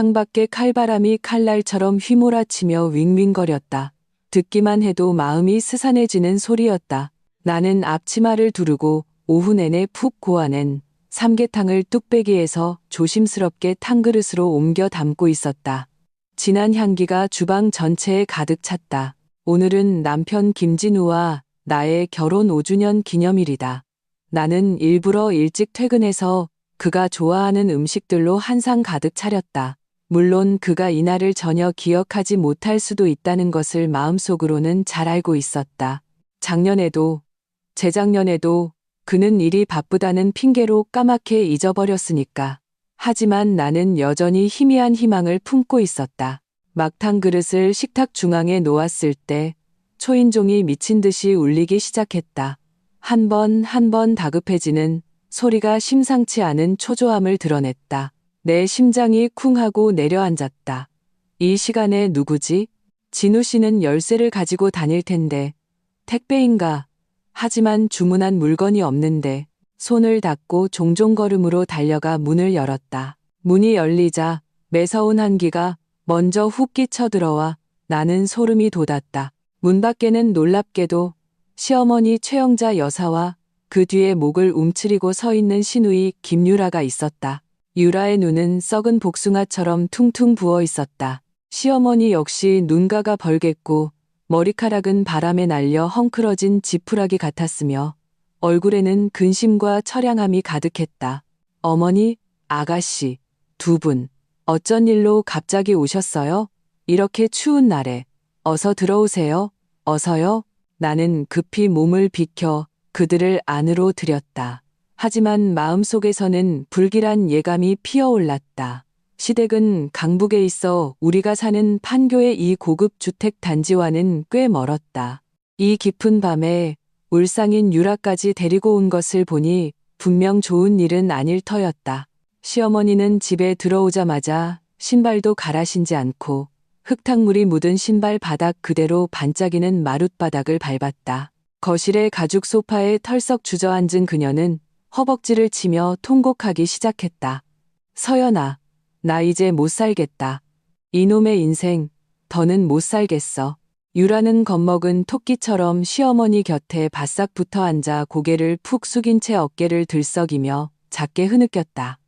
창밖에 칼바람이 칼날처럼 휘몰아치며 윙윙거렸다. 듣기만 해도 마음이 스산해지는 소리였다. 나는 앞치마를 두르고 오후 내내 푹 고아낸 삼계탕을 뚝배기에서 조심스럽게 탕그릇으로 옮겨 담고 있었다. 진한 향기가 주방 전체에 가득 찼다. 오늘은 남편 김진우와 나의 결혼 5주년 기념일이다. 나는 일부러 일찍 퇴근해서 그가 좋아하는 음식들로 한상 가득 차렸다. 물론 그가 이날을 전혀 기억하지 못할 수도 있다는 것을 마음속으로는 잘 알고 있었다. 작년에도, 재작년에도 그는 일이 바쁘다는 핑계로 까맣게 잊어버렸으니까. 하지만 나는 여전히 희미한 희망을 품고 있었다. 막탕 그릇을 식탁 중앙에 놓았을 때 초인종이 미친 듯이 울리기 시작했다. 한 번 한 번 다급해지는 소리가 심상치 않은 초조함을 드러냈다. 내 심장이 쿵 하고 내려앉았다. 이 시간에 누구지? 진우 씨는 열쇠를 가지고 다닐 텐데. 택배인가? 하지만 주문한 물건이 없는데. 손을 닦고 종종걸음으로 달려가 문을 열었다. 문이 열리자 매서운 한기가 먼저 훅 끼쳐들어와 나는 소름이 돋았다. 문 밖에는 놀랍게도 시어머니 최영자 여사와 그 뒤에 목을 움츠리고 서 있는 시누이 김유라가 있었다. 유라의 눈은 썩은 복숭아처럼 퉁퉁 부어 있었다. 시어머니 역시 눈가가 벌갰고 머리카락은 바람에 날려 헝클어진 지푸라기 같았으며 얼굴에는 근심과 처량함이 가득했다. 어머니, 아가씨, 두 분, 어쩐 일로 갑자기 오셨어요? 이렇게 추운 날에. 어서 들어오세요. 어서요. 나는 급히 몸을 비켜 그들을 안으로 들였다. 하지만 마음속에서는 불길한 예감이 피어올랐다. 시댁은 강북에 있어 우리가 사는 판교의 이 고급 주택 단지와는 꽤 멀었다. 이 깊은 밤에 울상인 유라까지 데리고 온 것을 보니 분명 좋은 일은 아닐 터였다. 시어머니는 집에 들어오자마자 신발도 갈아 신지 않고 흙탕물이 묻은 신발 바닥 그대로 반짝이는 마룻바닥을 밟았다. 거실의 가죽 소파에 털썩 주저앉은 그녀는 허벅지를 치며 통곡하기 시작했다. 서연아, 나 이제 못 살겠다. 이놈의 인생, 더는 못 살겠어. 유라는 겁먹은 토끼처럼 시어머니 곁에 바싹 붙어 앉아 고개를 푹 숙인 채 어깨를 들썩이며 작게 흐느꼈다.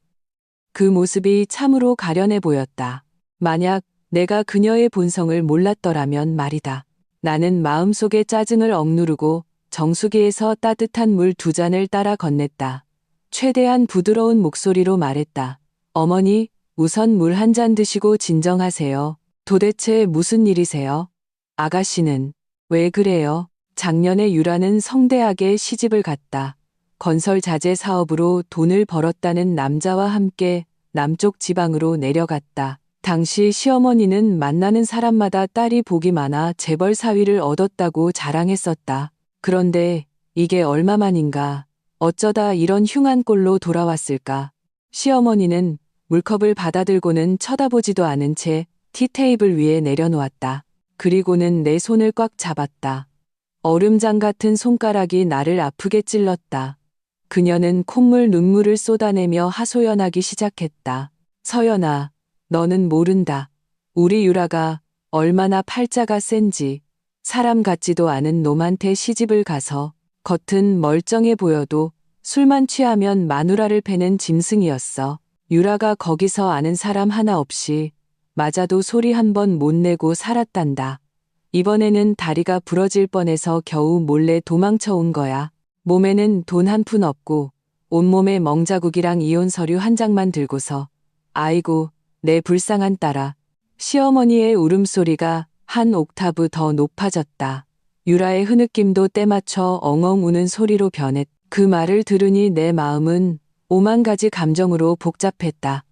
그 모습이 참으로 가련해 보였다. 만약 내가 그녀의 본성을 몰랐더라면 말이다. 나는 마음속의 짜증을 억누르고 정수기에서 따뜻한 물 2잔을 따라 건넸다. 최대한 부드러운 목소리로 말했다. 어머니, 우선 물 한 잔 드시고 진정하세요. 도대체 무슨 일이세요? 아가씨는 왜 그래요? 작년에 유라는 성대하게 시집을 갔다. 건설 자재 사업으로 돈을 벌었다는 남자와 함께 남쪽 지방으로 내려갔다. 당시 시어머니는 만나는 사람마다 딸이 복이 많아 재벌 사위를 얻었다고 자랑했었다. 그런데 이게 얼마만인가? 어쩌다 이런 흉한 꼴로 돌아왔을까? 시어머니는 물컵을 받아들고는 쳐다보지도 않은 채 티테이블 위에 내려놓았다. 그리고는 내 손을 꽉 잡았다. 얼음장 같은 손가락이 나를 아프게 찔렀다. 그녀는 콧물 눈물을 쏟아내며 하소연하기 시작했다. 서연아, 너는 모른다. 우리 유라가 얼마나 팔자가 센지. 사람 같지도 않은 놈한테 시집을 가서 겉은 멀쩡해 보여도 술만 취하면 마누라를 패는 짐승이었어. 유라가 거기서 아는 사람 하나 없이 맞아도 소리 한 번 못 내고 살았단다. 이번에는 다리가 부러질 뻔해서 겨우 몰래 도망쳐 온 거야. 몸에는 돈 한 푼 없고 온몸에 멍자국이랑 이혼 서류 한 장만 들고서. 아이고, 내 불쌍한 딸아. 시어머니의 울음소리가 한 옥타브 더 높아졌다. 유라의 흐느낌도 때맞춰 엉엉 우는 소리로 변했. 그 말을 들으니 내 마음은 오만 가지 감정으로 복잡했다.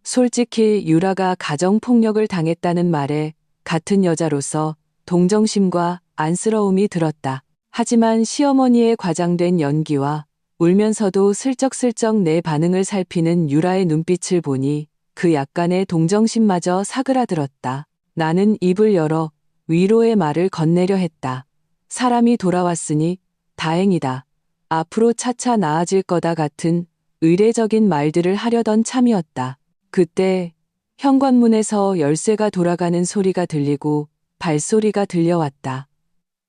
솔직히 유라가 가정폭력을 당했다는 말에 같은 여자로서 동정심과 안쓰러움이 들었다. 하지만 시어머니의 과장된 연기와 울면서도 슬쩍슬쩍 내 반응을 살피는 유라의 눈빛을 보니 그 약간의 동정심마저 사그라들었다. 나는 입을 열어 위로의 말을 건네려 했다. 사람이 돌아왔으니 다행이다. 앞으로 차차 나아질 거다 같은 의례적인 말들을 하려던 참이었다. 그때 현관문에서 열쇠가 돌아가는 소리가 들리고 발소리가 들려왔다.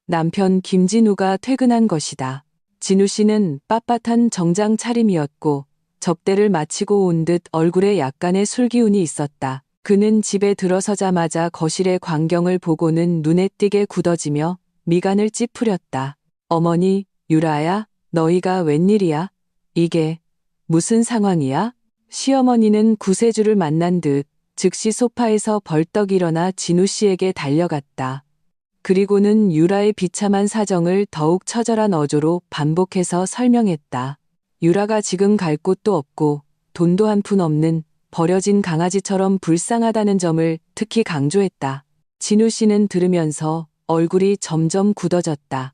남편 김진우가 퇴근한 것이다. 진우 씨는 빳빳한 정장 차림이었고 접대를 마치고 온 듯 얼굴에 약간의 술기운이 있었다. 그는 집에 들어서자마자 거실의 광경을 보고는 눈에 띄게 굳어지며 미간을 찌푸렸다. 어머니, 유라야, 너희가 웬일이야? 이게 무슨 상황이야? 시어머니는 구세주를 만난 듯 즉시 소파에서 벌떡 일어나 진우 씨에게 달려갔다. 그리고는 유라의 비참한 사정을 더욱 처절한 어조로 반복해서 설명했다. 유라가 지금 갈 곳도 없고 돈도 한 푼 없는 버려진 강아지처럼 불쌍하다는 점을 특히 강조했다. 진우 씨는 들으면서 얼굴이 점점 굳어졌다.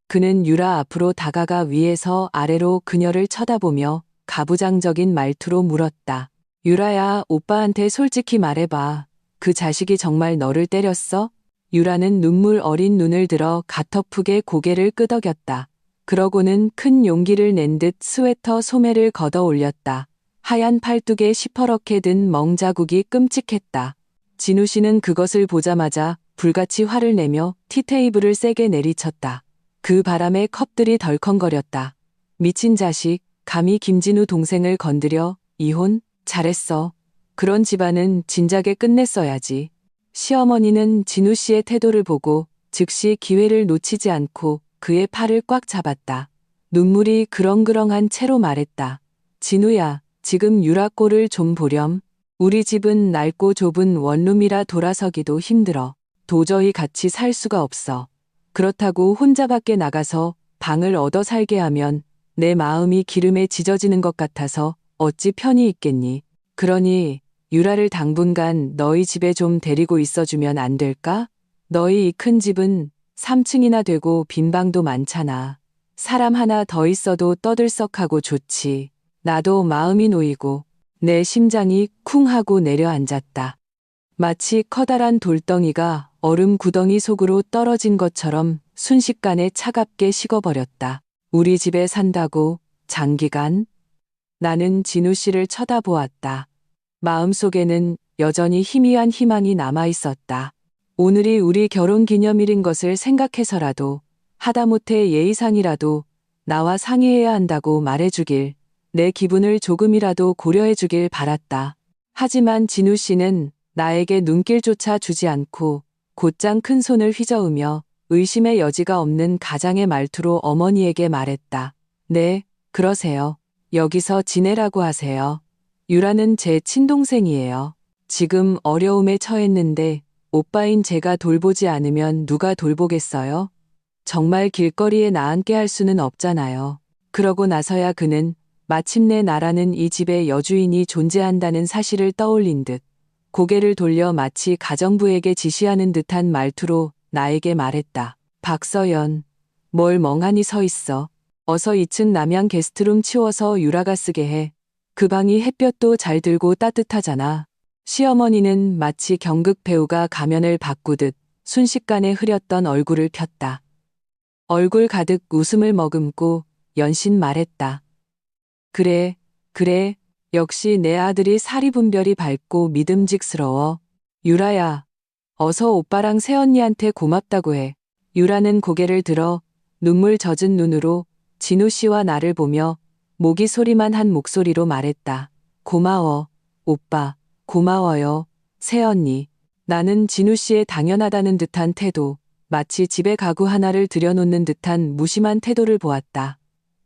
그는 유라 앞으로 다가가 위에서 아래로 그녀를 쳐다보며 가부장적인 말투로 물었다. 유라야, 오빠한테 솔직히 말해봐. 그 자식이 정말 너를 때렸어? 유라는 눈물 어린 눈을 들어 가터프게 고개를 끄덕였다. 그러고는 큰 용기를 낸 듯 스웨터 소매를 걷어 올렸다. 하얀 팔뚝에 시퍼렇게 든 멍자국이 끔찍했다. 진우 씨는 그것을 보자마자 불같이 화를 내며 티테이블을 세게 내리쳤다. 그 바람에 컵들이 덜컹거렸다. 미친 자식, 감히 김진우 동생을 건드려. 이혼? 잘했어. 그런 집안은 진작에 끝냈어야지. 시어머니는 진우 씨의 태도를 보고 즉시 기회를 놓치지 않고 그의 팔을 꽉 잡았다. 눈물이 그렁그렁한 채로 말했다. 진우야, 지금 유라 꼴을 좀 보렴. 우리 집은 낡고 좁은 원룸이라 돌아서기도 힘들어. 도저히 같이 살 수가 없어. 그렇다고 혼자 밖에 나가서 방을 얻어 살게 하면 내 마음이 기름에 지져지는 것 같아서 어찌 편히 있겠니. 그러니 유라를 당분간 너희 집에 좀 데리고 있어주면 안 될까? 너희 이 큰 집은 3층이나 되고 빈 방도 많잖아. 사람 하나 더 있어도 떠들썩하고 좋지. 나도 마음이 놓이고 내 심장이 쿵 하고 내려앉았다. 마치 커다란 돌덩이가 얼음 구덩이 속으로 떨어진 것처럼 순식간에 차갑게 식어버렸다. 우리 집에 산다고? 장기간? 나는 진우 씨를 쳐다보았다. 마음속에는 여전히 희미한 희망이 남아있었다. 오늘이 우리 결혼 기념일인 것을 생각해서라도 하다못해 예의상이라도 나와 상의해야 한다고 말해주길, 내 기분을 조금이라도 고려해주길 바랐다. 하지만 진우 씨는 나에게 눈길조차 주지 않고 곧장 큰 손을 휘저으며 의심의 여지가 없는 가장의 말투로 어머니에게 말했다. 네, 그러세요. 여기서 지내라고 하세요. 유라는 제 친동생이에요. 지금 어려움에 처했는데 오빠인 제가 돌보지 않으면 누가 돌보겠어요? 정말 길거리에 나앉게 할 수는 없잖아요. 그러고 나서야 그는 마침내 나라는 이 집의 여주인이 존재한다는 사실을 떠올린 듯 고개를 돌려 마치 가정부에게 지시하는 듯한 말투로 나에게 말했다. 박서연, 뭘 멍하니 서 있어. 어서 2층 남양 게스트룸 치워서 유라가 쓰게 해. 그 방이 햇볕도 잘 들고 따뜻하잖아. 시어머니는 마치 경극 배우가 가면을 바꾸듯 순식간에 흐렸던 얼굴을 폈다. 얼굴 가득 웃음을 머금고 연신 말했다. 그래, 그래. 역시 내 아들이 사리분별이 밝고 믿음직스러워. 유라야, 어서 오빠랑 새언니한테 고맙다고 해. 유라는 고개를 들어 눈물 젖은 눈으로 진우 씨와 나를 보며 모기 소리만 한 목소리로 말했다. 고마워, 오빠, 고마워요, 새언니. 나는 진우 씨의 당연하다는 듯한 태도, 마치 집에 가구 하나를 들여놓는 듯한 무심한 태도를 보았다.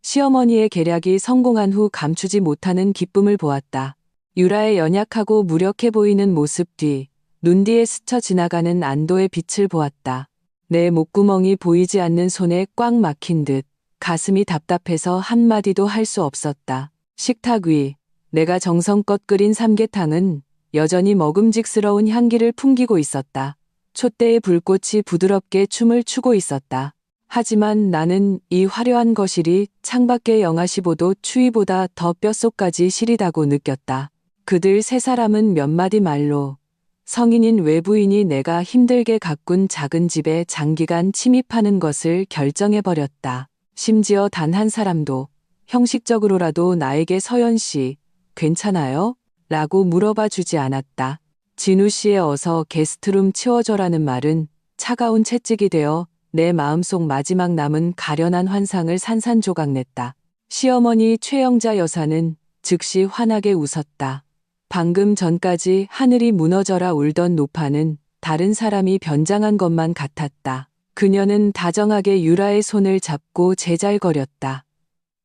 시어머니의 계략이 성공한 후 감추지 못하는 기쁨을 보았다. 유라의 연약하고 무력해 보이는 모습 뒤, 눈 뒤에 스쳐 지나가는 안도의 빛을 보았다. 내 목구멍이 보이지 않는 손에 꽉 막힌 듯 가슴이 답답해서 한마디도 할 수 없었다. 식탁 위, 내가 정성껏 끓인 삼계탕은 여전히 먹음직스러운 향기를 풍기고 있었다. 촛대의 불꽃이 부드럽게 춤을 추고 있었다. 하지만 나는 이 화려한 거실이 창밖의 영하 15도 추위보다 더 뼛속까지 시리다고 느꼈다. 그들 세 사람은 몇 마디 말로 성인인 외부인이 내가 힘들게 가꾼 작은 집에 장기간 침입하는 것을 결정해버렸다. 심지어 단 한 사람도 형식적으로라도 나에게 서연 씨, 괜찮아요? 라고 물어봐 주지 않았다. 진우 씨의 어서 게스트룸 치워줘라는 말은 차가운 채찍이 되어 내 마음속 마지막 남은 가련한 환상을 산산조각냈다. 시어머니 최영자 여사는 즉시 환하게 웃었다. 방금 전까지 하늘이 무너져라 울던 노파는 다른 사람이 변장한 것만 같았다. 그녀는 다정하게 유라의 손을 잡고 제잘거렸다.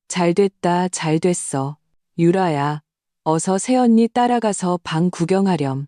잘됐다, 잘됐어. 유라야, 어서 새언니 따라가서 방 구경하렴.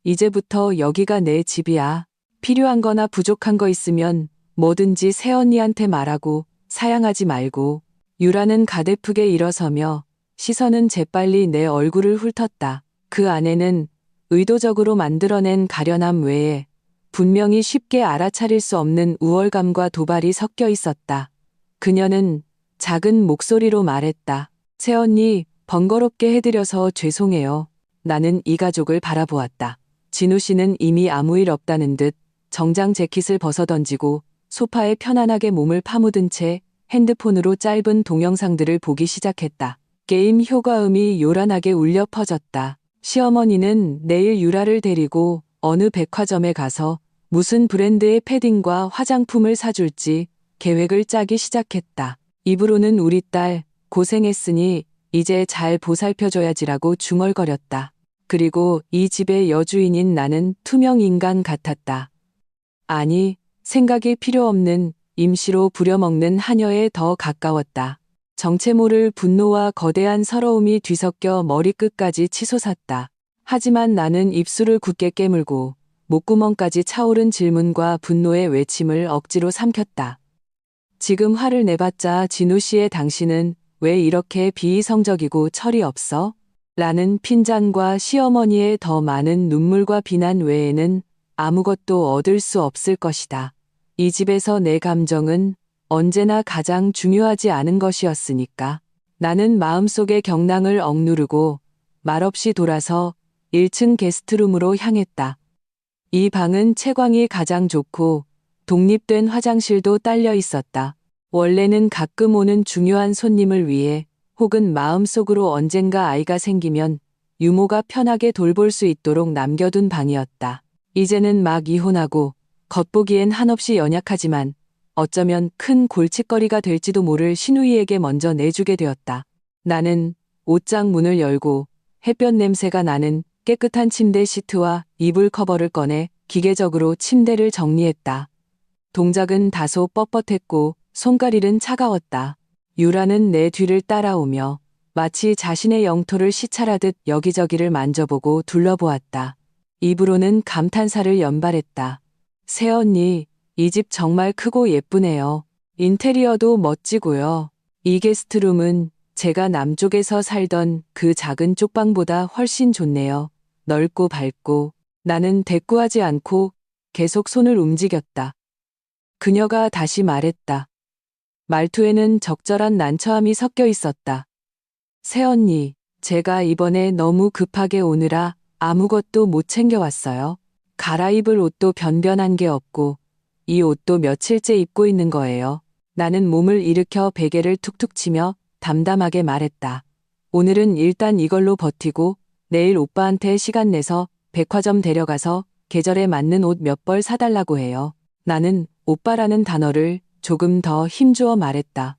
이제부터 여기가 내 집이야. 필요한 거나 부족한 거 있으면 뭐든지 새언니한테 말하고 사양하지 말고. 유라는 가대프게 일어서며 시선은 재빨리 내 얼굴을 훑었다. 그 안에는 의도적으로 만들어낸 가련함 외에 분명히 쉽게 알아차릴 수 없는 우월감과 도발이 섞여 있었다. 그녀는 작은 목소리로 말했다. 새언니, 번거롭게 해드려서 죄송해요. 나는 이 가족을 바라보았다. 진우 씨는 이미 아무 일 없다는 듯 정장 재킷을 벗어던지고 소파에 편안하게 몸을 파묻은 채 핸드폰으로 짧은 동영상들을 보기 시작했다. 게임 효과음이 요란하게 울려 퍼졌다. 시어머니는 내일 유라를 데리고 어느 백화점에 가서 무슨 브랜드의 패딩과 화장품을 사줄지 계획을 짜기 시작했다. 입으로는 우리 딸 고생했으니 이제 잘 보살펴줘야지라고 중얼거렸다. 그리고 이 집의 여주인인 나는 투명 인간 같았다. 아니, 생각이 필요 없는 임시로 부려먹는 하녀에 더 가까웠다. 정체 모를 분노와 거대한 서러움이 뒤섞여 머리끝까지 치솟았다. 하지만 나는 입술을 굳게 깨물고 목구멍까지 차오른 질문과 분노의 외침을 억지로 삼켰다. 지금 화를 내봤자 진우 씨의 당신은 왜 이렇게 비이성적이고 철이 없어? 라는 핀잔과 시어머니의 더 많은 눈물과 비난 외에는 아무것도 얻을 수 없을 것이다. 이 집에서 내 감정은 언제나 가장 중요하지 않은 것이었으니까. 나는 마음속의 경랑을 억누르고 말없이 돌아서 1층 게스트룸으로 향했다. 이 방은 채광이 가장 좋고 독립된 화장실도 딸려 있었다. 원래는 가끔 오는 중요한 손님을 위해 혹은 마음속으로 언젠가 아이가 생기면 유모가 편하게 돌볼 수 있도록 남겨둔 방이었다. 이제는 막 이혼하고 겉보기엔 한없이 연약하지만 어쩌면 큰 골칫거리가 될지도 모를 신우이에게 먼저 내주게 되었다. 나는 옷장 문을 열고 햇볕 냄새가 나는 깨끗한 침대 시트와 이불 커버를 꺼내 기계적으로 침대를 정리했다. 동작은 다소 뻣뻣했고 손가락은 차가웠다. 유라는 내 뒤를 따라오며 마치 자신의 영토를 시찰하듯 여기저기를 만져보고 둘러보았다. 입으로는 감탄사를 연발했다. 새언니, 이 집 정말 크고 예쁘네요. 인테리어도 멋지고요. 이 게스트룸은 제가 남쪽에서 살던 그 작은 쪽방보다 훨씬 좋네요. 넓고 밝고. 나는 대꾸하지 않고 계속 손을 움직였다. 그녀가 다시 말했다. 말투에는 적절한 난처함이 섞여 있었다. 새언니, 제가 이번에 너무 급하게 오느라 아무것도 못 챙겨왔어요. 갈아입을 옷도 변변한 게 없고 이 옷도 며칠째 입고 있는 거예요. 나는 몸을 일으켜 베개를 툭툭 치며 담담하게 말했다. 오늘은 일단 이걸로 버티고 내일 오빠한테 시간 내서 백화점 데려가서 계절에 맞는 옷 몇 벌 사달라고 해요. 나는 오빠라는 단어를 조금 더 힘주어 말했다.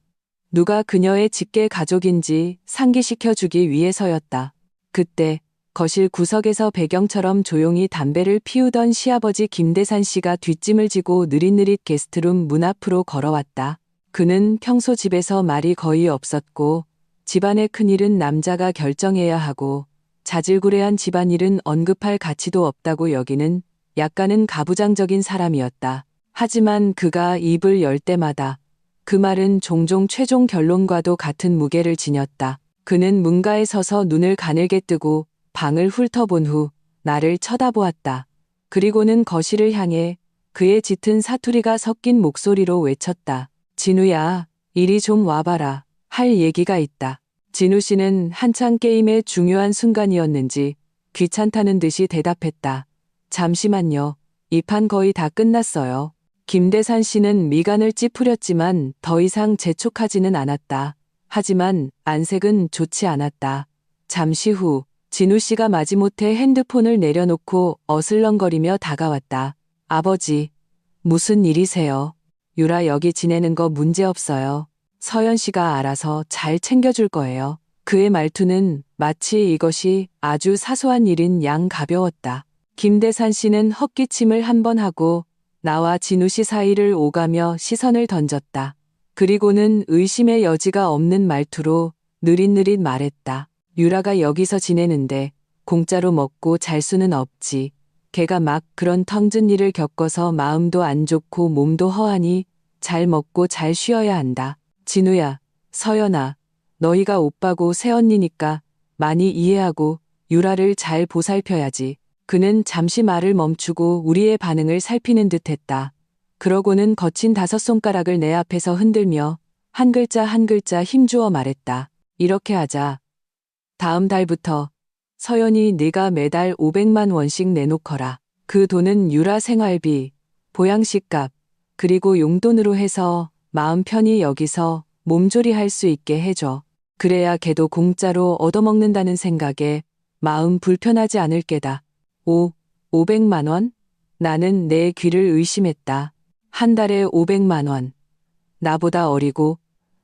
누가 그녀의 직계 가족인지 상기시켜주기 위해서였다. 그때 거실 구석에서 배경처럼 조용히 담배를 피우던 시아버지 김대산 씨가 뒷짐을 지고 느릿느릿 게스트룸 문 앞으로 걸어왔다. 그는 평소 집에서 말이 거의 없었고 집안의 큰일은 남자가 결정해야 하고 자질구레한 집안일은 언급할 가치도 없다고 여기는 약간은 가부장적인 사람이었다. 하지만 그가 입을 열 때마다 그 말은 종종 최종 결론과도 같은 무게를 지녔다. 그는 문가에 서서 눈을 가늘게 뜨고 방을 훑어본 후 나를 쳐다보았다. 그리고는 거실을 향해 그의 짙은 사투리가 섞인 목소리로 외쳤다. 진우야, 이리 좀 와봐라. 할 얘기가 있다. 진우 씨는 한창 게임의 중요한 순간이었는지 귀찮다는 듯이 대답했다. 잠시만요. 이 판 거의 다 끝났어요. 김대산 씨는 미간을 찌푸렸지만 더 이상 재촉하지는 않았다. 하지만 안색은 좋지 않았다. 잠시 후 진우 씨가 마지못해 핸드폰을 내려놓고 어슬렁거리며 다가왔다. 아버지, 무슨 일이세요? 유라 여기 지내는 거 문제없어요. 서연 씨가 알아서 잘 챙겨줄 거예요. 그의 말투는 마치 이것이 아주 사소한 일인 양 가벼웠다. 김대산 씨는 헛기침을 한 번 하고 나와 진우 씨 사이를 오가며 시선을 던졌다. 그리고는 의심의 여지가 없는 말투로 느릿느릿 말했다. 유라가 여기서 지내는데 공짜로 먹고 잘 수는 없지. 걔가 막 그런 텅진 일을 겪어서 마음도 안 좋고 몸도 허하니 잘 먹고 잘 쉬어야 한다. 진우야, 서연아, 너희가 오빠고 새언니니까 많이 이해하고 유라를 잘 보살펴야지. 그는 잠시 말을 멈추고 우리의 반응을 살피는 듯 했다. 그러고는 거친 5손가락을 내 앞에서 흔들며 한 글자 한 글자 힘주어 말했다. 이렇게 하자. 다음 달부터 서연이 네가 매달 500만 원씩 내놓거라. 그 돈은 유라 생활비, 보양식값, 그리고 용돈으로 해서 마음 편히 여기서 몸조리할 수 있게 해줘. 그래야 걔도 공짜로 얻어먹는다는 생각에 마음 불편하지 않을 게다. 500만 원? 나는 내 귀를 의심했다. 한 달에 500만 원. 나보다 어리고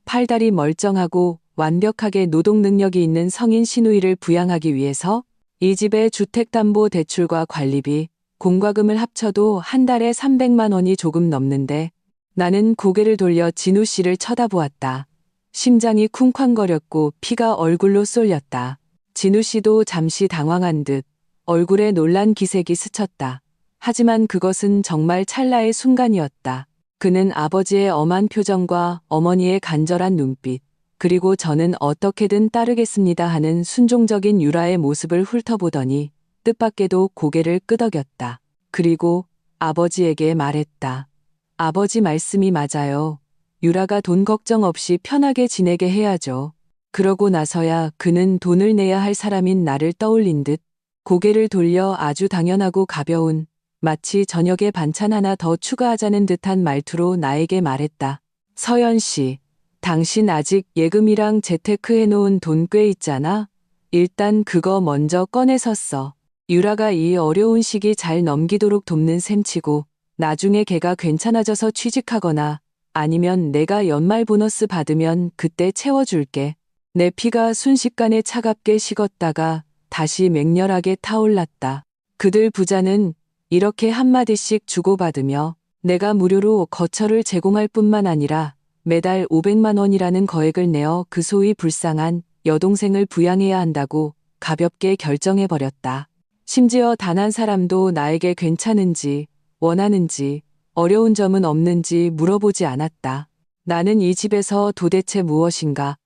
팔다리 멀쩡하고 완벽하게 노동 능력이 있는 성인 시누이를 부양하기 위해서 이 집의 주택담보대출과 관리비, 공과금을 합쳐도 한 달에 300만 원이 조금 넘는데 나는 고개를 돌려 진우 씨를 쳐다보았다. 심장이 쿵쾅거렸고 피가 얼굴로 쏠렸다. 진우 씨도 잠시 당황한 듯 얼굴에 놀란 기색이 스쳤다. 하지만 그것은 정말 찰나의 순간이었다. 그는 아버지의 엄한 표정과 어머니의 간절한 눈빛, 그리고 저는 어떻게든 따르겠습니다 하는 순종적인 유라의 모습을 훑어보더니 뜻밖에도 고개를 끄덕였다. 그리고 아버지에게 말했다. 아버지 말씀이 맞아요. 유라가 돈 걱정 없이 편하게 지내게 해야죠. 그러고 나서야 그는 돈을 내야 할 사람인 나를 떠올린 듯 고개를 돌려 아주 당연하고 가벼운 마치 저녁에 반찬 하나 더 추가하자는 듯한 말투로 나에게 말했다. 서연 씨, 당신 아직 예금이랑 재테크 해놓은 돈 꽤 있잖아. 일단 그거 먼저 꺼내서 써. 유라가 이 어려운 시기 잘 넘기도록 돕는 셈치고 나중에 걔가 괜찮아져서 취직하거나 아니면 내가 연말 보너스 받으면 그때 채워줄게. 내 피가 순식간에 차갑게 식었다가 다시 맹렬하게 타올랐다. 그들 부자는 이렇게 한마디씩 주고받으며 내가 무료로 거처를 제공할 뿐만 아니라 매달 500만 원이라는 거액을 내어 그 소위 불쌍한 여동생을 부양해야 한다고 가볍게 결정해버렸다. 심지어 단 한 사람도 나에게 괜찮은지, 원하는지, 어려운 점은 없는지 물어보지 않았다. 나는 이 집에서 도대체 무엇인가?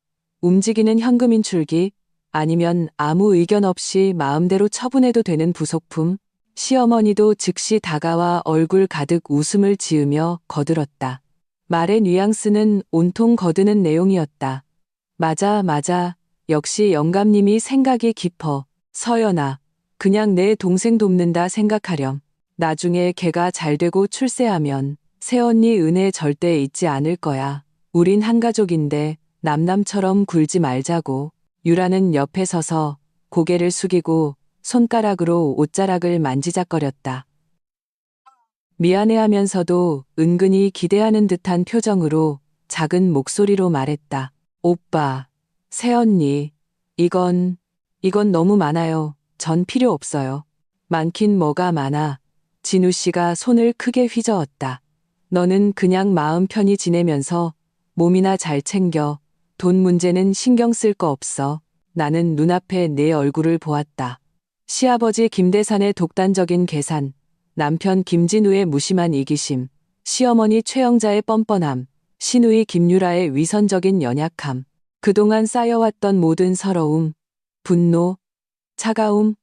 움직이는 현금 인출기? 아니면 아무 의견 없이 마음대로 처분해도 되는 부속품? 시어머니도 즉시 다가와 얼굴 가득 웃음을 지으며 거들었다. 말의 뉘앙스는 온통 거드는 내용이었다. 맞아. 역시 영감님이 생각이 깊어. 서연아, 그냥 내 동생 돕는다 생각하렴. 나중에 걔가 잘되고 출세하면 새언니 은혜 절대 잊지 않을 거야. 우린 한 가족인데 남남처럼 굴지 말자고. 유라는 옆에 서서 고개를 숙이고 손가락으로 옷자락을 만지작거렸다. 미안해하면서도 은근히 기대하는 듯한 표정으로 작은 목소리로 말했다. 오빠, 새언니, 이건 너무 많아요. 전 필요 없어요. 많긴 뭐가 많아. 진우 씨가 손을 크게 휘저었다. 너는 그냥 마음 편히 지내면서 몸이나 잘 챙겨. 돈 문제는 신경 쓸 거 없어. 나는 눈앞에 내 얼굴을 보았다. 시아버지 김대산의 독단적인 계산, 남편 김진우의 무심한 이기심, 시어머니 최영자의 뻔뻔함, 시누이 김유라의 위선적인 연약함, 그동안 쌓여왔던 모든 서러움, 분노, 차가움,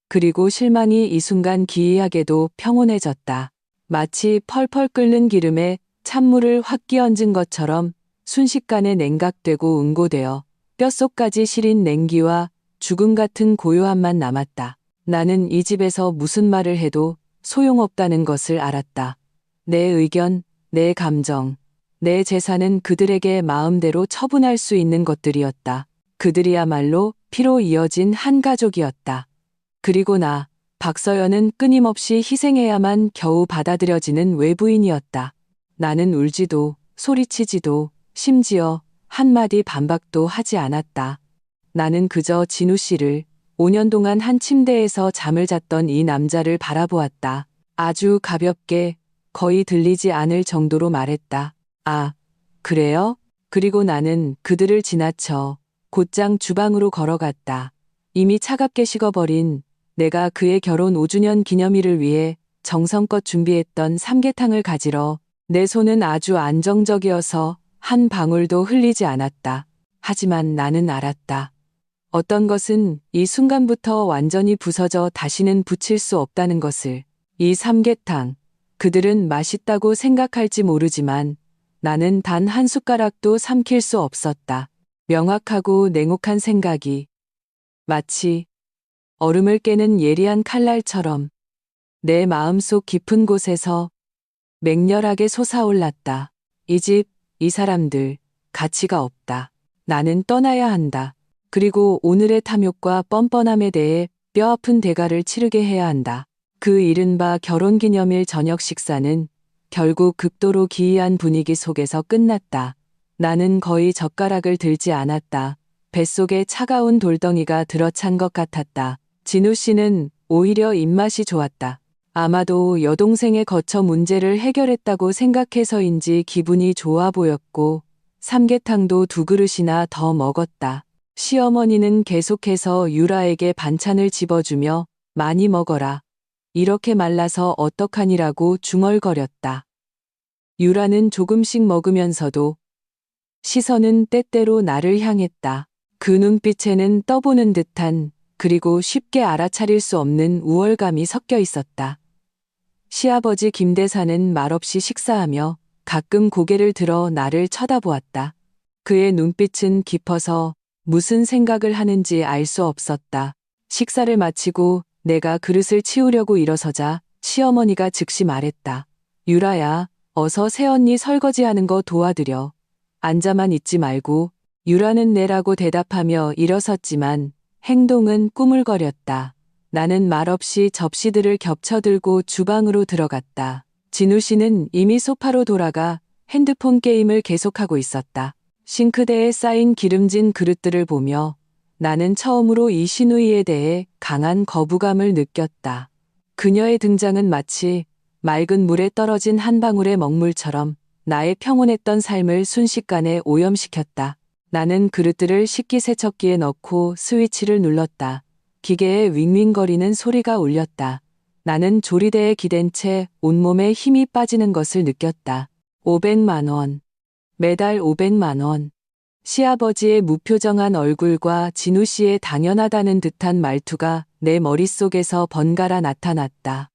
그리고 실망이 이 순간 기이하게도 평온해졌다. 마치 펄펄 끓는 기름에 찬물을 확 끼얹은 것처럼 순식간에 냉각되고 응고되어 뼛속까지 시린 냉기와 죽음 같은 고요함만 남았다. 나는 이 집에서 무슨 말을 해도 소용없다는 것을 알았다. 내 의견, 내 감정, 내 재산은 그들에게 마음대로 처분할 수 있는 것들이었다. 그들이야말로 피로 이어진 한 가족이었다. 그리고 나, 박서연은 끊임없이 희생해야만 겨우 받아들여지는 외부인이었다. 나는 울지도, 소리치지도, 심지어 한마디 반박도 하지 않았다. 나는 그저 진우 씨를 5년 동안 한 침대에서 잠을 잤던 이 남자를 바라보았다. 아주 가볍게, 거의 들리지 않을 정도로 말했다. 아, 그래요? 그리고 나는 그들을 지나쳐 곧장 주방으로 걸어갔다. 이미 차갑게 식어버린 내가 그의 결혼 5주년 기념일을 위해 정성껏 준비했던 삼계탕을 가지러 내 손은 아주 안정적이어서 한 방울도 흘리지 않았다. 하지만 나는 알았다. 어떤 것은 이 순간부터 완전히 부서져 다시는 붙일 수 없다는 것을. 이 삼계탕, 그들은 맛있다고 생각할지 모르지만 나는 단 한 숟가락도 삼킬 수 없었다. 명확하고 냉혹한 생각이 마치 얼음을 깨는 예리한 칼날처럼 내 마음속 깊은 곳에서 맹렬하게 솟아올랐다. 이 집, 이 사람들, 가치가 없다. 나는 떠나야 한다. 그리고 오늘의 탐욕과 뻔뻔함에 대해 뼈아픈 대가를 치르게 해야 한다. 그 이른바 결혼기념일 저녁 식사는 결국 극도로 기이한 분위기 속에서 끝났다. 나는 거의 젓가락을 들지 않았다. 뱃속에 차가운 돌덩이가 들어찬 것 같았다. 진우 씨는 오히려 입맛이 좋았다. 아마도 여동생의 거처 문제를 해결했다고 생각해서인지 기분이 좋아 보였고 삼계탕도 2그릇이나 더 먹었다. 시어머니는 계속해서 유라에게 반찬을 집어주며 많이 먹어라. 이렇게 말라서 어떡하니라고 중얼거렸다. 유라는 조금씩 먹으면서도 시선은 때때로 나를 향했다. 그 눈빛에는 떠보는 듯한 그리고 쉽게 알아차릴 수 없는 우월감이 섞여 있었다. 시아버지 김대사는 말없이 식사하며 가끔 고개를 들어 나를 쳐다보았다. 그의 눈빛은 깊어서 무슨 생각을 하는지 알 수 없었다. 식사를 마치고 내가 그릇을 치우려고 일어서자 시어머니가 즉시 말했다. 유라야, 어서 새언니 설거지하는 거 도와드려. 앉아만 있지 말고. 유라는 네라고 대답하며 일어섰지만 행동은 꾸물거렸다. 나는 말없이 접시들을 겹쳐들고 주방으로 들어갔다. 진우 씨는 이미 소파로 돌아가 핸드폰 게임을 계속하고 있었다. 싱크대에 쌓인 기름진 그릇들을 보며 나는 처음으로 이 시누이에 대해 강한 거부감을 느꼈다. 그녀의 등장은 마치 맑은 물에 떨어진 한 방울의 먹물처럼 나의 평온했던 삶을 순식간에 오염시켰다. 나는 그릇들을 식기세척기에 넣고 스위치를 눌렀다. 기계에 윙윙거리는 소리가 울렸다. 나는 조리대에 기댄 채 온몸에 힘이 빠지는 것을 느꼈다. 500만 원. 매달 500만 원. 시아버지의 무표정한 얼굴과 진우 씨의 당연하다는 듯한 말투가 내 머릿속에서 번갈아 나타났다.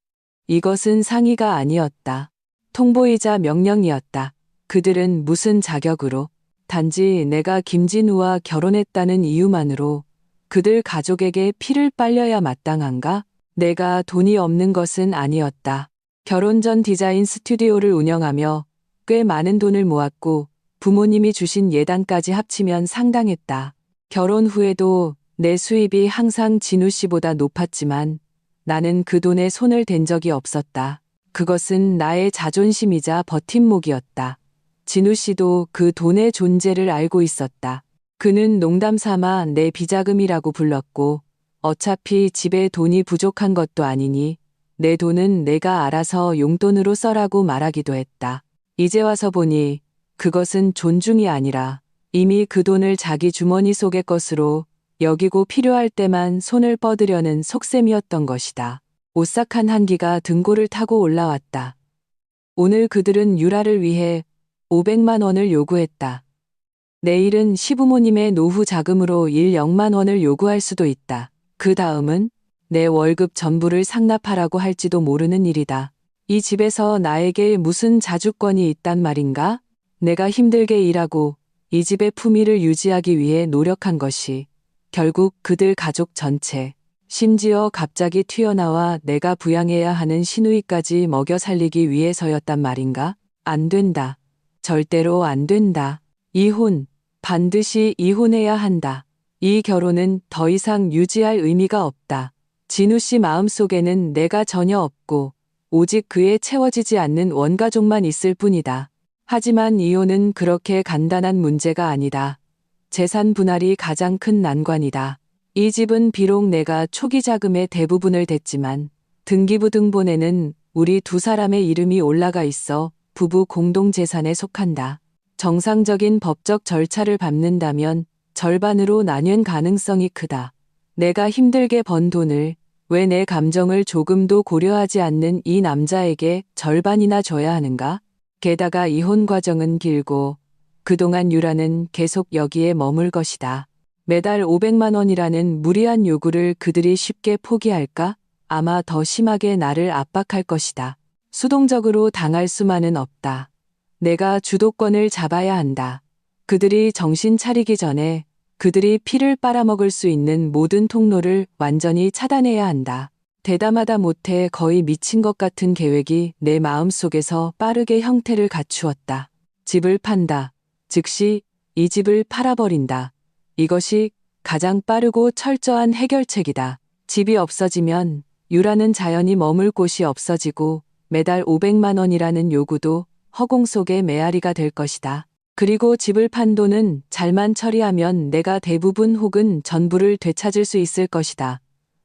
이것은 상의가 아니었다. 통보이자 명령이었다. 그들은 무슨 자격으로, 단지 내가 김진우와 결혼했다는 이유만으로 그들 가족에게 피를 빨려야 마땅한가? 내가 돈이 없는 것은 아니었다. 결혼 전 디자인 스튜디오를 운영하며 꽤 많은 돈을 모았고 부모님이 주신 예단까지 합치면 상당했다. 결혼 후에도 내 수입이 항상 진우 씨보다 높았지만 나는 그 돈에 손을 댄 적이 없었다. 그것은 나의 자존심이자 버팀목이었다. 진우 씨도 그 돈의 존재를 알고 있었다. 그는 농담 삼아 내 비자금이라고 불렀고 어차피 집에 돈이 부족한 것도 아니니 내 돈은 내가 알아서 용돈으로 써라고 말하기도 했다. 이제 와서 보니 그것은 존중이 아니라 이미 그 돈을 자기 주머니 속의 것으로 여기고 필요할 때만 손을 뻗으려는 속셈이었던 것이다. 오싹한 한기가 등골을 타고 올라왔다. 오늘 그들은 유라를 위해 500만 원을 요구했다. 내일은 시부모님의 노후 자금으로 0만 원을 요구할 수도 있다. 그 다음은 내 월급 전부를 상납하라고 할지도 모르는 일이다. 이 집에서 나에게 무슨 자주권이 있단 말인가? 내가 힘들게 일하고 이 집의 품위를 유지하기 위해 노력한 것이 결국 그들 가족 전체, 심지어 갑자기 튀어나와 내가 부양해야 하는 시누이까지 먹여 살리기 위해서였단 말인가? 안 된다. 절대로 안 된다. 이혼, 반드시 이혼해야 한다. 이 결혼은 더 이상 유지할 의미가 없다. 진우 씨 마음속에는 내가 전혀 없고 오직 그에 채워지지 않는 원가족만 있을 뿐이다. 하지만 이혼은 그렇게 간단한 문제가 아니다. 재산 분할이 가장 큰 난관이다. 이 집은 비록 내가 초기 자금의 대부분을 댔지만 등기부 등본에는 우리 두 사람의 이름이 올라가 있어 부부 공동 재산에 속한다. 정상적인 법적 절차를 밟는다면 절반으로 나뉜 가능성이 크다. 내가 힘들게 번 돈을 왜 내 감정을 조금도 고려하지 않는 이 남자에게 절반이나 줘야 하는가? 게다가 이혼 과정은 길고 그동안 유라는 계속 여기에 머물 것이다. 매달 500만 원이라는 무리한 요구를 그들이 쉽게 포기할까? 아마 더 심하게 나를 압박할 것이다. 수동적으로 당할 수만은 없다. 내가 주도권을 잡아야 한다. 그들이 정신 차리기 전에 그들이 피를 빨아먹을 수 있는 모든 통로를 완전히 차단해야 한다. 대담하다 못해 거의 미친 것 같은 계획이 내 마음속에서 빠르게 형태를 갖추었다. 집을 판다. 즉시 이 집을 팔아버린다. 이것이 가장 빠르고 철저한 해결책이다. 집이 없어지면 유라는 자연히 머물 곳이 없어지고 매달 500만 원이라는 요구도 허공 속의 메아리가 될 것이다. 그리고 집을 판 돈은 잘만 처리하면 내가 대부분 혹은 전부를 되찾을 수 있을 것이다.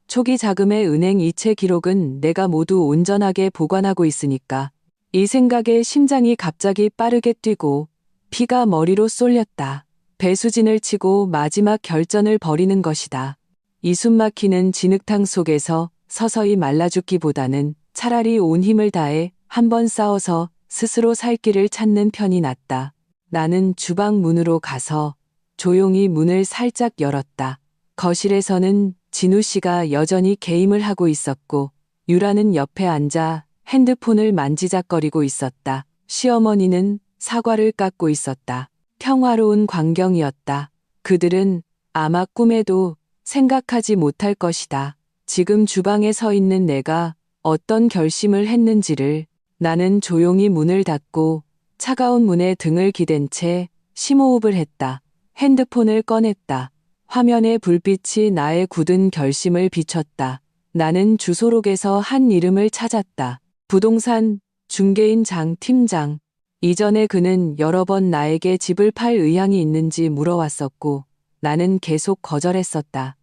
초기 자금의 은행 이체 기록은 내가 모두 온전하게 보관하고 있으니까. 이 생각에 심장이 갑자기 빠르게 뛰고 피가 머리로 쏠렸다. 배수진을 치고 마지막 결전을 벌이는 것이다. 이 숨막히는 진흙탕 속에서 서서히 말라 죽기보다는 차라리 온 힘을 다해 한번 싸워서 스스로 살 길을 찾는 편이 낫다. 나는 주방 문으로 가서 조용히 문을 살짝 열었다. 거실에서는 진우 씨가 여전히 게임을 하고 있었고 유라는 옆에 앉아 핸드폰을 만지작거리고 있었다. 시어머니는 사과를 깎고 있었다. 평화로운 광경이었다. 그들은 아마 꿈에도 생각하지 못할 것이다. 지금 주방에 서 있는 내가 어떤 결심을 했는지를. 나는 조용히 문을 닫고 차가운 문에 등을 기댄 채 심호흡을 했다. 핸드폰을 꺼냈다. 화면에 불빛이 나의 굳은 결심을 비췄다. 나는 주소록에서 한 이름을 찾았다. 부동산 중개인 장 팀장. 이전에 그는 여러 번 나에게 집을 팔 의향이 있는지 물어왔었고 나는 계속 거절했었다.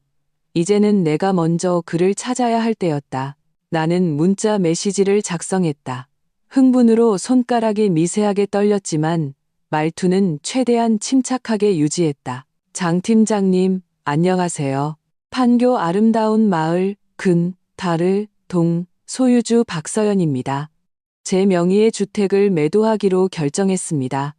이제는 내가 먼저 그를 찾아야 할 때였다. 나는 문자 메시지를 작성했다. 흥분으로 손가락이 미세하게 떨렸지만 말투는 최대한 침착하게 유지했다. 장 팀장님, 안녕하세요. 판교 아름다운 마을 근, 다르, 동, 소유주 박서연입니다. 제 명의의 주택을 매도하기로 결정했습니다.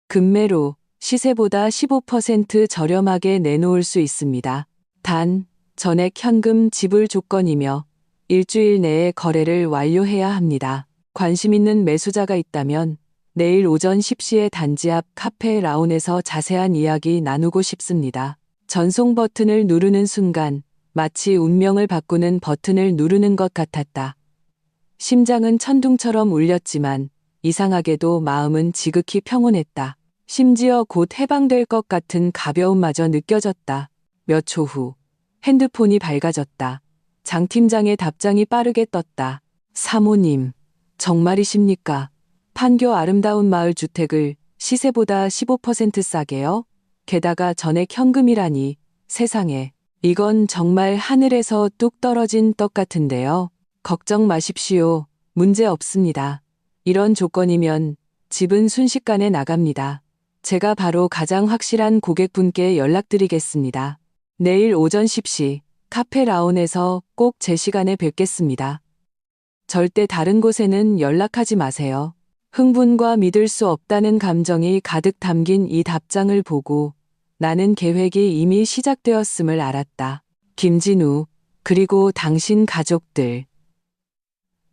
급매로 시세보다 15% 저렴하게 내놓을 수 있습니다. 단, 전액 현금 지불 조건이며 일주일 내에 거래를 완료해야 합니다. 관심 있는 매수자가 있다면 내일 오전 10시에 단지 앞 카페 라운에서 자세한 이야기 나누고 싶습니다. 전송 버튼을 누르는 순간 마치 운명을 바꾸는 버튼을 누르는 것 같았다. 심장은 천둥처럼 울렸지만 이상하게도 마음은 지극히 평온했다. 심지어 곧 해방될 것 같은 가벼움마저 느껴졌다. 몇 초 후 핸드폰이 밝아졌다. 장 팀장의 답장이 빠르게 떴다. 사모님, 정말이십니까? 판교 아름다운 마을 주택을 시세보다 15% 싸게요? 게다가 전액 현금이라니 세상에. 이건 정말 하늘에서 뚝 떨어진 떡 같은데요. 걱정 마십시오. 문제 없습니다. 이런 조건이면 집은 순식간에 나갑니다. 제가 바로 가장 확실한 고객분께 연락드리겠습니다. 내일 오전 10시 카페 라운에서 꼭 제 시간에 뵙겠습니다. 절대 다른 곳에는 연락하지 마세요. 흥분과 믿을 수 없다는 감정이 가득 담긴 이 답장을 보고 나는 계획이 이미 시작되었음을 알았다. 김진우, 그리고 당신 가족들.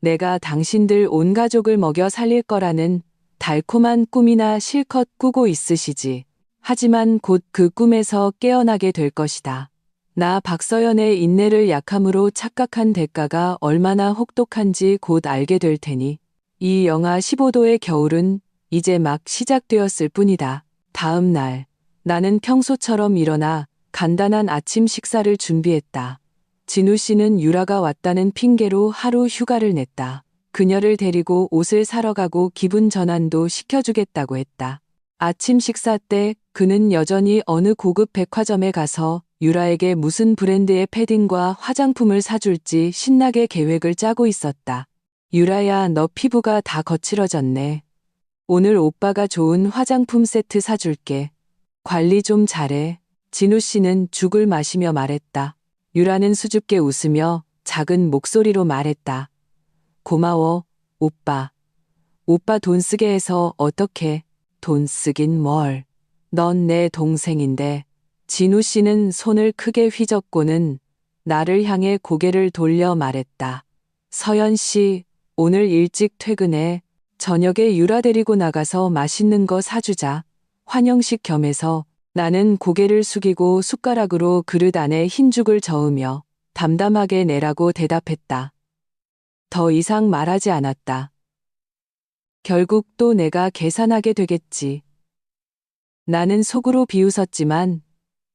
내가 당신들 온 가족을 먹여 살릴 거라는 달콤한 꿈이나 실컷 꾸고 있으시지. 하지만 곧 그 꿈에서 깨어나게 될 것이다. 나 박서연의 인내를 약함으로 착각한 대가가 얼마나 혹독한지 곧 알게 될 테니 이 영하 15도의 겨울은 이제 막 시작되었을 뿐이다. 다음 날 나는 평소처럼 일어나 간단한 아침 식사를 준비했다. 진우 씨는 유라가 왔다는 핑계로 하루 휴가를 냈다. 그녀를 데리고 옷을 사러 가고 기분 전환도 시켜주겠다고 했다. 아침 식사 때 그는 여전히 어느 고급 백화점에 가서 유라에게 무슨 브랜드의 패딩과 화장품을 사줄지 신나게 계획을 짜고 있었다. 유라야, 너 피부가 다 거칠어졌네. 오늘 오빠가 좋은 화장품 세트 사줄게. 관리 좀 잘해. 진우 씨는 죽을 마시며 말했다. 유라는 수줍게 웃으며 작은 목소리로 말했다. 고마워, 오빠. 오빠 돈 쓰게 해서 어떡해. 돈 쓰긴 뭘. 넌 내 동생인데. 진우 씨는 손을 크게 휘젓고는 나를 향해 고개를 돌려 말했다. 서연 씨, 오늘 일찍 퇴근해. 저녁에 유라 데리고 나가서 맛있는 거 사주자. 환영식 겸해서. 나는 고개를 숙이고 숟가락으로 그릇 안에 흰죽을 저으며 담담하게 내라고 대답했다. 더 이상 말하지 않았다. 결국 또 내가 계산하게 되겠지. 나는 속으로 비웃었지만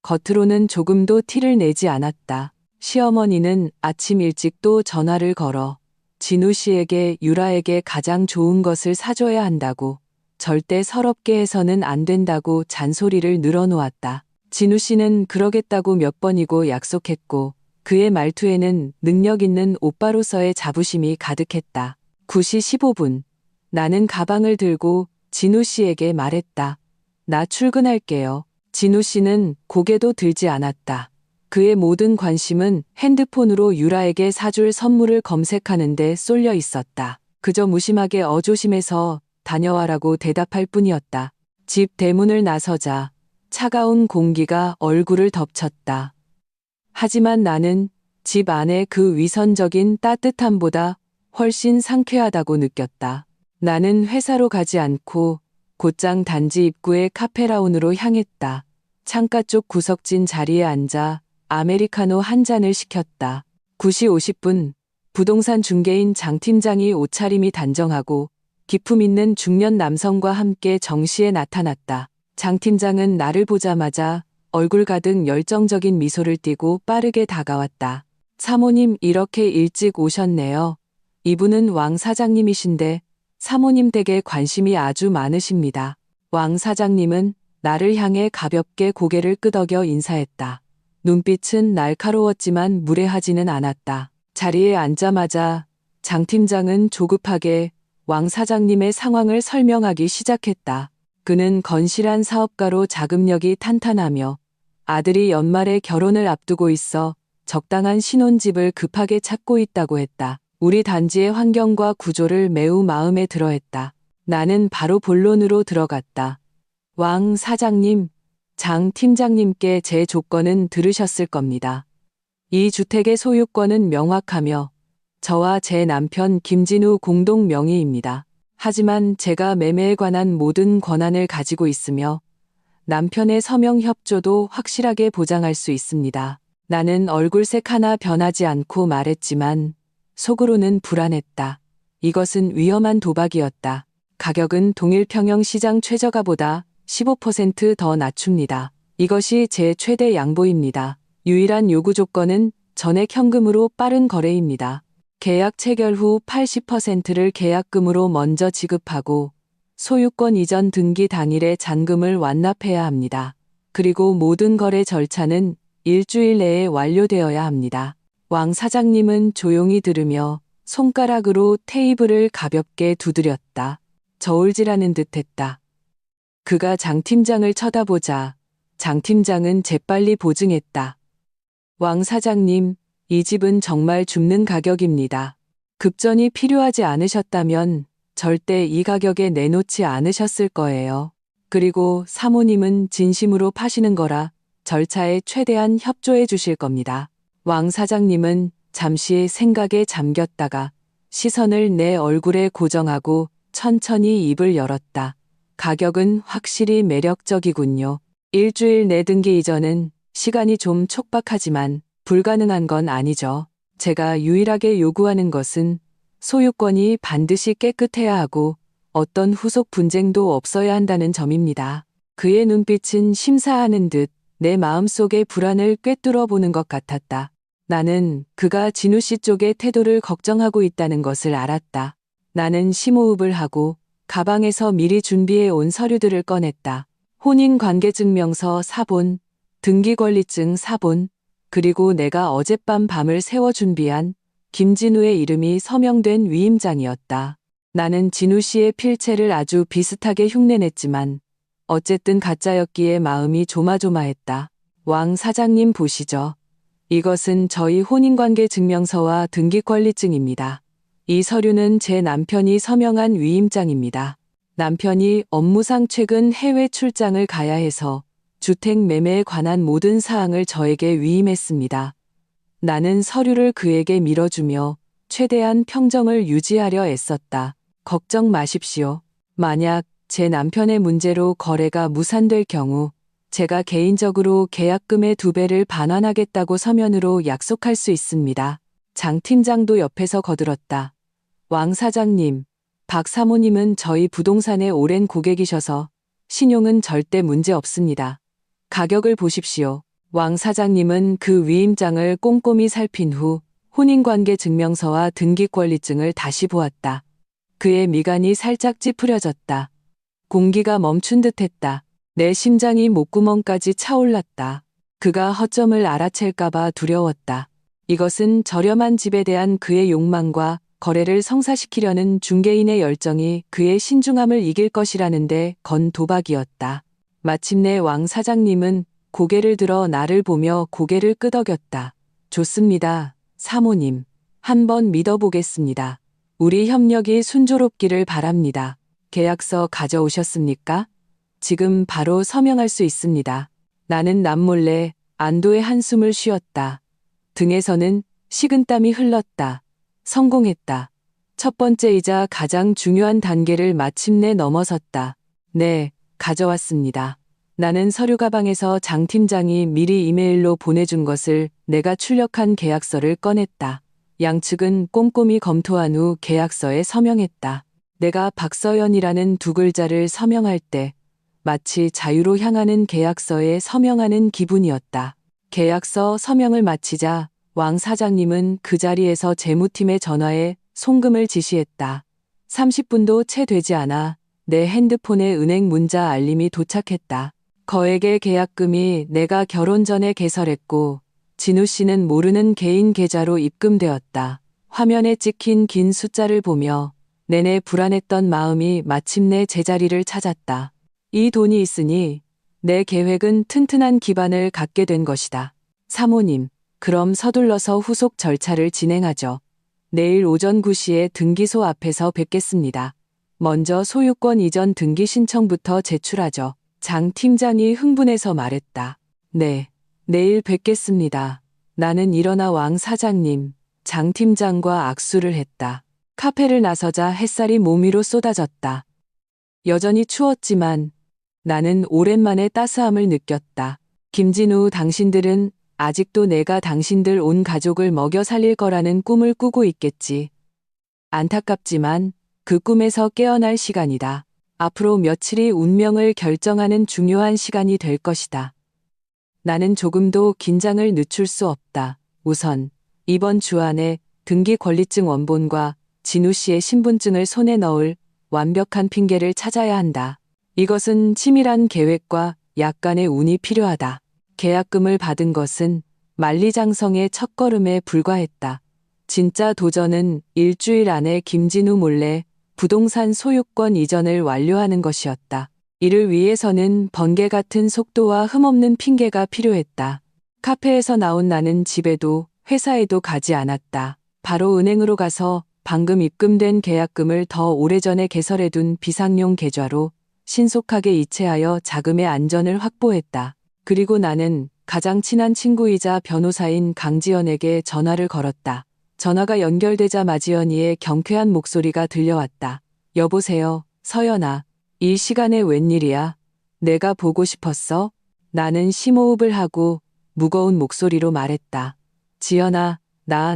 겉으로는 조금도 티를 내지 않았다. 시어머니는 아침 일찍 또 전화를 걸어 진우 씨에게 유라에게 가장 좋은 것을 사줘야 한다고, 절대 서럽게 해서는 안 된다고 잔소리를 늘어놓았다. 진우 씨는 그러겠다고 몇 번이고 약속했고 그의 말투에는 능력 있는 오빠로서의 자부심이 가득했다. 9시 15분. 나는 가방을 들고 진우 씨에게 말했다. 나 출근할게요. 진우 씨는 고개도 들지 않았다. 그의 모든 관심은 핸드폰으로 유라에게 사줄 선물을 검색하는 데 쏠려 있었다. 그저 무심하게 어조심해서 다녀와라고 대답할 뿐이었다. 집 대문을 나서자 차가운 공기가 얼굴을 덮쳤다. 하지만 나는 집 안의 그 위선적인 따뜻함보다 훨씬 상쾌하다고 느꼈다. 나는 회사로 가지 않고 곧장 단지 입구의 카페라운으로 향했다. 창가 쪽 구석진 자리에 앉아 아메리카노 한 잔을 시켰다. 9시 50분, 부동산 중개인 장 팀장이 옷차림이 단정하고 기품 있는 중년 남성과 함께 정시에 나타났다. 장 팀장은 나를 보자마자 얼굴 가득 열정적인 미소를 띠고 빠르게 다가왔다. 사모님, 이렇게 일찍 오셨네요. 이분은 왕 사장님이신데 사모님 댁에 관심이 아주 많으십니다. 왕 사장님은 나를 향해 가볍게 고개를 끄덕여 인사했다. 눈빛은 날카로웠지만 무례하지는 않았다. 자리에 앉자마자 장 팀장은 조급하게 왕 사장님의 상황을 설명하기 시작했다. 그는 건실한 사업가로 자금력이 탄탄하며 아들이 연말에 결혼을 앞두고 있어 적당한 신혼집을 급하게 찾고 있다고 했다. 우리 단지의 환경과 구조를 매우 마음에 들어했다. 나는 바로 본론으로 들어갔다. 왕 사장님, 장 팀장님께 제 조건은 들으셨을 겁니다. 이 주택의 소유권은 명확하며 저와 제 남편 김진우 공동 명의입니다. 하지만 제가 매매에 관한 모든 권한을 가지고 있으며 남편의 서명 협조도 확실하게 보장할 수 있습니다. 나는 얼굴색 하나 변하지 않고 말했지만 속으로는 불안했다. 이것은 위험한 도박이었다. 가격은 동일 평형 시장 최저가보다 15% 더 낮춥니다. 이것이 제 최대 양보입니다. 유일한 요구 조건은 전액 현금으로 빠른 거래입니다. 계약 체결 후 80%를 계약금으로 먼저 지급하고 소유권 이전 등기 당일에 잔금을 완납해야 합니다. 그리고 모든 거래 절차는 일주일 내에 완료되어야 합니다. 왕 사장님은 조용히 들으며 손가락으로 테이블을 가볍게 두드렸다. 저울질하는 듯 했다. 그가 장 팀장을 쳐다보자 장 팀장은 재빨리 보증했다. 왕 사장님, 이 집은 정말 줍는 가격입니다. 급전이 필요하지 않으셨다면 절대 이 가격에 내놓지 않으셨을 거예요. 그리고 사모님은 진심으로 파시는 거라 절차에 최대한 협조해 주실 겁니다. 왕 사장님은 잠시 생각에 잠겼다가 시선을 내 얼굴에 고정하고 천천히 입을 열었다. 가격은 확실히 매력적이군요. 일주일 내 등기 이전은 시간이 좀 촉박하지만 불가능한 건 아니죠. 제가 유일하게 요구하는 것은 소유권이 반드시 깨끗해야 하고 어떤 후속 분쟁도 없어야 한다는 점입니다. 그의 눈빛은 심사하는 듯 내 마음속의 불안을 꿰뚫어 보는 것 같았다. 나는 그가 진우 씨 쪽의 태도를 걱정하고 있다는 것을 알았다. 나는 심호흡을 하고 가방에서 미리 준비해 온 서류들을 꺼냈다. 혼인관계증명서 사본, 등기권리증 사본, 그리고 내가 어젯밤 밤을 새워 준비한 김진우의 이름이 서명된 위임장이었다. 나는 진우 씨의 필체를 아주 비슷하게 흉내냈지만 어쨌든 가짜였기에 마음이 조마조마했다. 왕 사장님 보시죠. 이것은 저희 혼인관계 증명서와 등기권리증입니다. 이 서류는 제 남편이 서명한 위임장입니다. 남편이 업무상 최근 해외 출장을 가야 해서 주택 매매에 관한 모든 사항을 저에게 위임했습니다. 나는 서류를 그에게 밀어주며 최대한 평정을 유지하려 애썼다. 걱정 마십시오. 만약 제 남편의 문제로 거래가 무산될 경우 제가 개인적으로 계약금의 2배를 반환하겠다고 서면으로 약속할 수 있습니다. 장 팀장도 옆에서 거들었다. 왕 사장님, 박 사모님은 저희 부동산의 오랜 고객이셔서 신용은 절대 문제 없습니다. 가격을 보십시오. 왕 사장님은 그 위임장을 꼼꼼히 살핀 후 혼인관계 증명서와 등기권리증을 다시 보았다. 그의 미간이 살짝 찌푸려졌다. 공기가 멈춘 듯했다. 내 심장이 목구멍까지 차올랐다. 그가 허점을 알아챌까봐 두려웠다. 이것은 저렴한 집에 대한 그의 욕망과 거래를 성사시키려는 중개인의 열정이 그의 신중함을 이길 것이라는데 건 도박이었다. 마침내 왕 사장님은 고개를 들어 나를 보며 고개를 끄덕였다. 좋습니다, 사모님. 한번 믿어보겠습니다. 우리 협력이 순조롭기를 바랍니다. 계약서 가져오셨습니까? 지금 바로 서명할 수 있습니다. 나는 남몰래 안도의 한숨을 쉬었다. 등에서는 식은땀이 흘렀다. 성공했다. 첫 번째이자 가장 중요한 단계를 마침내 넘어섰다. 네, 가져왔습니다. 나는 서류 가방에서 장 팀장이 미리 이메일로 보내준 것을 내가 출력한 계약서를 꺼냈다. 양측은 꼼꼼히 검토한 후 계약서에 서명했다. 내가 박서연이라는 2글자를 서명할 때 마치 자유로 향하는 계약서에 서명하는 기분이었다. 계약서 서명을 마치자 왕 사장님은 그 자리에서 재무팀에 전화해 송금을 지시했다. 30분도 채 되지 않아 내 핸드폰에 은행 문자 알림이 도착했다. 거액의 계약금이 내가 결혼 전에 개설했고 진우 씨는 모르는 개인 계좌로 입금되었다. 화면에 찍힌 긴 숫자를 보며 내내 불안했던 마음이 마침내 제자리를 찾았다. 이 돈이 있으니 내 계획은 튼튼한 기반을 갖게 된 것이다. 사모님, 그럼 서둘러서 후속 절차를 진행하죠. 내일 오전 9시에 등기소 앞에서 뵙겠습니다. 먼저 소유권 이전 등기 신청부터 제출하죠. 장 팀장이 흥분해서 말했다. 네, 내일 뵙겠습니다. 나는 일어나 왕 사장님, 장 팀장과 악수를 했다. 카페를 나서자 햇살이 몸 위로 쏟아졌다. 여전히 추웠지만 나는 오랜만에 따스함을 느꼈다. 김진우, 당신들은 아직도 내가 당신들 온 가족을 먹여 살릴 거라는 꿈을 꾸고 있겠지. 안타깝지만 그 꿈에서 깨어날 시간이다. 앞으로 며칠이 운명을 결정하는 중요한 시간이 될 것이다. 나는 조금도 긴장을 늦출 수 없다. 우선 이번 주 안에 등기 권리증 원본과 진우 씨의 신분증을 손에 넣을 완벽한 핑계를 찾아야 한다. 이것은 치밀한 계획과 약간의 운이 필요하다. 계약금을 받은 것은 만리장성의 첫걸음에 불과했다. 진짜 도전은 일주일 안에 김진우 몰래 부동산 소유권 이전을 완료하는 것이었다. 이를 위해서는 번개 같은 속도와 흠없는 핑계가 필요했다. 카페에서 나온 나는 집에도 회사에도 가지 않았다. 바로 은행으로 가서 방금 입금된 계약금을 더 오래전에 개설해둔 비상용 계좌로 신속하게 이체하여 자금의 안전을 확보했다. 그리고 나는 가장 친한 친구이자 변호사인 강지연에게 전화를 걸었다. 전화가 연결되자 마지연이의 경쾌한 목소리가 들려왔다. 여보세요, 서연아. 이 시간에 웬일이야? 내가 보고 싶었어? 나는 심호흡을 하고 무거운 목소리로 말했다. 지연아,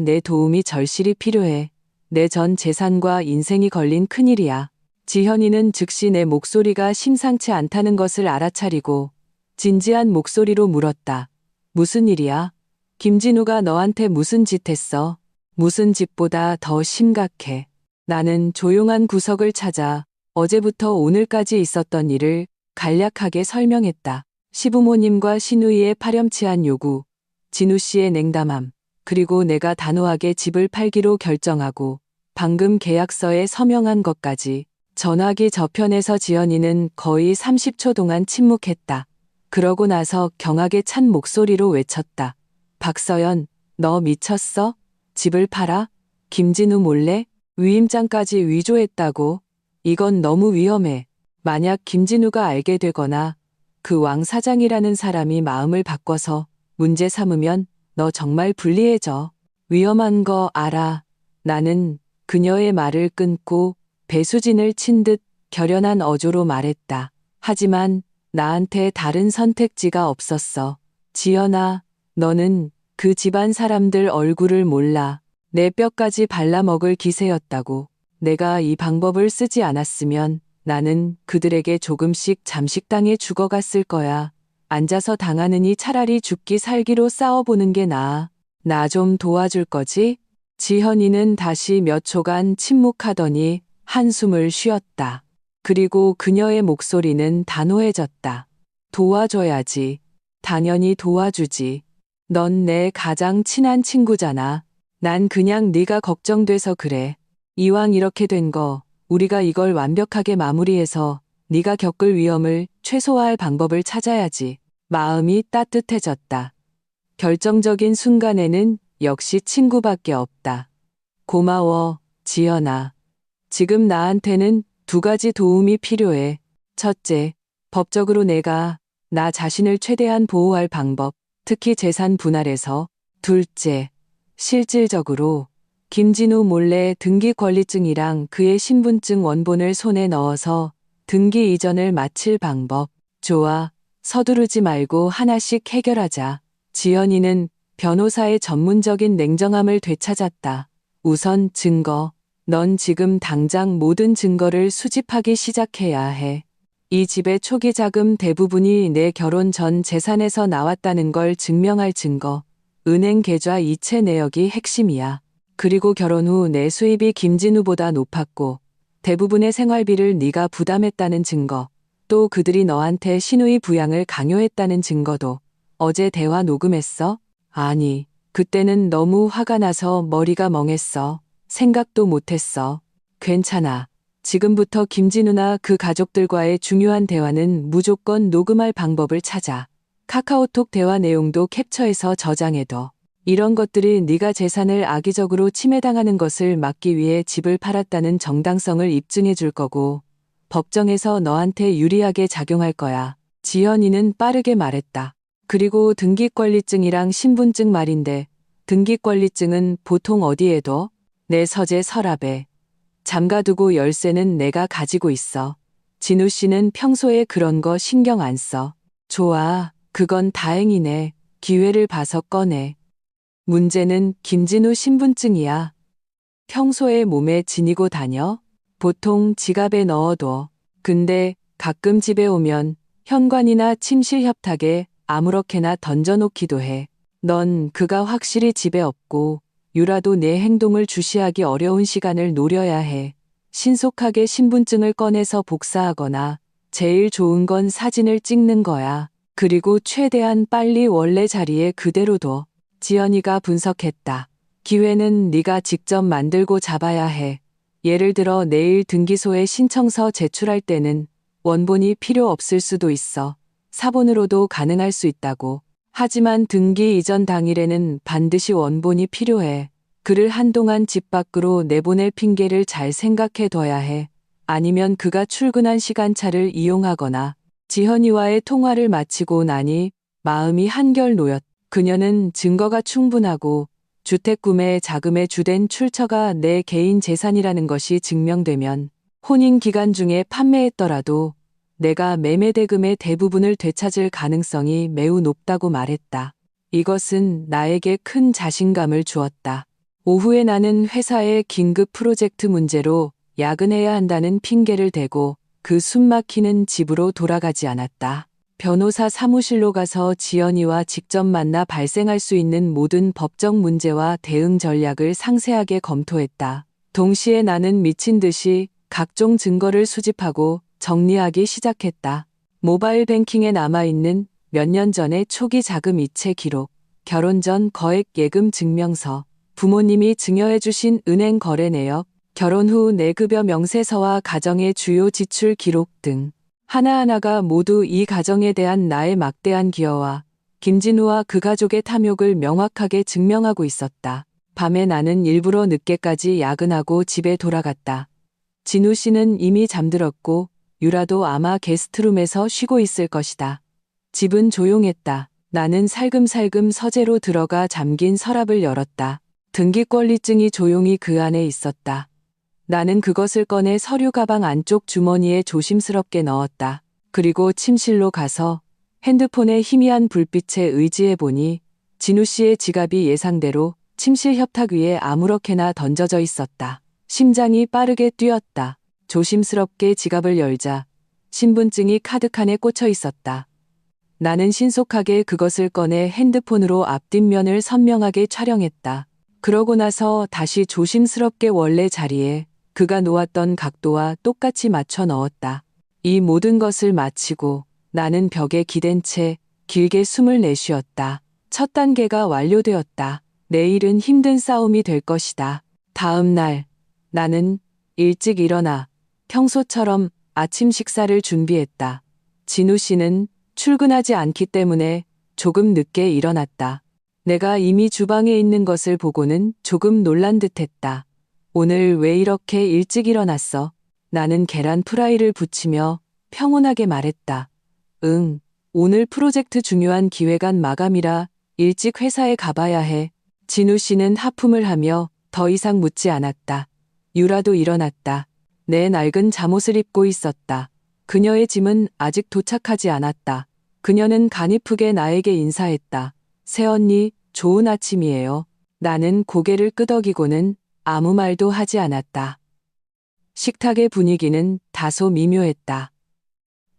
내 도움이 절실히 필요해. 내 전 재산과 인생이 걸린 큰일이야. 지현이는 즉시 내 목소리가 심상치 않다는 것을 알아차리고 진지한 목소리로 물었다. 무슨 일이야? 김진우가 너한테 무슨 짓 했어? 무슨 짓보다 더 심각해. 나는 조용한 구석을 찾아 어제부터 오늘까지 있었던 일을 간략하게 설명했다. 시부모님과 시누이의 파렴치한 요구, 진우 씨의 냉담함, 그리고 내가 단호하게 집을 팔기로 결정하고 방금 계약서에 서명한 것까지. 전화기 저편에서 지연이는 거의 30초 동안 침묵했다. 그러고 나서 경악에 찬 목소리로 외쳤다. 박서연, 너 미쳤어? 집을 팔아? 김진우 몰래? 위임장까지 위조했다고? 이건 너무 위험해. 만약 김진우가 알게 되거나 그 왕 사장이라는 사람이 마음을 바꿔서 문제 삼으면 너 정말 불리해져. 위험한 거 알아. 나는 그녀의 말을 끊고 배수진을 친 듯 결연한 어조로 말했다. 하지만 나한테 다른 선택지가 없었어. 지연아, 너는 그 집안 사람들 얼굴을 몰라. 내 뼈까지 발라먹을 기세였다고. 내가 이 방법을 쓰지 않았으면 나는 그들에게 조금씩 잠식당해 죽어갔을 거야. 앉아서 당하느니 차라리 죽기 살기로 싸워보는 게 나아. 나 좀 도와줄 거지? 지현이는 다시 몇 초간 침묵하더니 한숨을 쉬었다. 그리고 그녀의 목소리는 단호해졌다. 도와줘야지. 당연히 도와주지. 넌 내 가장 친한 친구잖아. 난 그냥 네가 걱정돼서 그래. 이왕 이렇게 된 거 우리가 이걸 완벽하게 마무리해서 네가 겪을 위험을 최소화할 방법을 찾아야지. 마음이 따뜻해졌다. 결정적인 순간에는 역시 친구밖에 없다. 고마워, 지연아. 지금 나한테는 두 가지 도움이 필요해. 첫째, 법적으로 내가 나 자신을 최대한 보호할 방법, 특히 재산 분할에서. 둘째, 실질적으로 김진우 몰래 등기 권리증이랑 그의 신분증 원본을 손에 넣어서 등기 이전을 마칠 방법. 좋아, 서두르지 말고 하나씩 해결하자. 지연이는 변호사의 전문적인 냉정함을 되찾았다. 우선 증거. 넌 지금 당장 모든 증거를 수집하기 시작해야 해. 이 집의 초기 자금 대부분이 내 결혼 전 재산에서 나왔다는 걸 증명할 증거. 은행 계좌 이체 내역이 핵심이야. 그리고 결혼 후 내 수입이 김진우보다 높았고 대부분의 생활비를 네가 부담했다는 증거. 또 그들이 너한테 시누이 부양을 강요했다는 증거도. 어제 대화 녹음했어? 아니, 그때는 너무 화가 나서 머리가 멍했어. 생각도 못했어. 괜찮아. 지금부터 김진우나 그 가족들과의 중요한 대화는 무조건 녹음할 방법을 찾아. 카카오톡 대화 내용도 캡처해서 저장해둬. 이런 것들이 네가 재산을 악의적으로 침해당하는 것을 막기 위해 집을 팔았다는 정당성을 입증해 줄 거고 법정에서 너한테 유리하게 작용할 거야. 지연이는 빠르게 말했다. 그리고 등기권리증이랑 신분증 말인데 등기권리증은 보통 어디에 둬? 내 서재 서랍에. 잠가두고 열쇠는 내가 가지고 있어. 진우 씨는 평소에 그런 거 신경 안 써. 좋아, 그건 다행이네. 기회를 봐서 꺼내. 문제는 김진우 신분증이야. 평소에 몸에 지니고 다녀? 보통 지갑에 넣어둬. 근데 가끔 집에 오면 현관이나 침실 협탁에 아무렇게나 던져놓기도 해. 넌 그가 확실히 집에 없고 유라도 내 행동을 주시하기 어려운 시간을 노려야 해. 신속하게 신분증을 꺼내서 복사하거나 제일 좋은 건 사진을 찍는 거야. 그리고 최대한 빨리 원래 자리에 그대로 둬. 지연이가 분석했다. 기회는 네가 직접 만들고 잡아야 해. 예를 들어 내일 등기소에 신청서 제출할 때는 원본이 필요 없을 수도 있어. 사본으로도 가능할 수 있다고. 하지만 등기 이전 당일에는 반드시 원본이 필요해. 그를 한동안 집 밖으로 내보낼 핑계를 잘 생각해 둬야 해. 아니면 그가 출근한 시간차를 이용하거나 지현이와의 통화를 마치고 나니 마음이 한결 놓였다. 그녀는 증거가 충분하고 주택 구매 자금의 주된 출처가 내 개인 재산이라는 것이 증명되면 혼인 기간 중에 판매했더라도 내가 매매 대금의 대부분을 되찾을 가능성이 매우 높다고 말했다. 이것은 나에게 큰 자신감을 주었다. 오후에 나는 회사의 긴급 프로젝트 문제로 야근해야 한다는 핑계를 대고 그 숨막히는 집으로 돌아가지 않았다. 변호사 사무실로 가서 지연이와 직접 만나 발생할 수 있는 모든 법적 문제와 대응 전략을 상세하게 검토했다. 동시에 나는 미친 듯이 각종 증거를 수집하고 정리하기 시작했다. 모바일 뱅킹에 남아있는 몇 년 전의 초기 자금 이체 기록, 결혼 전 거액 예금 증명서, 부모님이 증여해주신 은행 거래 내역, 결혼 후 내급여 명세서와 가정의 주요 지출 기록 등 하나하나가 모두 이 가정에 대한 나의 막대한 기여와 김진우와 그 가족의 탐욕을 명확하게 증명하고 있었다. 밤에 나는 일부러 늦게까지 야근하고 집에 돌아갔다. 진우 씨는 이미 잠들었고 유라도 아마 게스트룸에서 쉬고 있을 것이다. 집은 조용했다. 나는 살금살금 서재로 들어가 잠긴 서랍을 열었다. 등기권리증이 조용히 그 안에 있었다. 나는 그것을 꺼내 서류 가방 안쪽 주머니에 조심스럽게 넣었다. 그리고 침실로 가서 핸드폰의 희미한 불빛에 의지해 보니 진우 씨의 지갑이 예상대로 침실 협탁 위에 아무렇게나 던져져 있었다. 심장이 빠르게 뛰었다. 조심스럽게 지갑을 열자 신분증이 카드칸에 꽂혀 있었다. 나는 신속하게 그것을 꺼내 핸드폰으로 앞뒷면을 선명하게 촬영했다. 그러고 나서 다시 조심스럽게 원래 자리에 그가 놓았던 각도와 똑같이 맞춰 넣었다. 이 모든 것을 마치고 나는 벽에 기댄 채 길게 숨을 내쉬었다. 첫 단계가 완료되었다. 내일은 힘든 싸움이 될 것이다. 다음 날 나는 일찍 일어나 평소처럼 아침 식사를 준비했다. 진우 씨는 출근하지 않기 때문에 조금 늦게 일어났다. 내가 이미 주방에 있는 것을 보고는 조금 놀란 듯했다. 오늘 왜 이렇게 일찍 일어났어? 나는 계란 프라이를 부치며 평온하게 말했다. 응, 오늘 프로젝트 중요한 기획안 마감이라 일찍 회사에 가봐야 해. 진우 씨는 하품을 하며 더 이상 묻지 않았다. 유라도 일어났다. 내 낡은 잠옷을 입고 있었다. 그녀의 짐은 아직 도착하지 않았다. 그녀는 가니프게 나에게 인사했다. 새언니, 좋은 아침이에요. 나는 고개를 끄덕이고는 아무 말도 하지 않았다. 식탁의 분위기는 다소 미묘했다.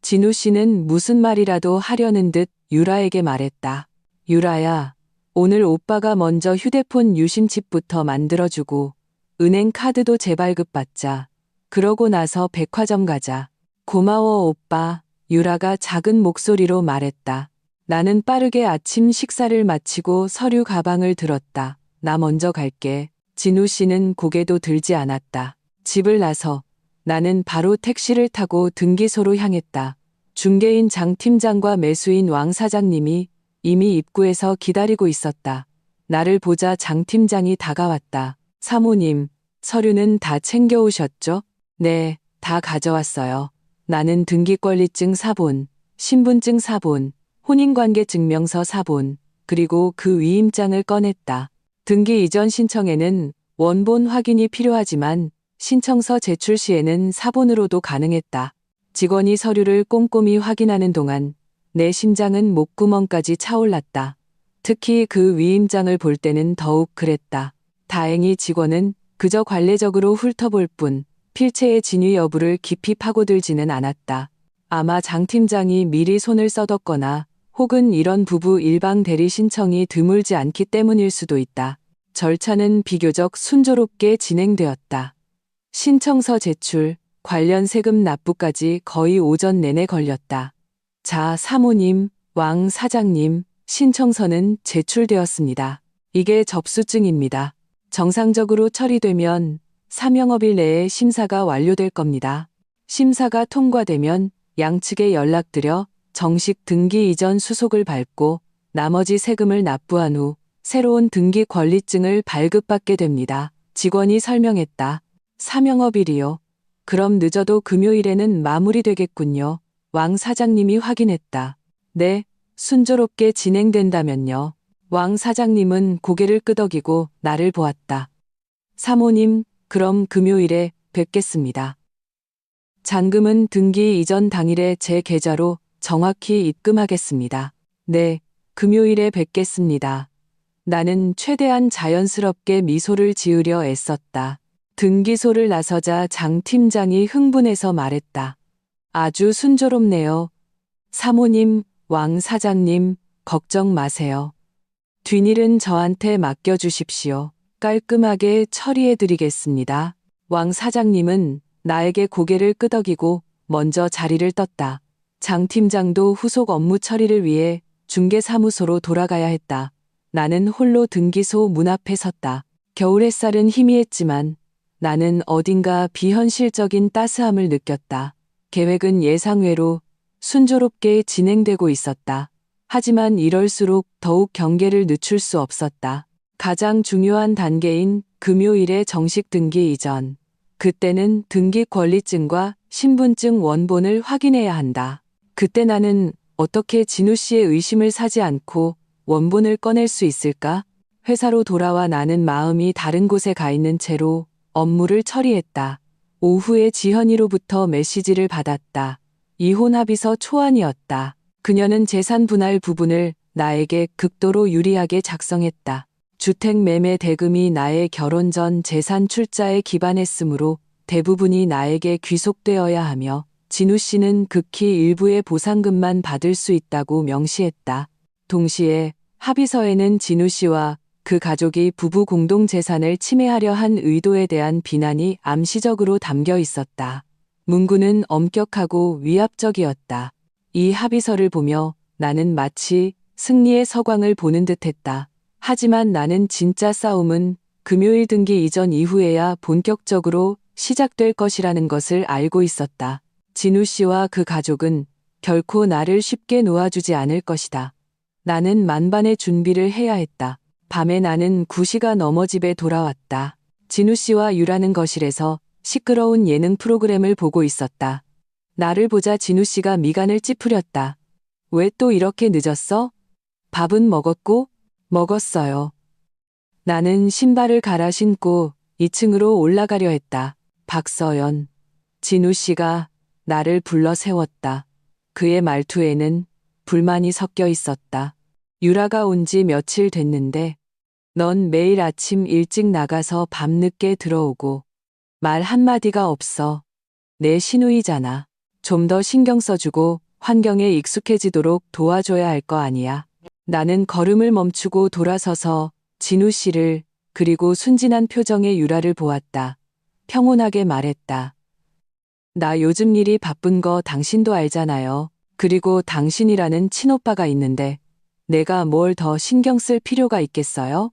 진우 씨는 무슨 말이라도 하려는 듯 유라에게 말했다. 유라야, 오늘 오빠가 먼저 휴대폰 유심칩부터 만들어주고 은행 카드도 재발급받자. 그러고 나서 백화점 가자. 고마워 오빠. 유라가 작은 목소리로 말했다. 나는 빠르게 아침 식사를 마치고 서류 가방을 들었다. 나 먼저 갈게. 진우 씨는 고개도 들지 않았다. 집을 나서 나는 바로 택시를 타고 등기소로 향했다. 중개인 장 팀장과 매수인 왕 사장님이 이미 입구에서 기다리고 있었다. 나를 보자 장 팀장이 다가왔다. 사모님, 서류는 다 챙겨오셨죠? 네, 다 가져왔어요. 나는 등기권리증 사본, 신분증 사본, 혼인관계증명서 사본, 그리고 그 위임장을 꺼냈다. 등기 이전 신청에는 원본 확인이 필요하지만 신청서 제출 시에는 사본으로도 가능했다. 직원이 서류를 꼼꼼히 확인하는 동안 내 심장은 목구멍까지 차올랐다. 특히 그 위임장을 볼 때는 더욱 그랬다. 다행히 직원은 그저 관례적으로 훑어볼 뿐 필체의 진위 여부를 깊이 파고들지는 않았다. 아마 장 팀장이 미리 손을 써뒀거나 혹은 이런 부부 일방 대리 신청이 드물지 않기 때문일 수도 있다. 절차는 비교적 순조롭게 진행되었다. 신청서 제출, 관련 세금 납부까지 거의 오전 내내 걸렸다. 자, 사모님, 왕 사장님, 신청서는 제출되었습니다. 이게 접수증입니다. 정상적으로 처리되면 3영업일 내에 심사가 완료될 겁니다. 심사가 통과되면 양측에 연락드려 정식 등기 이전 수속을 밟고 나머지 세금을 납부한 후 새로운 등기 권리증을 발급받게 됩니다. 직원이 설명했다. 3영업일이요. 그럼 늦어도 금요일에는 마무리되겠군요. 왕 사장님이 확인했다. 네, 순조롭게 진행된다면요. 왕 사장님은 고개를 끄덕이고 나를 보았다. 사모님, 그럼 금요일에 뵙겠습니다. 잔금은 등기 이전 당일에 제 계좌로 정확히 입금하겠습니다. 네, 금요일에 뵙겠습니다. 나는 최대한 자연스럽게 미소를 지으려 애썼다. 등기소를 나서자 장 팀장이 흥분해서 말했다. 아주 순조롭네요. 사모님, 왕 사장님, 걱정 마세요. 뒷일은 저한테 맡겨주십시오. 깔끔하게 처리해드리겠습니다. 왕 사장님은 나에게 고개를 끄덕이고 먼저 자리를 떴다. 장 팀장도 후속 업무 처리를 위해 중개사무소로 돌아가야 했다. 나는 홀로 등기소 문 앞에 섰다. 겨울 햇살은 희미했지만 나는 어딘가 비현실적인 따스함을 느꼈다. 계획은 예상외로 순조롭게 진행되고 있었다. 하지만 이럴수록 더욱 경계를 늦출 수 없었다. 가장 중요한 단계인 금요일의 정식 등기 이전. 그때는 등기 권리증과 신분증 원본을 확인해야 한다. 그때 나는 어떻게 진우 씨의 의심을 사지 않고 원본을 꺼낼 수 있을까? 회사로 돌아와 나는 마음이 다른 곳에 가 있는 채로 업무를 처리했다. 오후에 지현이로부터 메시지를 받았다. 이혼 합의서 초안이었다. 그녀는 재산 분할 부분을 나에게 극도로 유리하게 작성했다. 주택 매매 대금이 나의 결혼 전 재산 출자에 기반했으므로 대부분이 나에게 귀속되어야 하며 진우 씨는 극히 일부의 보상금만 받을 수 있다고 명시했다. 동시에 합의서에는 진우 씨와 그 가족이 부부 공동 재산을 침해하려 한 의도에 대한 비난이 암시적으로 담겨 있었다. 문구는 엄격하고 위압적이었다. 이 합의서를 보며 나는 마치 승리의 서광을 보는 듯했다. 하지만 나는 진짜 싸움은 금요일 등기 이전 이후에야 본격적으로 시작될 것이라는 것을 알고 있었다. 진우 씨와 그 가족은 결코 나를 쉽게 놓아주지 않을 것이다. 나는 만반의 준비를 해야 했다. 밤에 나는 9시가 넘어 집에 돌아왔다. 진우 씨와 유라는 거실에서 시끄러운 예능 프로그램을 보고 있었다. 나를 보자 진우 씨가 미간을 찌푸렸다. 왜 또 이렇게 늦었어? 밥은 먹었고? 먹었어요. 나는 신발을 갈아 신고 2층으로 올라가려 했다. 박서연. 진우 씨가 나를 불러 세웠다. 그의 말투에는 불만이 섞여 있었다. 유라가 온 지 며칠 됐는데 넌 매일 아침 일찍 나가서 밤늦게 들어오고 말 한마디가 없어. 내 시누이잖아. 좀 더 신경 써주고 환경에 익숙해지도록 도와줘야 할 거 아니야. 나는 걸음을 멈추고 돌아서서 진우 씨를 그리고 순진한 표정의 유라를 보았다. 평온하게 말했다. 나 요즘 일이 바쁜 거 당신도 알잖아요. 그리고 당신이라는 친오빠가 있는데 내가 뭘 더 신경 쓸 필요가 있겠어요?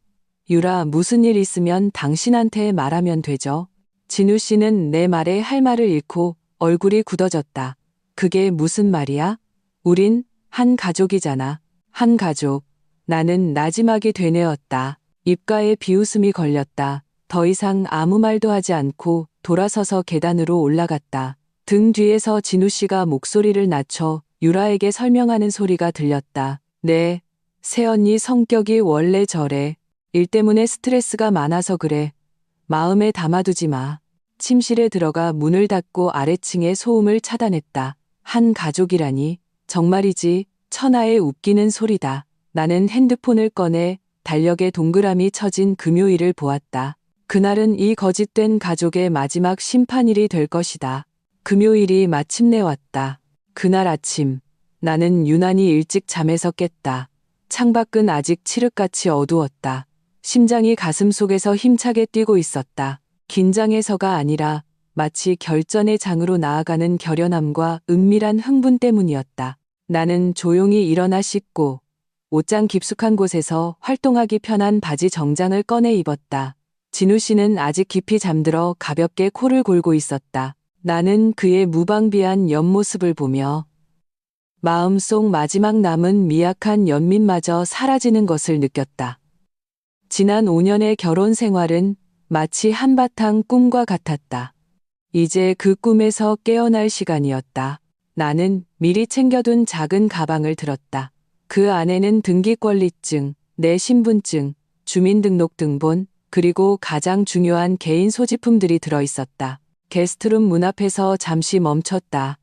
유라, 무슨 일 있으면 당신한테 말하면 되죠. 진우 씨는 내 말에 할 말을 잃고 얼굴이 굳어졌다. 그게 무슨 말이야? 우린 한 가족이잖아. 한 가족. 나는 나지막이 되뇌었다. 입가에 비웃음이 걸렸다. 더 이상 아무 말도 하지 않고 돌아서서 계단으로 올라갔다. 등 뒤에서 진우 씨가 목소리를 낮춰 유라에게 설명하는 소리가 들렸다. 네, 새언니 성격이 원래 저래. 일 때문에 스트레스가 많아서 그래. 마음에 담아두지 마. 침실에 들어가 문을 닫고 아래층의 소음을 차단했다. 한 가족이라니. 정말이지. 천하의 웃기는 소리다. 나는 핸드폰을 꺼내 달력에 동그라미 쳐진 금요일을 보았다. 그날은 이 거짓된 가족의 마지막 심판일이 될 것이다. 금요일이 마침내 왔다. 그날 아침 나는 유난히 일찍 잠에서 깼다. 창밖은 아직 칠흑같이 어두웠다. 심장이 가슴속에서 힘차게 뛰고 있었다. 긴장해서가 아니라 마치 결전의 장으로 나아가는 결연함과 은밀한 흥분 때문이었다. 나는 조용히 일어나 씻고 옷장 깊숙한 곳에서 활동하기 편한 바지 정장을 꺼내 입었다. 진우 씨는 아직 깊이 잠들어 가볍게 코를 골고 있었다. 나는 그의 무방비한 옆모습을 보며 마음속 마지막 남은 미약한 연민마저 사라지는 것을 느꼈다. 지난 5년의 결혼 생활은 마치 한바탕 꿈과 같았다. 이제 그 꿈에서 깨어날 시간이었다. 나는 미리 챙겨둔 작은 가방을 들었다. 그 안에는 등기권리증, 내 신분증, 주민등록등본, 그리고 가장 중요한 개인 소지품들이 들어있었다. 게스트룸 문 앞에서 잠시 멈췄다.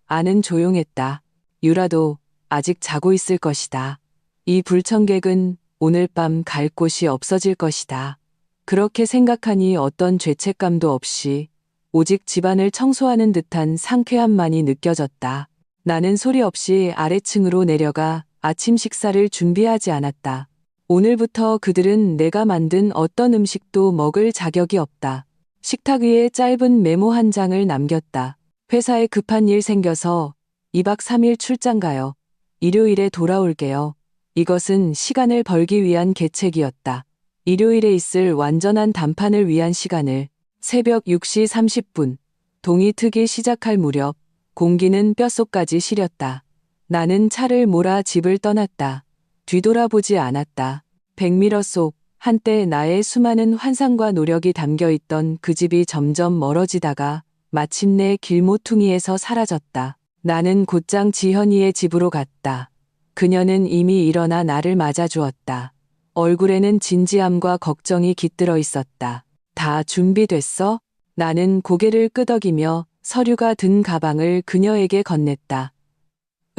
안은 조용했다. 유라도 아직 자고 있을 것이다. 이 불청객은 오늘 밤 갈 곳이 없어질 것이다. 그렇게 생각하니 어떤 죄책감도 없이 오직 집안을 청소하는 듯한 상쾌함만이 느껴졌다. 나는 소리 없이 아래층으로 내려가 아침 식사를 준비하지 않았다. 오늘부터 그들은 내가 만든 어떤 음식도 먹을 자격이 없다. 식탁 위에 짧은 메모 한 장을 남겼다. 회사에 급한 일 생겨서 2박 3일 출장 가요. 일요일에 돌아올게요. 이것은 시간을 벌기 위한 계책이었다. 일요일에 있을 완전한談判을 위한 시간을. 새벽 6시 30분. 동이 트기 시작할 무렵 공기는 뼛속까지 시렸다. 나는 차를 몰아 집을 떠났다. 뒤돌아보지 않았다. 백미러 속 한때 나의 수많은 환상과 노력이 담겨있던 그 집이 점점 멀어지다가 마침내 길모퉁이에서 사라졌다. 나는 곧장 지현이의 집으로 갔다. 그녀는 이미 일어나 나를 맞아주었다. 얼굴에는 진지함과 걱정이 깃들어 있었다. 다 준비됐어? 나는 고개를 끄덕이며 서류가 든 가방을 그녀에게 건넸다.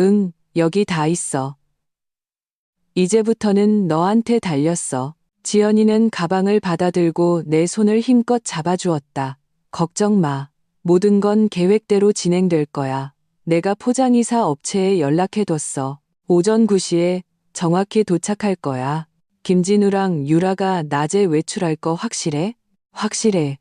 응, 여기 다 있어. 이제부터는 너한테 달렸어. 지연이는 가방을 받아들고 내 손을 힘껏 잡아주었다. 걱정 마. 모든 건 계획대로 진행될 거야. 내가 포장이사 업체에 연락해뒀어. 오전 9시에 정확히 도착할 거야. 김진우랑 유라가 낮에 외출할 거 확실해? 확실해.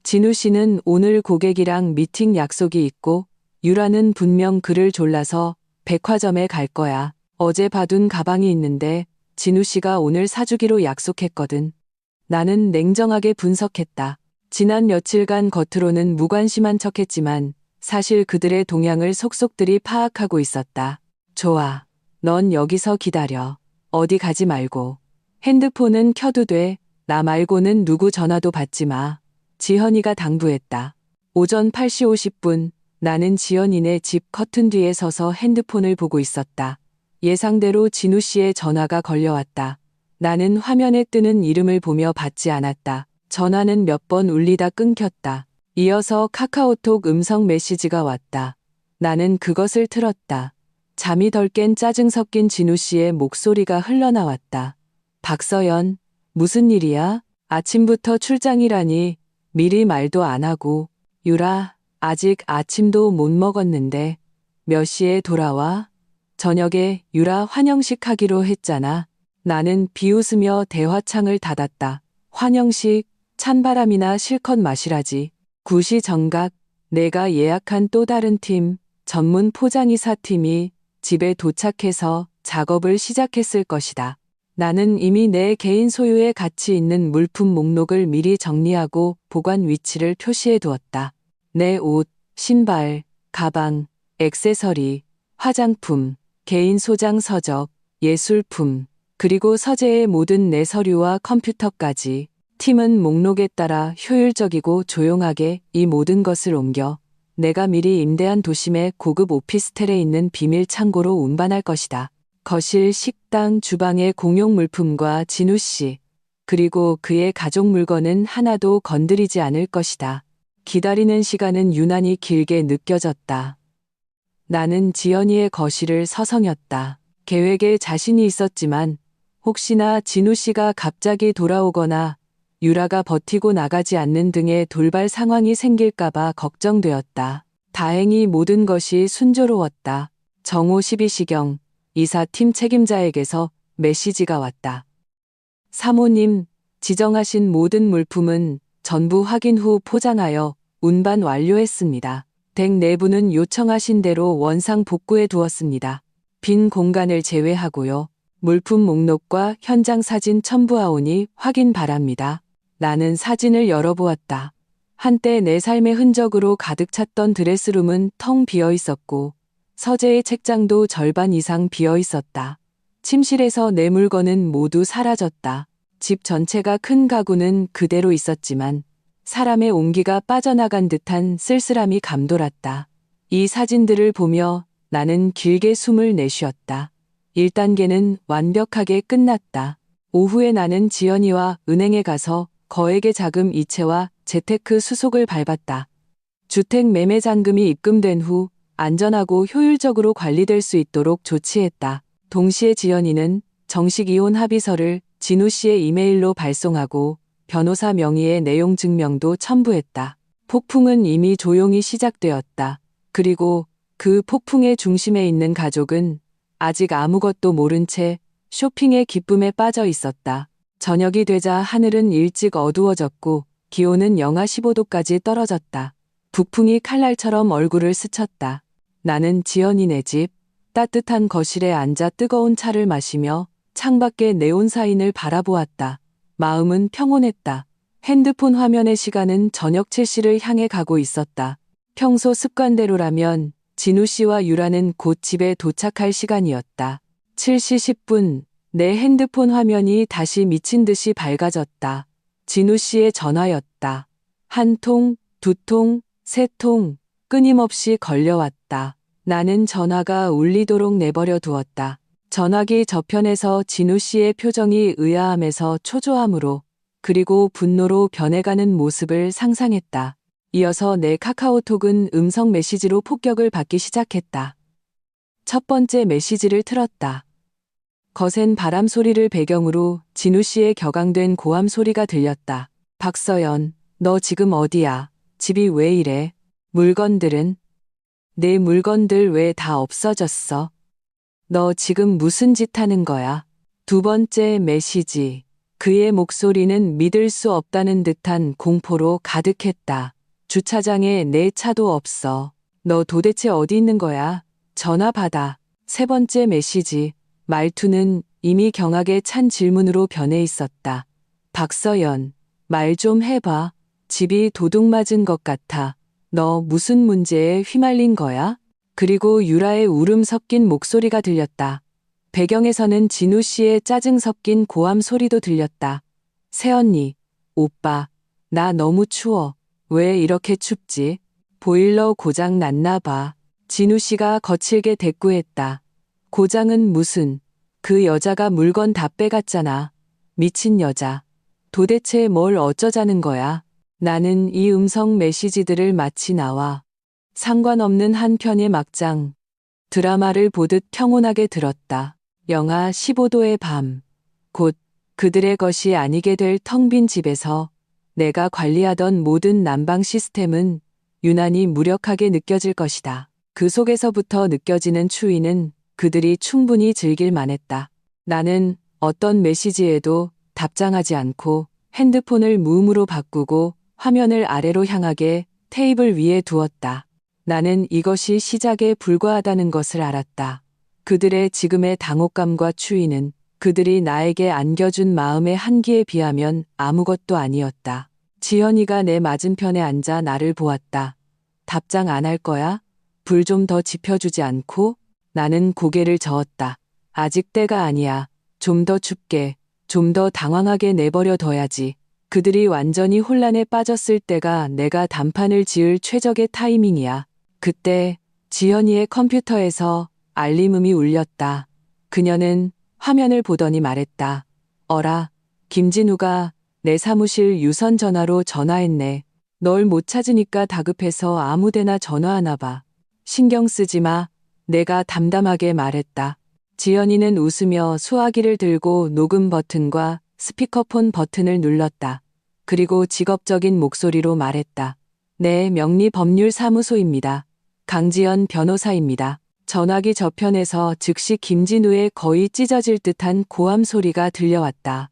진우 씨는 오늘 고객이랑 미팅 약속이 있고 유라는 분명 그를 졸라서 백화점에 갈 거야. 어제 봐둔 가방이 있는데 진우 씨가 오늘 사주기로 약속했거든. 나는 냉정하게 분석했다. 지난 며칠간 겉으로는 무관심한 척했지만 사실 그들의 동향을 속속들이 파악하고 있었다. 좋아. 넌 여기서 기다려. 어디 가지 말고. 핸드폰은 켜도 돼. 나 말고는 누구 전화도 받지 마. 지현이가 당부했다. 오전 8시 50분 나는 지연이네 집 커튼 뒤에 서서 핸드폰을 보고 있었다. 예상대로 진우 씨의 전화가 걸려왔다. 나는 화면에 뜨는 이름을 보며 받지 않았다. 전화는 몇 번 울리다 끊겼다. 이어서 카카오톡 음성 메시지가 왔다. 나는 그것을 틀었다. 잠이 덜 깬 짜증 섞인 진우 씨의 목소리가 흘러나왔다. 박서연, 무슨 일이야? 아침부터 출장이라니 미리 말도 안 하고. 유라, 아직 아침도 못 먹었는데 몇 시에 돌아와? 저녁에 유라 환영식 하기로 했잖아. 나는 비웃으며 대화창을 닫았다. 환영식, 찬바람이나 실컷 마시라지. 9시 정각, 내가 예약한 또 다른 팀, 전문 포장이사 팀이 집에 도착해서 작업을 시작했을 것이다. 나는 이미 내 개인 소유의 가치 있는 물품 목록을 미리 정리하고 보관 위치를 표시해 두었다. 내 옷, 신발, 가방, 액세서리, 화장품, 개인 소장 서적, 예술품, 그리고 서재의 모든 내 서류와 컴퓨터까지. 팀은 목록에 따라 효율적이고 조용하게 이 모든 것을 옮겨 내가 미리 임대한 도심의 고급 오피스텔에 있는 비밀 창고로 운반할 것이다. 거실, 식당, 주방의 공용 물품과 진우 씨, 그리고 그의 가족 물건은 하나도 건드리지 않을 것이다. 기다리는 시간은 유난히 길게 느껴졌다. 나는 지연이의 거실을 서성였다. 계획에 자신이 있었지만 혹시나 진우 씨가 갑자기 돌아오거나 유라가 버티고 나가지 않는 등의 돌발 상황이 생길까봐 걱정되었다. 다행히 모든 것이 순조로웠다. 정오 12시경 이사팀 책임자에게서 메시지가 왔다. 사모님, 지정하신 모든 물품은 전부 확인 후 포장하여 운반 완료했습니다. 댁 내부는 요청하신 대로 원상 복구해 두었습니다. 빈 공간을 제외하고요. 물품 목록과 현장 사진 첨부하오니 확인 바랍니다. 나는 사진을 열어보았다. 한때 내 삶의 흔적으로 가득 찼던 드레스룸은 텅 비어 있었고 서재의 책장도 절반 이상 비어 있었다. 침실에서 내 물건은 모두 사라졌다. 집 전체가 큰 가구는 그대로 있었지만 사람의 온기가 빠져나간 듯한 쓸쓸함이 감돌았다. 이 사진들을 보며 나는 길게 숨을 내쉬었다. 1단계는 완벽하게 끝났다. 오후에 나는 지연이와 은행에 가서 거액의 자금 이체와 재테크 수속을 밟았다. 주택 매매 잔금이 입금된 후 안전하고 효율적으로 관리될 수 있도록 조치했다. 동시에 지연이는 정식 이혼 합의서를 진우 씨의 이메일로 발송하고 변호사 명의의 내용 증명도 첨부했다. 폭풍은 이미 조용히 시작되었다. 그리고 그 폭풍의 중심에 있는 가족은 아직 아무것도 모른 채 쇼핑의 기쁨에 빠져 있었다. 저녁이 되자 하늘은 일찍 어두워졌고 기온은 영하 15도까지 떨어졌다. 북풍이 칼날처럼 얼굴을 스쳤다. 나는 지연이네 집 따뜻한 거실에 앉아 뜨거운 차를 마시며 창밖의 네온 사인을 바라보았다. 마음은 평온했다. 핸드폰 화면의 시간은 저녁 7시를 향해 가고 있었다. 평소 습관대로라면 진우 씨와 유라는 곧 집에 도착할 시간이었다. 7시 10분, 내 핸드폰 화면이 다시 미친 듯이 밝아졌다. 진우 씨의 전화였다. 한 통, 두 통, 세 통, 끊임없이 걸려왔다. 나는 전화가 울리도록 내버려 두었다. 전화기 저편에서 진우 씨의 표정이 의아함에서 초조함으로 그리고 분노로 변해가는 모습을 상상했다. 이어서 내 카카오톡은 음성 메시지로 폭격을 받기 시작했다. 첫 번째 메시지를 틀었다. 거센 바람 소리를 배경으로 진우 씨의 격앙된 고함 소리가 들렸다. 박서연, 너 지금 어디야? 집이 왜 이래? 물건들은? 내 물건들 왜 다 없어졌어? 너 지금 무슨 짓 하는 거야? 두 번째 메시지. 그의 목소리는 믿을 수 없다는 듯한 공포로 가득했다. 주차장에 내 차도 없어. 너 도대체 어디 있는 거야? 전화 받아. 세 번째 메시지. 말투는 이미 경악에 찬 질문으로 변해 있었다. 박서연, 말 좀 해봐. 집이 도둑 맞은 것 같아. 너 무슨 문제에 휘말린 거야? 그리고 유라의 울음 섞인 목소리가 들렸다. 배경에서는 진우 씨의 짜증 섞인 고함 소리도 들렸다. 새언니, 오빠, 나 너무 추워. 왜 이렇게 춥지? 보일러 고장 났나 봐. 진우 씨가 거칠게 대꾸했다. 고장은 무슨, 그 여자가 물건 다 빼갔잖아. 미친 여자. 도대체 뭘 어쩌자는 거야? 나는 이 음성 메시지들을 마치 나와 상관없는 한 편의 막장, 드라마를 보듯 평온하게 들었다. 영하 15도의 밤. 곧 그들의 것이 아니게 될 텅 빈 집에서 내가 관리하던 모든 난방 시스템은 유난히 무력하게 느껴질 것이다. 그 속에서부터 느껴지는 추위는 그들이 충분히 즐길 만했다. 나는 어떤 메시지에도 답장하지 않고 핸드폰을 무음으로 바꾸고 화면을 아래로 향하게 테이블 위에 두었다. 나는 이것이 시작에 불과하다는 것을 알았다. 그들의 지금의 당혹감과 추위는 그들이 나에게 안겨준 마음의 한기에 비하면 아무것도 아니었다. 지연이가 내 맞은편에 앉아 나를 보았다. 답장 안 할 거야? 불 좀 더 지펴주지 않고? 나는 고개를 저었다. 아직 때가 아니야. 좀 더 춥게, 좀 더 당황하게 내버려 둬야지. 그들이 완전히 혼란에 빠졌을 때가 내가 단판을 지을 최적의 타이밍이야. 그때 지연이의 컴퓨터에서 알림음이 울렸다. 그녀는 화면을 보더니 말했다. 어라, 김진우가 내 사무실 유선 전화로 전화했네. 널 못 찾으니까 다급해서 아무데나 전화하나 봐. 신경 쓰지 마. 내가 담담하게 말했다. 지연이는 웃으며 수화기를 들고 녹음 버튼과 스피커폰 버튼을 눌렀다. 그리고 직업적인 목소리로 말했다. 네, 명리법률사무소입니다. 강지연 변호사입니다. 전화기 저편에서 즉시 김진우의 거의 찢어질 듯한 고함 소리가 들려왔다.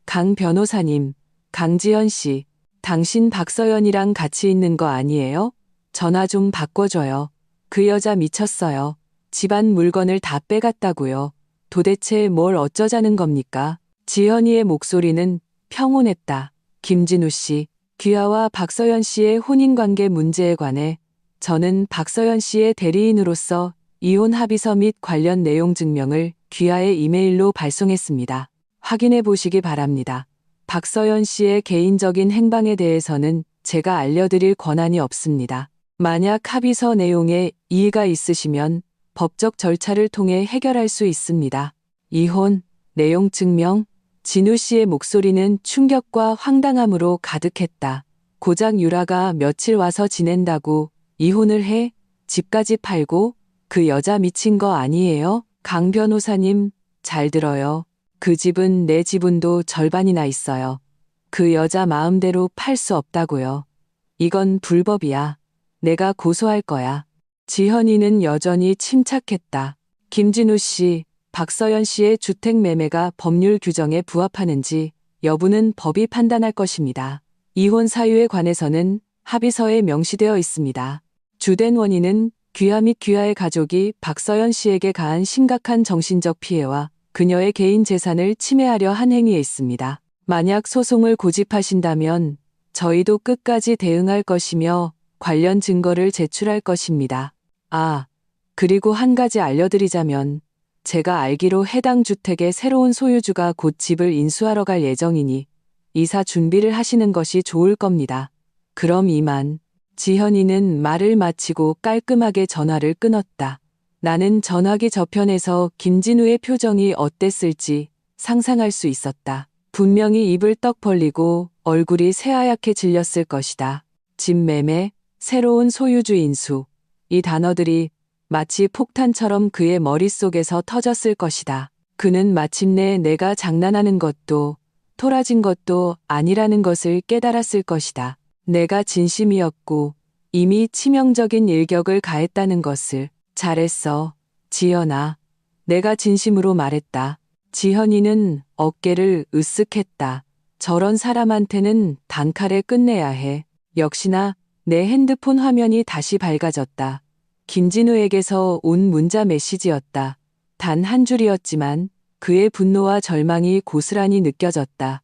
강 변호사님, 강지연 씨, 당신 박서연이랑 같이 있는 거 아니에요? 전화 좀 바꿔줘요. 그 여자 미쳤어요. 집안 물건을 다 빼갔다고요. 도대체 뭘 어쩌자는 겁니까? 지연이의 목소리는 평온했다. 김진우 씨, 귀하와 박서연 씨의 혼인관계 문제에 관해 저는 박서연 씨의 대리인으로서 이혼 합의서 및 관련 내용 증명을 귀하의 이메일로 발송했습니다. 확인해 보시기 바랍니다. 박서연 씨의 개인적인 행방에 대해서는 제가 알려드릴 권한이 없습니다. 만약 합의서 내용에 이의가 있으시면 법적 절차를 통해 해결할 수 있습니다. 이혼, 내용 증명, 진우 씨의 목소리는 충격과 황당함으로 가득했다. 고작 유라가 며칠 와서 지낸다고 이혼을 해? 집까지 팔고? 그 여자 미친 거 아니에요? 강 변호사님, 잘 들어요. 그 집은 내 지분도 절반이나 있어요. 그 여자 마음대로 팔 수 없다고요. 이건 불법이야. 내가 고소할 거야. 지현이는 여전히 침착했다. 김진우 씨, 박서연 씨의 주택 매매가 법률 규정에 부합하는지 여부는 법이 판단할 것입니다. 이혼 사유에 관해서는 합의서에 명시되어 있습니다. 주된 원인은 귀하 및 귀하의 가족이 박서연 씨에게 가한 심각한 정신적 피해와 그녀의 개인 재산을 침해하려 한 행위에 있습니다. 만약 소송을 고집하신다면 저희도 끝까지 대응할 것이며 관련 증거를 제출할 것입니다. 아, 그리고 한 가지 알려드리자면 제가 알기로 해당 주택의 새로운 소유주가 곧 집을 인수하러 갈 예정이니 이사 준비를 하시는 것이 좋을 겁니다. 그럼 이만. 지현이는 말을 마치고 깔끔하게 전화를 끊었다. 나는 전화기 저편에서 김진우의 표정이 어땠을지 상상할 수 있었다. 분명히 입을 떡 벌리고 얼굴이 새하얗게 질렸을 것이다. 집 매매, 새로운 소유주 인수. 이 단어들이 마치 폭탄처럼 그의 머릿속에서 터졌을 것이다. 그는 마침내 내가 장난하는 것도 토라진 것도 아니라는 것을 깨달았을 것이다. 내가 진심이었고 이미 치명적인 일격을 가했다는 것을. 잘했어, 지현아. 내가 진심으로 말했다. 지현이는 어깨를 으쓱했다. 저런 사람한테는 단칼에 끝내야 해. 역시나 내 핸드폰 화면이 다시 밝아졌다. 김진우에게서 온 문자 메시지였다. 단 한 줄이었지만 그의 분노와 절망이 고스란히 느껴졌다.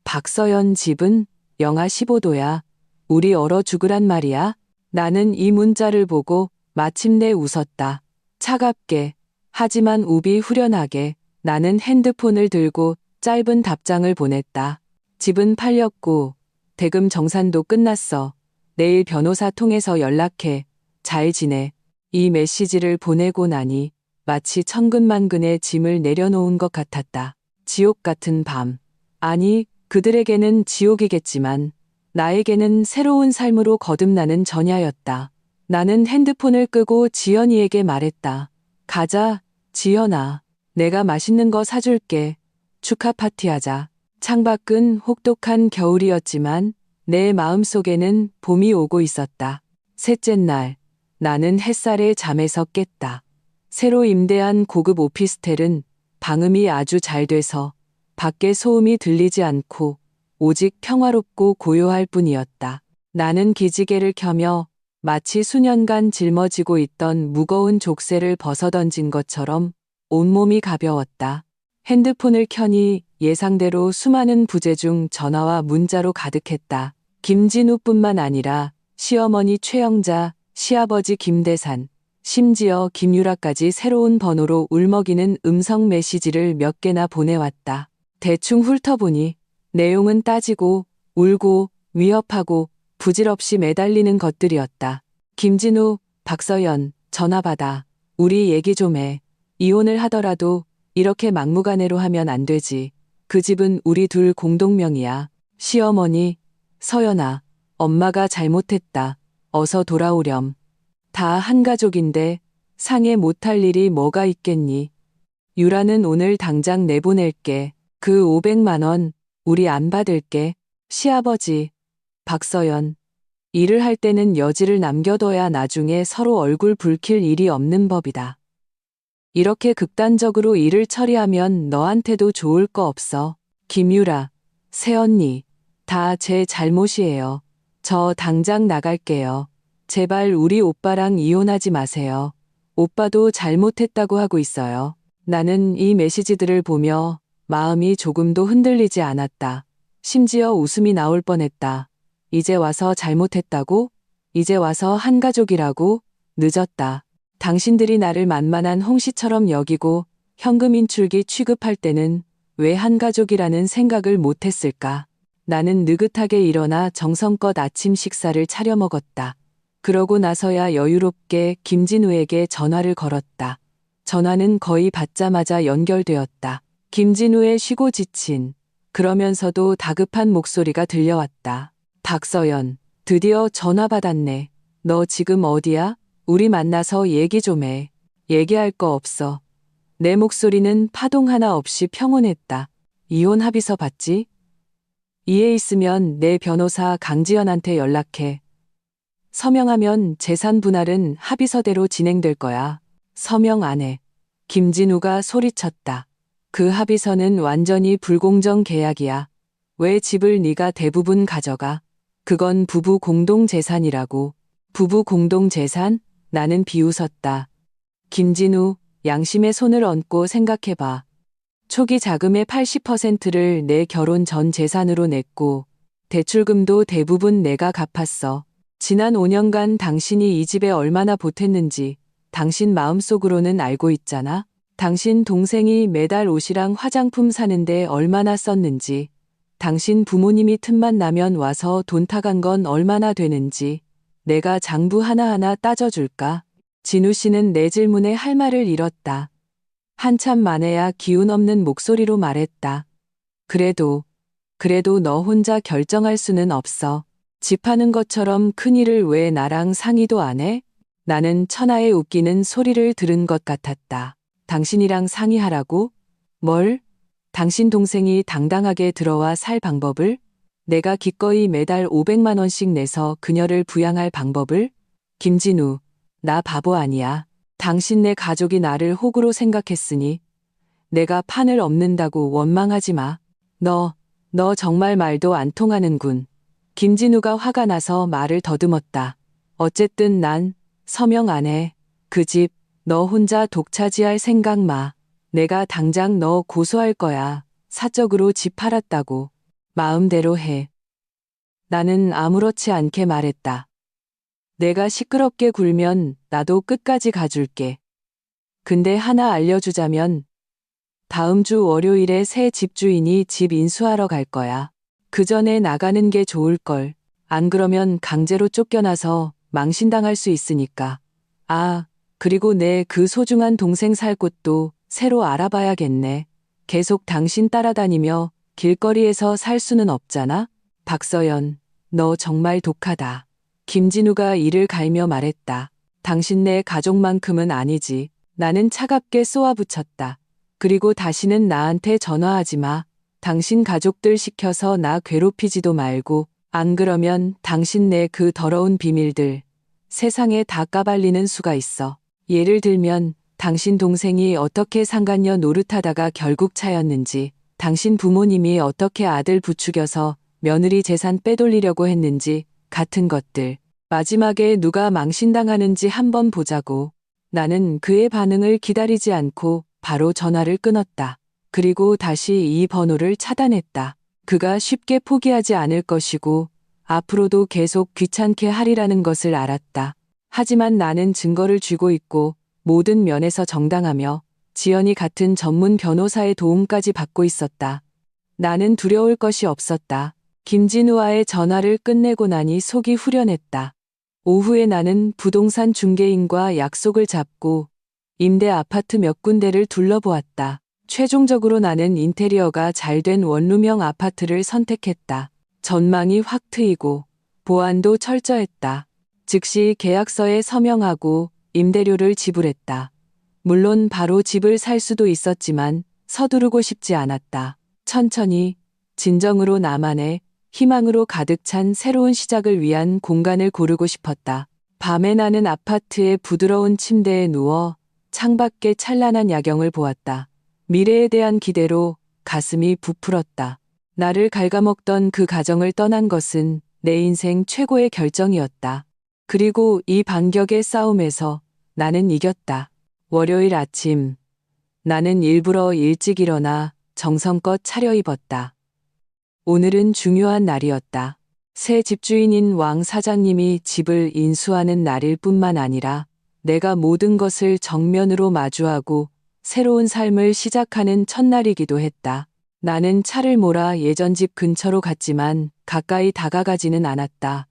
박서연 집은 영하 15도야. 우리 얼어 죽으란 말이야. 나는 이 문자를 보고 마침내 웃었다. 차갑게, 하지만 우비 후련하게. 나는 핸드폰을 들고 짧은 답장을 보냈다. 집은 팔렸고 대금 정산도 끝났어. 내일 변호사 통해서 연락해. 잘 지내. 이 메시지를 보내고 나니 마치 천근만근의 짐을 내려놓은 것 같았다. 지옥 같은 밤. 아니, 그들에게는 지옥이겠지만 나에게는 새로운 삶으로 거듭나는 전야였다. 나는 핸드폰을 끄고 지연이에게 말했다. 가자, 지연아. 내가 맛있는 거 사줄게. 축하 파티하자. 창밖은 혹독한 겨울이었지만 내 마음속에는 봄이 오고 있었다. 셋째 날, 나는 햇살에 잠에서 깼다. 새로 임대한 고급 오피스텔은 방음이 아주 잘 돼서 밖에 소음이 들리지 않고 오직 평화롭고 고요할 뿐이었다. 나는 기지개를 켜며 마치 수년간 짊어지고 있던 무거운 족쇄를 벗어던진 것처럼 온몸이 가벼웠다. 핸드폰을 켜니 예상대로 수많은 부재 중 전화와 문자로 가득했다. 김진우뿐만 아니라 시어머니 최영자, 시아버지 김대산, 심지어 김유라까지 새로운 번호로 울먹이는 음성 메시지를 몇 개나 보내왔다. 대충 훑어보니 내용은 따지고 울고 위협하고 부질없이 매달리는 것들이었다. 김진우, 박서연, 전화 받아. 우리 얘기 좀 해. 이혼을 하더라도 이렇게 막무가내로 하면 안 되지. 그 집은 우리 둘 공동명이야. 시어머니, 서연아, 엄마가 잘못했다. 어서 돌아오렴. 다 한 가족인데 상해 못할 일이 뭐가 있겠니. 유라는 오늘 당장 내보낼게. 그 500만 원 우리 안 받을게. 시아버지, 박서연. 일을 할 때는 여지를 남겨둬야 나중에 서로 얼굴 붉힐 일이 없는 법이다. 이렇게 극단적으로 일을 처리하면 너한테도 좋을 거 없어. 김유라, 새언니, 다 제 잘못이에요. 저 당장 나갈게요. 제발 우리 오빠랑 이혼하지 마세요. 오빠도 잘못했다고 하고 있어요. 나는 이 메시지들을 보며 마음이 조금도 흔들리지 않았다. 심지어 웃음이 나올 뻔했다. 이제 와서 잘못했다고? 이제 와서 한 가족이라고? 늦었다. 당신들이 나를 만만한 홍시처럼 여기고 현금 인출기 취급할 때는 왜 한 가족이라는 생각을 못했을까? 나는 느긋하게 일어나 정성껏 아침 식사를 차려 먹었다. 그러고 나서야 여유롭게 김진우에게 전화를 걸었다. 전화는 거의 받자마자 연결되었다. 김진우의 쉬고 지친, 그러면서도 다급한 목소리가 들려왔다. 박서연, 드디어 전화 받았네. 너 지금 어디야? 우리 만나서 얘기 좀 해. 얘기할 거 없어. 내 목소리는 파동 하나 없이 평온했다. 이혼 합의서 봤지? 이해 있으면 내 변호사 강지연한테 연락해. 서명하면 재산 분할은 합의서대로 진행될 거야. 서명 안 해. 김진우가 소리쳤다. 그 합의서는 완전히 불공정 계약이야. 왜 집을 네가 대부분 가져가? 그건 부부 공동 재산이라고. 부부 공동 재산? 나는 비웃었다. 김진우, 양심의 손을 얹고 생각해봐. 초기 자금의 80%를 내 결혼 전 재산으로 냈고 대출금도 대부분 내가 갚았어. 지난 5년간 당신이 이 집에 얼마나 보탰는지 당신 마음속으로는 알고 있잖아. 당신 동생이 매달 옷이랑 화장품 사는데 얼마나 썼는지, 당신 부모님이 틈만 나면 와서 돈 타간 건 얼마나 되는지 내가 장부 하나하나 따져줄까? 진우 씨는 내 질문에 할 말을 잃었다. 한참 만에야 기운 없는 목소리로 말했다. 그래도 너 혼자 결정할 수는 없어. 집 하는 것처럼 큰일을 왜 나랑 상의도 안 해? 나는 천하의 웃기는 소리를 들은 것 같았다. 당신이랑 상의하라고? 뭘? 당신 동생이 당당하게 들어와 살 방법을? 내가 기꺼이 매달 500만 원씩 내서 그녀를 부양할 방법을? 김진우, 나 바보 아니야. 당신네 가족이 나를 호구로 생각했으니 내가 판을 엎는다고 원망하지 마. 너 정말 말도 안 통하는군. 김진우가 화가 나서 말을 더듬었다. 어쨌든 난 서명 안 해. 그 집 너 혼자 독차지할 생각 마. 내가 당장 너 고소할 거야. 사적으로 집 팔았다고. 마음대로 해. 나는 아무렇지 않게 말했다. 내가 시끄럽게 굴면 나도 끝까지 가줄게. 근데 하나 알려주자면 다음 주 월요일에 새 집주인이 집 인수하러 갈 거야. 그 전에 나가는 게 좋을걸. 안 그러면 강제로 쫓겨나서 망신당할 수 있으니까. 아, 그리고 내 그 소중한 동생 살 곳도 새로 알아봐야겠네. 계속 당신 따라다니며 길거리에서 살 수는 없잖아? 박서연, 너 정말 독하다. 김진우가 이를 갈며 말했다. 당신네 가족만큼은 아니지. 나는 차갑게 쏘아붙였다. 그리고 다시는 나한테 전화하지 마. 당신 가족들 시켜서 나 괴롭히지도 말고, 안 그러면 당신네 그 더러운 비밀들 세상에 다 까발리는 수가 있어. 예를 들면 당신 동생이 어떻게 상간녀 노릇하다가 결국 차였는지, 당신 부모님이 어떻게 아들 부추겨서 며느리 재산 빼돌리려고 했는지 같은 것들. 마지막에 누가 망신당하는지 한번 보자고. 나는 그의 반응을 기다리지 않고 바로 전화를 끊었다. 그리고 다시 이 번호를 차단했다. 그가 쉽게 포기하지 않을 것이고 앞으로도 계속 귀찮게 하리라는 것을 알았다. 하지만 나는 증거를 쥐고 있고 모든 면에서 정당하며 지연이 같은 전문 변호사의 도움까지 받고 있었다. 나는 두려울 것이 없었다. 김진우와의 전화를 끝내고 나니 속이 후련했다. 오후에 나는 부동산 중개인과 약속을 잡고 임대 아파트 몇 군데를 둘러보았다. 최종적으로 나는 인테리어가 잘 된 원룸형 아파트를 선택했다. 전망이 확 트이고 보안도 철저했다. 즉시 계약서에 서명하고 임대료를 지불했다. 물론 바로 집을 살 수도 있었지만 서두르고 싶지 않았다. 천천히 진정으로 나만의 희망으로 가득 찬 새로운 시작을 위한 공간을 고르고 싶었다. 밤에 나는 아파트의 부드러운 침대에 누워 창밖의 찬란한 야경을 보았다. 미래에 대한 기대로 가슴이 부풀었다. 나를 갉아먹던 그 가정을 떠난 것은 내 인생 최고의 결정이었다. 그리고 이 반격의 싸움에서 나는 이겼다. 월요일 아침, 나는 일부러 일찍 일어나 정성껏 차려입었다. 오늘은 중요한 날이었다. 새 집주인인 왕 사장님이 집을 인수하는 날일 뿐만 아니라 내가 모든 것을 정면으로 마주하고 새로운 삶을 시작하는 첫날이기도 했다. 나는 차를 몰아 예전 집 근처로 갔지만 가까이 다가가지는 않았다.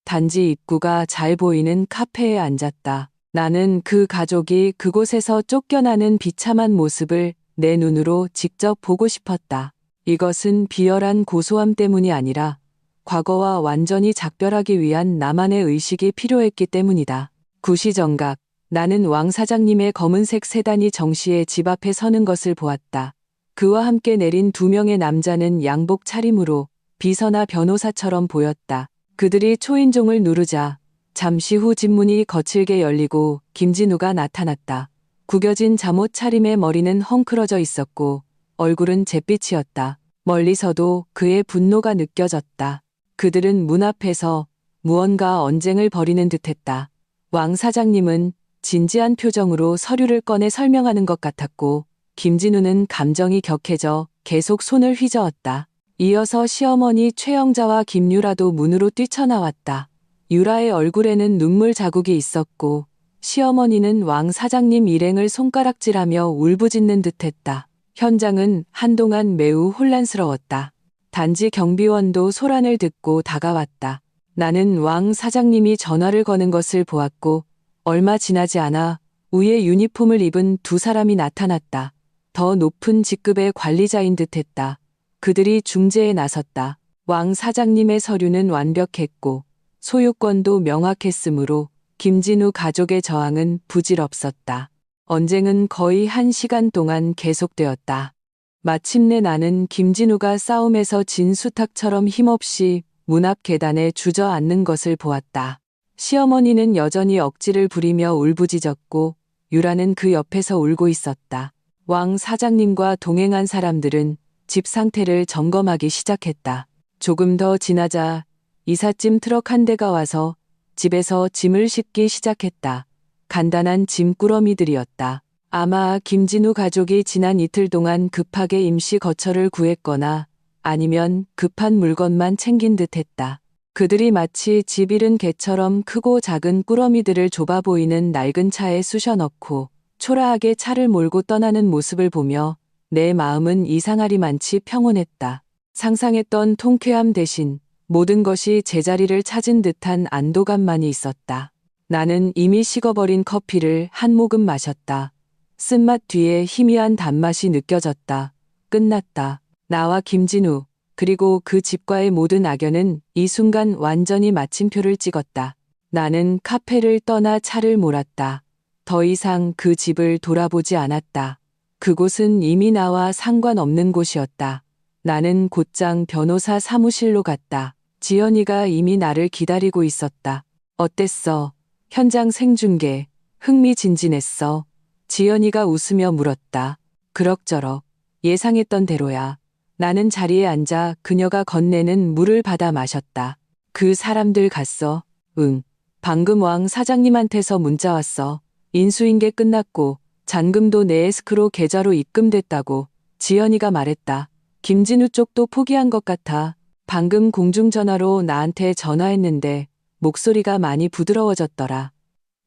단지 입구가 잘 보이는 카페에 앉았다. 나는 그 가족이 그곳에서 쫓겨나는 비참한 모습을 내 눈으로 직접 보고 싶었다. 이것은 비열한 고소함 때문이 아니라 과거와 완전히 작별하기 위한 나만의 의식이 필요했기 때문이다. 구시정각, 나는 왕 사장님의 검은색 세단이 정시에 집 앞에 서는 것을 보았다. 그와 함께 내린 두 명의 남자는 양복 차림으로 비서나 변호사처럼 보였다. 그들이 초인종을 누르자 잠시 후 집문이 거칠게 열리고 김진우가 나타났다. 구겨진 잠옷 차림에 머리는 헝클어져 있었고 얼굴은 잿빛이었다. 멀리서도 그의 분노가 느껴졌다. 그들은 문 앞에서 무언가 언쟁을 벌이는 듯했다. 왕 사장님은 진지한 표정으로 서류를 꺼내 설명하는 것 같았고 김진우는 감정이 격해져 계속 손을 휘저었다. 이어서 시어머니 최영자와 김유라도 문으로 뛰쳐나왔다. 유라의 얼굴에는 눈물 자국이 있었고 시어머니는 왕 사장님 일행을 손가락질하며 울부짖는 듯했다. 현장은 한동안 매우 혼란스러웠다. 단지 경비원도 소란을 듣고 다가왔다. 나는 왕 사장님이 전화를 거는 것을 보았고 얼마 지나지 않아 위에 유니폼을 입은 두 사람이 나타났다. 더 높은 직급의 관리자인 듯했다. 그들이 중재에 나섰다. 왕 사장님의 서류는 완벽했고 소유권도 명확했으므로 김진우 가족의 저항은 부질없었다. 언쟁은 거의 1시간 동안 계속되었다. 마침내 나는 김진우가 싸움에서 진 수탉처럼 힘없이 문 앞 계단에 주저앉는 것을 보았다. 시어머니는 여전히 억지를 부리며 울부짖었고 유라는 그 옆에서 울고 있었다. 왕 사장님과 동행한 사람들은 집 상태를 점검하기 시작했다. 조금 더 지나자 이삿짐 트럭 한 대가 와서 집에서 짐을 싣기 시작했다. 간단한 짐꾸러미들이었다. 아마 김진우 가족이 지난 이틀 동안 급하게 임시 거처를 구했거나 아니면 급한 물건만 챙긴 듯했다. 그들이 마치 집 잃은 개처럼 크고 작은 꾸러미들을 좁아 보이는 낡은 차에 쑤셔 넣고 초라하게 차를 몰고 떠나는 모습을 보며 내 마음은 이상하리만치 평온했다. 상상했던 통쾌함 대신 모든 것이 제자리를 찾은 듯한 안도감만이 있었다. 나는 이미 식어버린 커피를 한 모금 마셨다. 쓴맛 뒤에 희미한 단맛이 느껴졌다. 끝났다. 나와 김진우, 그리고 그 집과의 모든 악연은 이 순간 완전히 마침표를 찍었다. 나는 카페를 떠나 차를 몰았다. 더 이상 그 집을 돌아보지 않았다. 그곳은 이미 나와 상관없는 곳이었다. 나는 곧장 변호사 사무실로 갔다. 지연이가 이미 나를 기다리고 있었다. 어땠어? 현장 생중계. 흥미진진했어. 지연이가 웃으며 물었다. 그럭저럭. 예상했던 대로야. 나는 자리에 앉아 그녀가 건네는 물을 받아 마셨다. 그 사람들 갔어? 응. 방금 왕 사장님한테서 문자 왔어. 인수인계 끝났고 잔금도 내 에스크로 계좌로 입금됐다고 지연이가 말했다. 김진우 쪽도 포기한 것 같아. 방금 공중전화로 나한테 전화했는데 목소리가 많이 부드러워졌더라.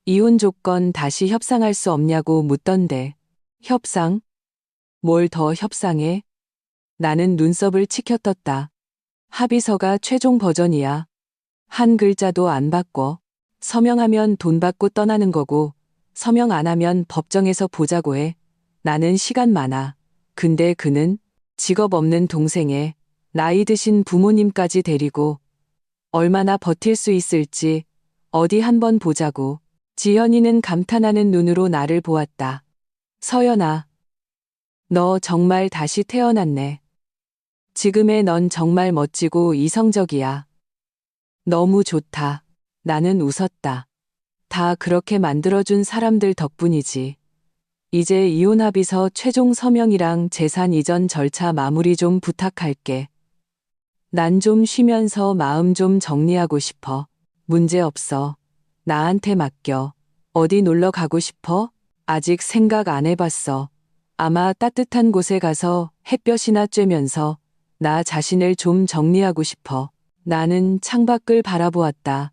이혼 조건 다시 협상할 수 없냐고 묻던데. 협상? 뭘 더 협상해? 나는 눈썹을 치켜떴다. 합의서가 최종 버전이야. 한 글자도 안 바꿔. 서명하면 돈 받고 떠나는 거고 서명 안 하면 법정에서 보자고 해. 나는 시간 많아. 근데 그는 직업 없는 동생에 나이 드신 부모님까지 데리고 얼마나 버틸 수 있을지 어디 한번 보자고. 지연이는 감탄하는 눈으로 나를 보았다. 서연아, 너 정말 다시 태어났네. 지금의 넌 정말 멋지고 이성적이야. 너무 좋다. 나는 웃었다. 다 그렇게 만들어준 사람들 덕분이지. 이제 이혼 합의서 최종 서명이랑 재산 이전 절차 마무리 좀 부탁할게. 난 좀 쉬면서 마음 좀 정리하고 싶어. 문제 없어. 나한테 맡겨. 어디 놀러 가고 싶어? 아직 생각 안 해봤어. 아마 따뜻한 곳에 가서 햇볕이나 쬐면서 나 자신을 좀 정리하고 싶어. 나는 창밖을 바라보았다.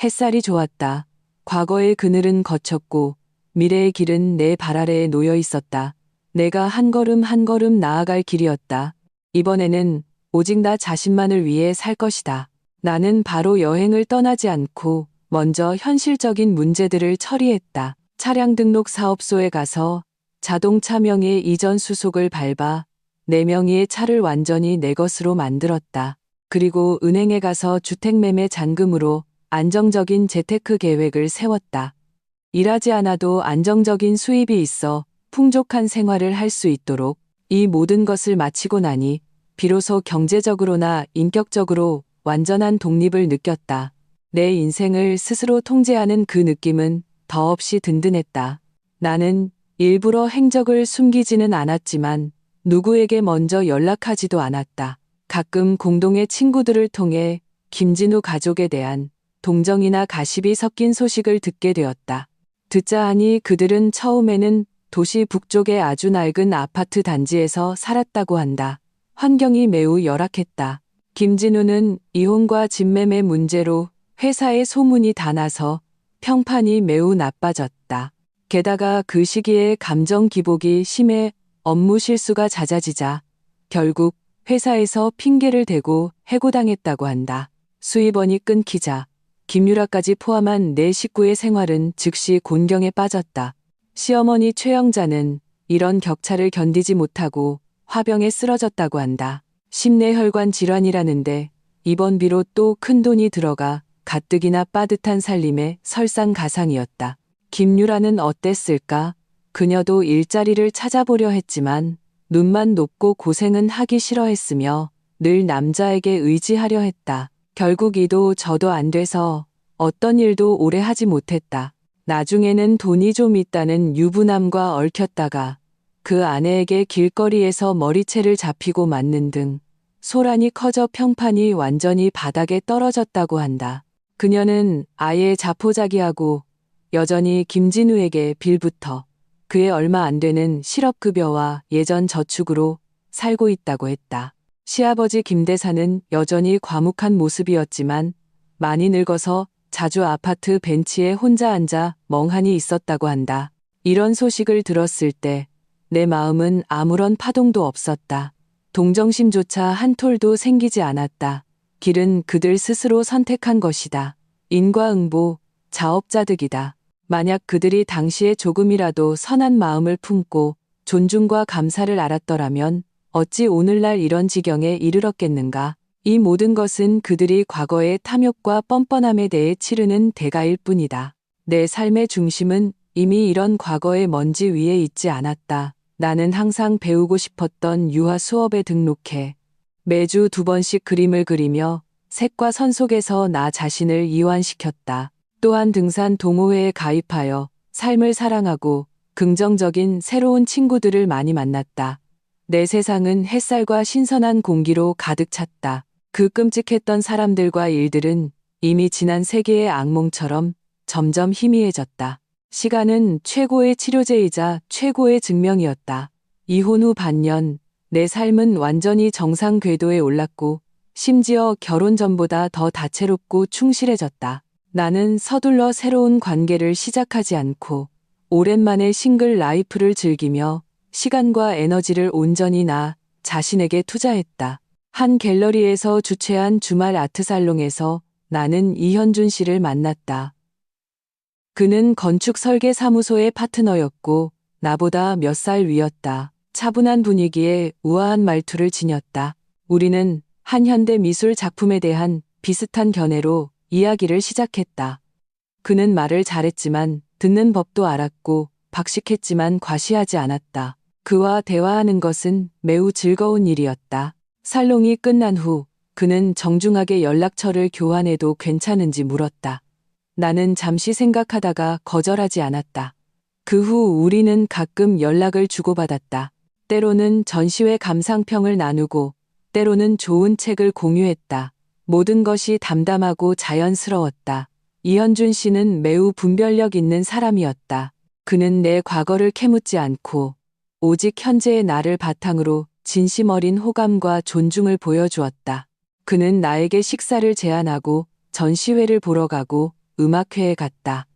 햇살이 좋았다. 과거의 그늘은 거쳤고 미래의 길은 내 발 아래에 놓여 있었다. 내가 한 걸음 한 걸음 나아갈 길이었다. 이번에는 오직 나 자신만을 위해 살 것이다. 나는 바로 여행을 떠나지 않고 먼저 현실적인 문제들을 처리했다. 차량 등록 사업소에 가서 자동차 명의 이전 수속을 밟아 내 명의의 차를 완전히 내 것으로 만들었다. 그리고 은행에 가서 주택매매 잔금으로 안정적인 재테크 계획을 세웠다. 일하지 않아도 안정적인 수입이 있어 풍족한 생활을 할 수 있도록. 이 모든 것을 마치고 나니 비로소 경제적으로나 인격적으로 완전한 독립을 느꼈다. 내 인생을 스스로 통제하는 그 느낌은 더없이 든든했다. 나는 일부러 행적을 숨기지는 않았지만 누구에게 먼저 연락하지도 않았다. 가끔 공동의 친구들을 통해 김진우 가족에 대한 동정이나 가십이 섞인 소식을 듣게 되었다. 듣자 하니 그들은 처음에는 도시 북쪽의 아주 낡은 아파트 단지에서 살았다고 한다. 환경이 매우 열악했다. 김진우는 이혼과 집매매 문제로 회사에 소문이 다 나서 평판이 매우 나빠졌다. 게다가 그 시기에 감정 기복이 심해 업무 실수가 잦아지자 결국 회사에서 핑계를 대고 해고당했다고 한다. 수입원이 끊기자 김유라까지 포함한 네 식구의 생활은 즉시 곤경에 빠졌다. 시어머니 최영자는 이런 격차를 견디지 못하고 화병에 쓰러졌다고 한다. 심내혈관 질환이라는데 입원비로 또 큰돈이 들어가 가뜩이나 빠듯한 살림의 설상가상이었다. 김유라는 어땠을까? 그녀도 일자리를 찾아보려 했지만 눈만 높고 고생은 하기 싫어했으며 늘 남자에게 의지하려 했다. 결국 이도 저도 안 돼서 어떤 일도 오래 하지 못했다. 나중에는 돈이 좀 있다는 유부남과 얽혔다가 그 아내에게 길거리에서 머리채를 잡히고 맞는 등 소란이 커져 평판이 완전히 바닥에 떨어졌다고 한다. 그녀는 아예 자포자기하고 여전히 김진우에게 빌부터 그의 얼마 안 되는 실업급여와 예전 저축으로 살고 있다고 했다. 시아버지 김대사는 여전히 과묵한 모습이었지만 많이 늙어서 자주 아파트 벤치에 혼자 앉아 멍하니 있었다고 한다. 이런 소식을 들었을 때 내 마음은 아무런 파동도 없었다. 동정심조차 한 톨도 생기지 않았다. 길은 그들 스스로 선택한 것이다. 인과응보, 자업자득이다. 만약 그들이 당시에 조금이라도 선한 마음을 품고 존중과 감사를 알았더라면 어찌 오늘날 이런 지경에 이르렀겠는가. 이 모든 것은 그들이 과거의 탐욕과 뻔뻔함에 대해 치르는 대가일 뿐이다. 내 삶의 중심은 이미 이런 과거의 먼지 위에 있지 않았다. 나는 항상 배우고 싶었던 유아 수업에 등록해 매주 2번씩 그림을 그리며 색과 선 속에서 나 자신을 이완시켰다. 또한 등산 동호회에 가입하여 삶을 사랑하고 긍정적인 새로운 친구들을 많이 만났다. 내 세상은 햇살과 신선한 공기로 가득 찼다. 그 끔찍했던 사람들과 일들은 이미 지난 세계의 악몽처럼 점점 희미해졌다. 시간은 최고의 치료제이자 최고의 증명이었다. 이혼 후 반년, 내 삶은 완전히 정상 궤도에 올랐고 심지어 결혼 전보다 더 다채롭고 충실해졌다. 나는 서둘러 새로운 관계를 시작하지 않고 오랜만에 싱글 라이프를 즐기며 시간과 에너지를 온전히 나 자신에게 투자했다. 한 갤러리에서 주최한 주말 아트살롱에서 나는 이현준 씨를 만났다. 그는 건축 설계 사무소의 파트너였고 나보다 몇 살 위였다. 차분한 분위기에 우아한 말투를 지녔다. 우리는 한 현대 미술 작품에 대한 비슷한 견해로 이야기를 시작했다. 그는 말을 잘했지만 듣는 법도 알았고 박식했지만 과시하지 않았다. 그와 대화하는 것은 매우 즐거운 일이었다. 살롱이 끝난 후 그는 정중하게 연락처를 교환해도 괜찮은지 물었다. 나는 잠시 생각하다가 거절하지 않았다. 그 후 우리는 가끔 연락을 주고받았다. 때로는 전시회 감상평을 나누고 때로는 좋은 책을 공유했다. 모든 것이 담담하고 자연스러웠다. 이현준 씨는 매우 분별력 있는 사람이었다. 그는 내 과거를 캐묻지 않고 오직 현재의 나를 바탕으로 진심 어린 호감과 존중을 보여주었다. 그는 나에게 식사를 제안하고 전시회를 보러 가고 음악회에 갔다.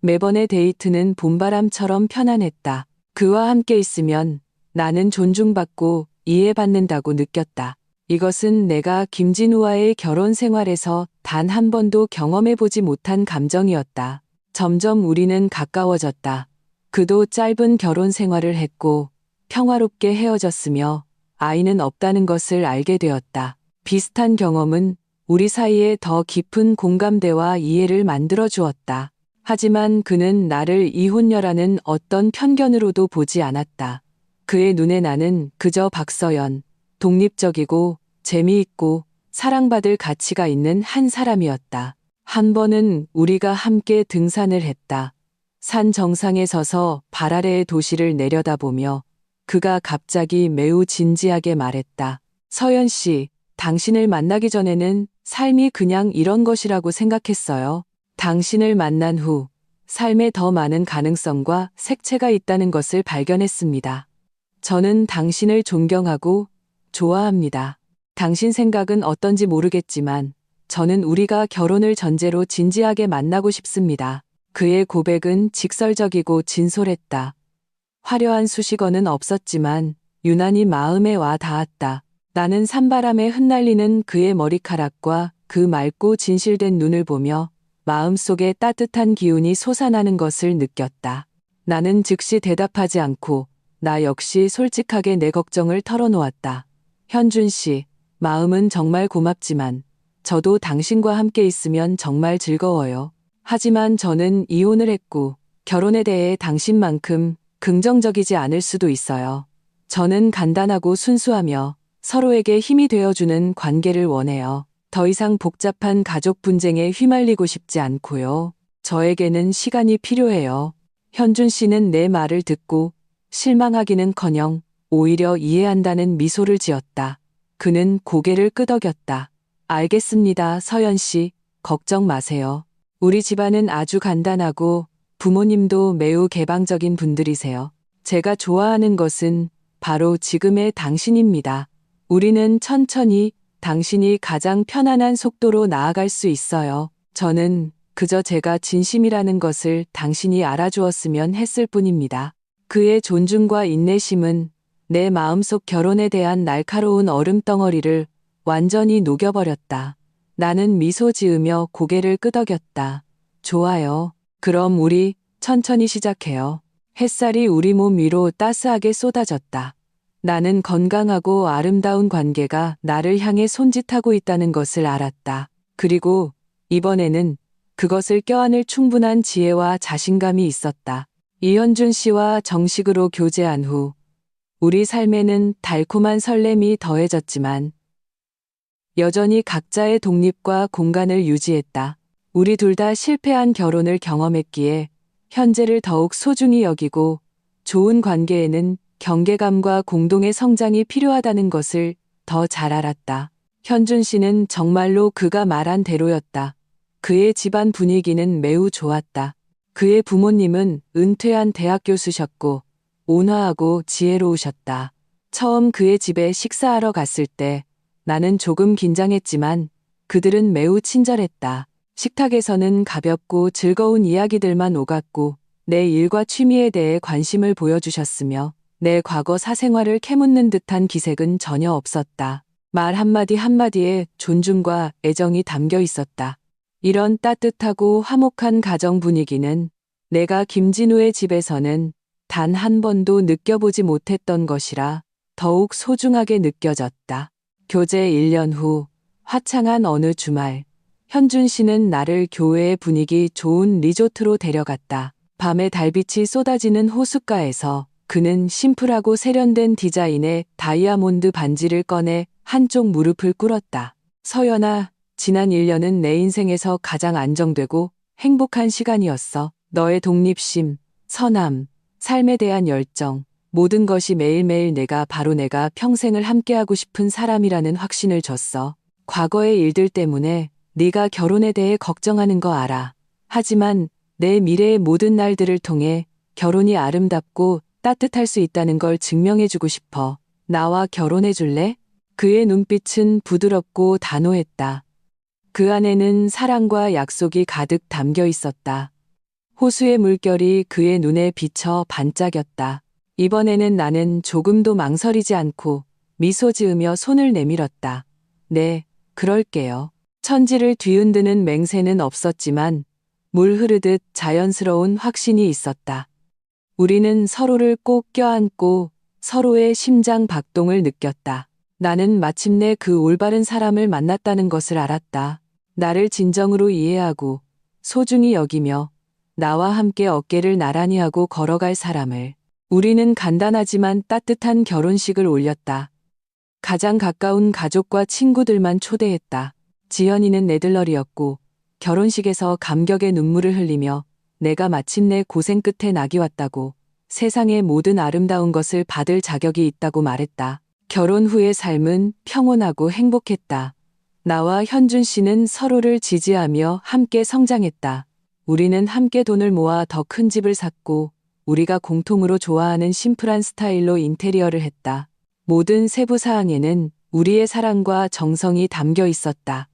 매번의 데이트는 봄바람처럼 편안했다. 그와 함께 있으면 나는 존중받고 이해받는다고 느꼈다. 이것은 내가 김진우와의 결혼 생활에서 단 한 번도 경험해보지 못한 감정이었다. 점점 우리는 가까워졌다. 그도 짧은 결혼 생활을 했고 평화롭게 헤어졌으며 아이는 없다는 것을 알게 되었다. 비슷한 경험은 우리 사이에 더 깊은 공감대와 이해를 만들어 주었다. 하지만 그는 나를 이혼녀라는 어떤 편견으로도 보지 않았다. 그의 눈에 나는 그저 박서연, 독립적이고 재미있고 사랑받을 가치가 있는 한 사람이었다. 한 번은 우리가 함께 등산을 했다. 산 정상에 서서 발 아래의 도시를 내려다보며 그가 갑자기 매우 진지하게 말했다. 서연 씨, 당신을 만나기 전에는 삶이 그냥 이런 것이라고 생각했어요. 당신을 만난 후 삶에 더 많은 가능성과 색채가 있다는 것을 발견했습니다. 저는 당신을 존경하고 좋아합니다. 당신 생각은 어떤지 모르겠지만 저는 우리가 결혼을 전제로 진지하게 만나고 싶습니다. 그의 고백은 직설적이고 진솔했다. 화려한 수식어는 없었지만 유난히 마음에 와 닿았다. 나는 산바람에 흩날리는 그의 머리카락과 그 맑고 진실된 눈을 보며 마음속에 따뜻한 기운이 솟아나는 것을 느꼈다. 나는 즉시 대답하지 않고 나 역시 솔직하게 내 걱정을 털어놓았다. 현준 씨, 마음은 정말 고맙지만 저도 당신과 함께 있으면 정말 즐거워요. 하지만 저는 이혼을 했고 결혼에 대해 당신만큼 긍정적이지 않을 수도 있어요. 저는 간단하고 순수하며 서로에게 힘이 되어주는 관계를 원해요. 더 이상 복잡한 가족 분쟁에 휘말리고 싶지 않고요. 저에게는 시간이 필요해요. 현준 씨는 내 말을 듣고 실망하기는커녕 오히려 이해한다는 미소를 지었다. 그는 고개를 끄덕였다. 알겠습니다, 서연 씨. 걱정 마세요. 우리 집안은 아주 간단하고 부모님도 매우 개방적인 분들이세요. 제가 좋아하는 것은 바로 지금의 당신입니다. 우리는 천천히 당신이 가장 편안한 속도로 나아갈 수 있어요. 저는 그저 제가 진심이라는 것을 당신이 알아주었으면 했을 뿐입니다. 그의 존중과 인내심은 내 마음속 결혼에 대한 날카로운 얼음덩어리를 완전히 녹여버렸다. 나는 미소 지으며 고개를 끄덕였다. 좋아요. 그럼 우리 천천히 시작해요. 햇살이 우리 몸 위로 따스하게 쏟아졌다. 나는 건강하고 아름다운 관계가 나를 향해 손짓하고 있다는 것을 알았다. 그리고 이번에는 그것을 껴안을 충분한 지혜와 자신감이 있었다. 이현준 씨와 정식으로 교제한 후 우리 삶에는 달콤한 설렘이 더해졌지만 여전히 각자의 독립과 공간을 유지했다. 우리 둘 다 실패한 결혼을 경험했기에 현재를 더욱 소중히 여기고 좋은 관계에는 경계감과 공동의 성장이 필요하다는 것을 더 잘 알았다. 현준 씨는 정말로 그가 말한 대로였다. 그의 집안 분위기는 매우 좋았다. 그의 부모님은 은퇴한 대학 교수셨고 온화하고 지혜로우셨다. 처음 그의 집에 식사하러 갔을 때 나는 조금 긴장했지만 그들은 매우 친절했다. 식탁에서는 가볍고 즐거운 이야기들만 오갔고 내 일과 취미에 대해 관심을 보여주셨으며 내 과거 사생활을 캐묻는 듯한 기색은 전혀 없었다. 말 한마디 한마디에 존중과 애정이 담겨 있었다. 이런 따뜻하고 화목한 가정 분위기는 내가 김진우의 집에서는 단 한 번도 느껴보지 못했던 것이라 더욱 소중하게 느껴졌다. 교제 1년 후 화창한 어느 주말 현준 씨는 나를 교회의 분위기 좋은 리조트로 데려갔다. 밤에 달빛이 쏟아지는 호숫가에서 그는 심플하고 세련된 디자인의 다이아몬드 반지를 꺼내 한쪽 무릎을 꿇었다. 서연아, 지난 1년은 내 인생에서 가장 안정되고 행복한 시간이었어. 너의 독립심, 선함, 삶에 대한 열정, 모든 것이 매일매일 바로 내가 평생을 함께하고 싶은 사람이라는 확신을 줬어. 과거의 일들 때문에 네가 결혼에 대해 걱정하는 거 알아. 하지만 내 미래의 모든 날들을 통해 결혼이 아름답고 따뜻할 수 있다는 걸 증명해주고 싶어. 나와 결혼해 줄래? 그의 눈빛은 부드럽고 단호했다. 그 안에는 사랑과 약속이 가득 담겨 있었다. 호수의 물결이 그의 눈에 비쳐 반짝였다. 이번에는 나는 조금도 망설이지 않고 미소 지으며 손을 내밀었다. 네, 그럴게요. 천지를 뒤흔드는 맹세는 없었지만 물 흐르듯 자연스러운 확신이 있었다. 우리는 서로를 꼭 껴안고 서로의 심장 박동을 느꼈다. 나는 마침내 그 올바른 사람을 만났다는 것을 알았다. 나를 진정으로 이해하고 소중히 여기며 나와 함께 어깨를 나란히 하고 걸어갈 사람을. 우리는 간단하지만 따뜻한 결혼식을 올렸다. 가장 가까운 가족과 친구들만 초대했다. 지연이는 내들러리였고 결혼식에서 감격의 눈물을 흘리며 내가 마침내 고생 끝에 낙이 왔다고, 세상의 모든 아름다운 것을 받을 자격이 있다고 말했다. 결혼 후의 삶은 평온하고 행복했다. 나와 현준 씨는 서로를 지지하며 함께 성장했다. 우리는 함께 돈을 모아 더 큰 집을 샀고, 우리가 공통으로 좋아하는 심플한 스타일로 인테리어를 했다. 모든 세부 사항에는 우리의 사랑과 정성이 담겨 있었다.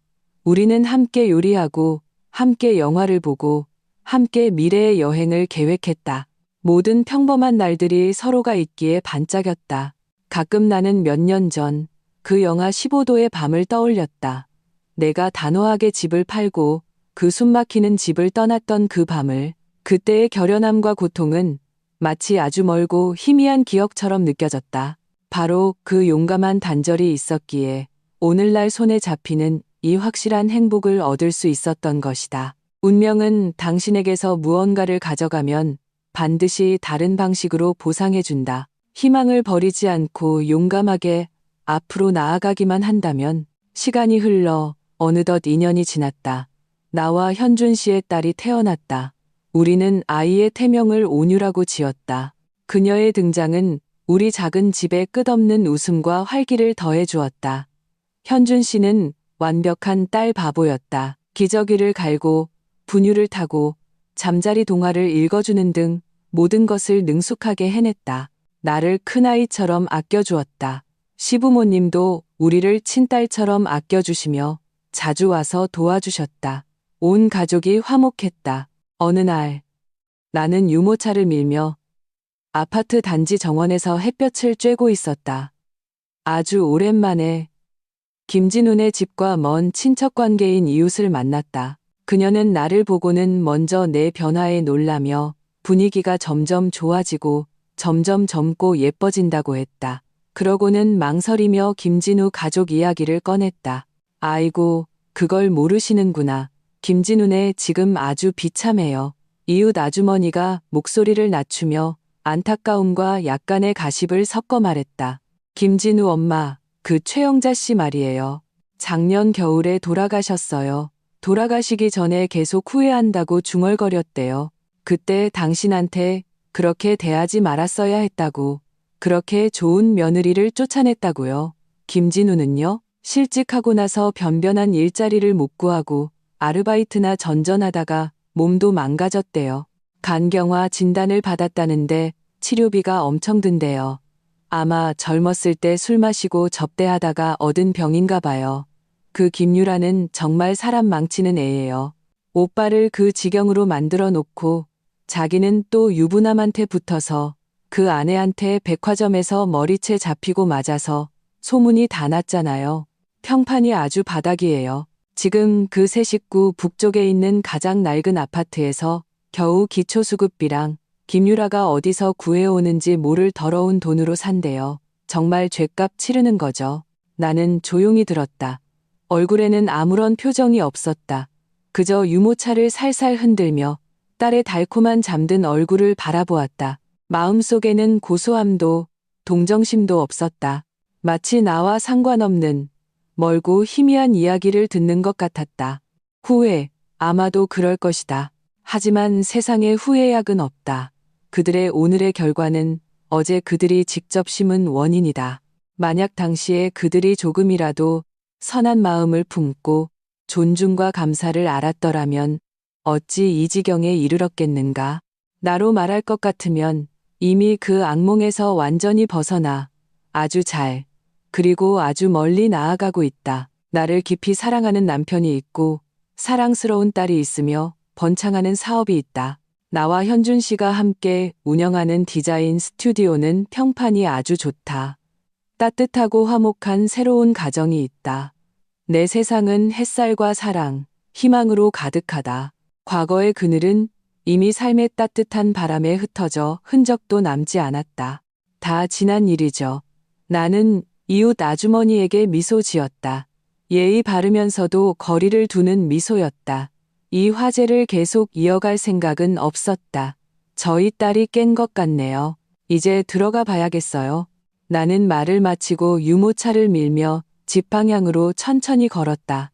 우리는 함께 요리하고, 함께 영화를 보고, 함께 미래의 여행을 계획했다. 모든 평범한 날들이 서로가 있기에 반짝였다. 가끔 나는 몇 년 전 그 영하 15도의 밤을 떠올렸다. 내가 단호하게 집을 팔고 그 숨막히는 집을 떠났던 그 밤을, 그때의 결연함과 고통은 마치 아주 멀고 희미한 기억처럼 느껴졌다. 바로 그 용감한 단절이 있었기에 오늘날 손에 잡히는 이 확실한 행복을 얻을 수 있었던 것이다. 운명은 당신에게서 무언가를 가져가면 반드시 다른 방식으로 보상해준다. 희망을 버리지 않고 용감하게 앞으로 나아가기만 한다면 시간이 흘러 어느덧 2년이 지났다. 나와 현준 씨의 딸이 태어났다. 우리는 아이의 태명을 온유라고 지었다. 그녀의 등장은 우리 작은 집에 끝없는 웃음과 활기를 더해 주었다. 현준 씨는 완벽한 딸 바보였다. 기저귀를 갈고 분유를 타고 잠자리 동화를 읽어주는 등 모든 것을 능숙하게 해냈다. 나를 큰아이처럼 아껴주었다. 시부모님도 우리를 친딸처럼 아껴주시며 자주 와서 도와주셨다. 온 가족이 화목했다. 어느 날 나는 유모차를 밀며 아파트 단지 정원에서 햇볕을 쬐고 있었다. 아주 오랜만에 김진훈의 집과 먼 친척 관계인 이웃을 만났다. 그녀는 나를 보고는 먼저 내 변화에 놀라며 분위기가 점점 좋아지고 점점 젊고 예뻐진다고 했다. 그러고는 망설이며 김진우 가족 이야기를 꺼냈다. 아이고, 그걸 모르시는구나. 김진훈의 지금 아주 비참해요. 이웃 아주머니가 목소리를 낮추며 안타까움과 약간의 가십을 섞어 말했다. 김진우 엄마, 그 최영자 씨 말이에요. 작년 겨울에 돌아가셨어요. 돌아가시기 전에 계속 후회한다고 중얼거렸대요. 그때 당신한테 그렇게 대하지 말았어야 했다고, 그렇게 좋은 며느리를 쫓아냈다고요. 김진우는요? 실직하고 나서 변변한 일자리를 못 구하고 아르바이트나 전전하다가 몸도 망가졌대요. 간경화 진단을 받았다는데 치료비가 엄청 든대요. 아마 젊었을 때 술 마시고 접대하다가 얻은 병인가 봐요. 그 김유라는 정말 사람 망치는 애예요. 오빠를 그 지경으로 만들어 놓고 자기는 또 유부남한테 붙어서 그 아내한테 백화점에서 머리채 잡히고 맞아서 소문이 다 났잖아요. 평판이 아주 바닥이에요. 지금 그 세 식구 북쪽에 있는 가장 낡은 아파트에서 겨우 기초수급비랑 김유라가 어디서 구해오는지 모를 더러운 돈으로 산대요. 정말 죗값 치르는 거죠. 나는 조용히 들었다. 얼굴에는 아무런 표정이 없었다. 그저 유모차를 살살 흔들며 딸의 달콤한 잠든 얼굴을 바라보았다. 마음속에는 고소함도 동정심도 없었다. 마치 나와 상관없는 멀고 희미한 이야기를 듣는 것 같았다. 후회, 아마도 그럴 것이다. 하지만 세상에 후회약은 없다. 그들의 오늘의 결과는 어제 그들이 직접 심은 원인이다. 만약 당시에 그들이 조금이라도 선한 마음을 품고 존중과 감사를 알았더라면 어찌 이 지경에 이르렀겠는가. 나로 말할 것 같으면 이미 그 악몽에서 완전히 벗어나 아주 잘, 그리고 아주 멀리 나아가고 있다. 나를 깊이 사랑하는 남편이 있고 사랑스러운 딸이 있으며 번창하는 사업이 있다. 나와 현준 씨가 함께 운영하는 디자인 스튜디오는 평판이 아주 좋다. 따뜻하고 화목한 새로운 가정이 있다. 내 세상은 햇살과 사랑, 희망으로 가득하다. 과거의 그늘은 이미 삶의 따뜻한 바람에 흩어져 흔적도 남지 않았다. 다 지난 일이죠. 나는 이웃 아주머니에게 미소 지었다. 예의 바르면서도 거리를 두는 미소였다. 이 화제를 계속 이어갈 생각은 없었다. 저희 딸이 깬 것 같네요. 이제 들어가 봐야겠어요. 나는 말을 마치고 유모차를 밀며 집 방향으로 천천히 걸었다.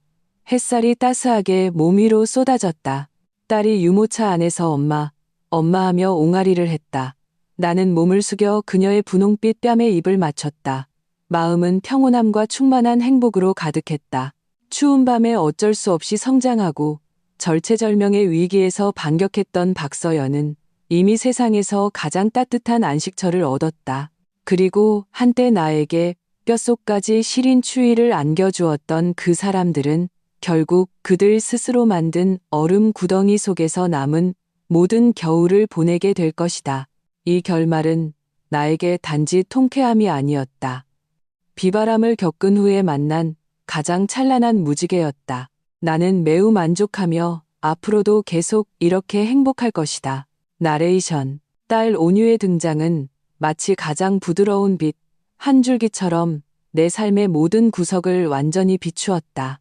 햇살이 따스하게 몸 위로 쏟아졌다. 딸이 유모차 안에서 엄마, 엄마 하며 옹알이를 했다. 나는 몸을 숙여 그녀의 분홍빛 뺨에 입을 맞췄다. 마음은 평온함과 충만한 행복으로 가득했다. 추운 밤에 어쩔 수 없이 성장하고 절체절명의 위기에서 반격했던 박서연은 이미 세상에서 가장 따뜻한 안식처를 얻었다. 그리고 한때 나에게 뼛속까지 시린 추위를 안겨주었던 그 사람들은 결국 그들 스스로 만든 얼음 구덩이 속에서 남은 모든 겨울을 보내게 될 것이다. 이 결말은 나에게 단지 통쾌함이 아니었다. 비바람을 겪은 후에 만난 가장 찬란한 무지개였다. 나는 매우 만족하며 앞으로도 계속 이렇게 행복할 것이다. 나레이션. 딸 온유의 등장은 마치 가장 부드러운 빛 한 줄기처럼 내 삶의 모든 구석을 완전히 비추었다.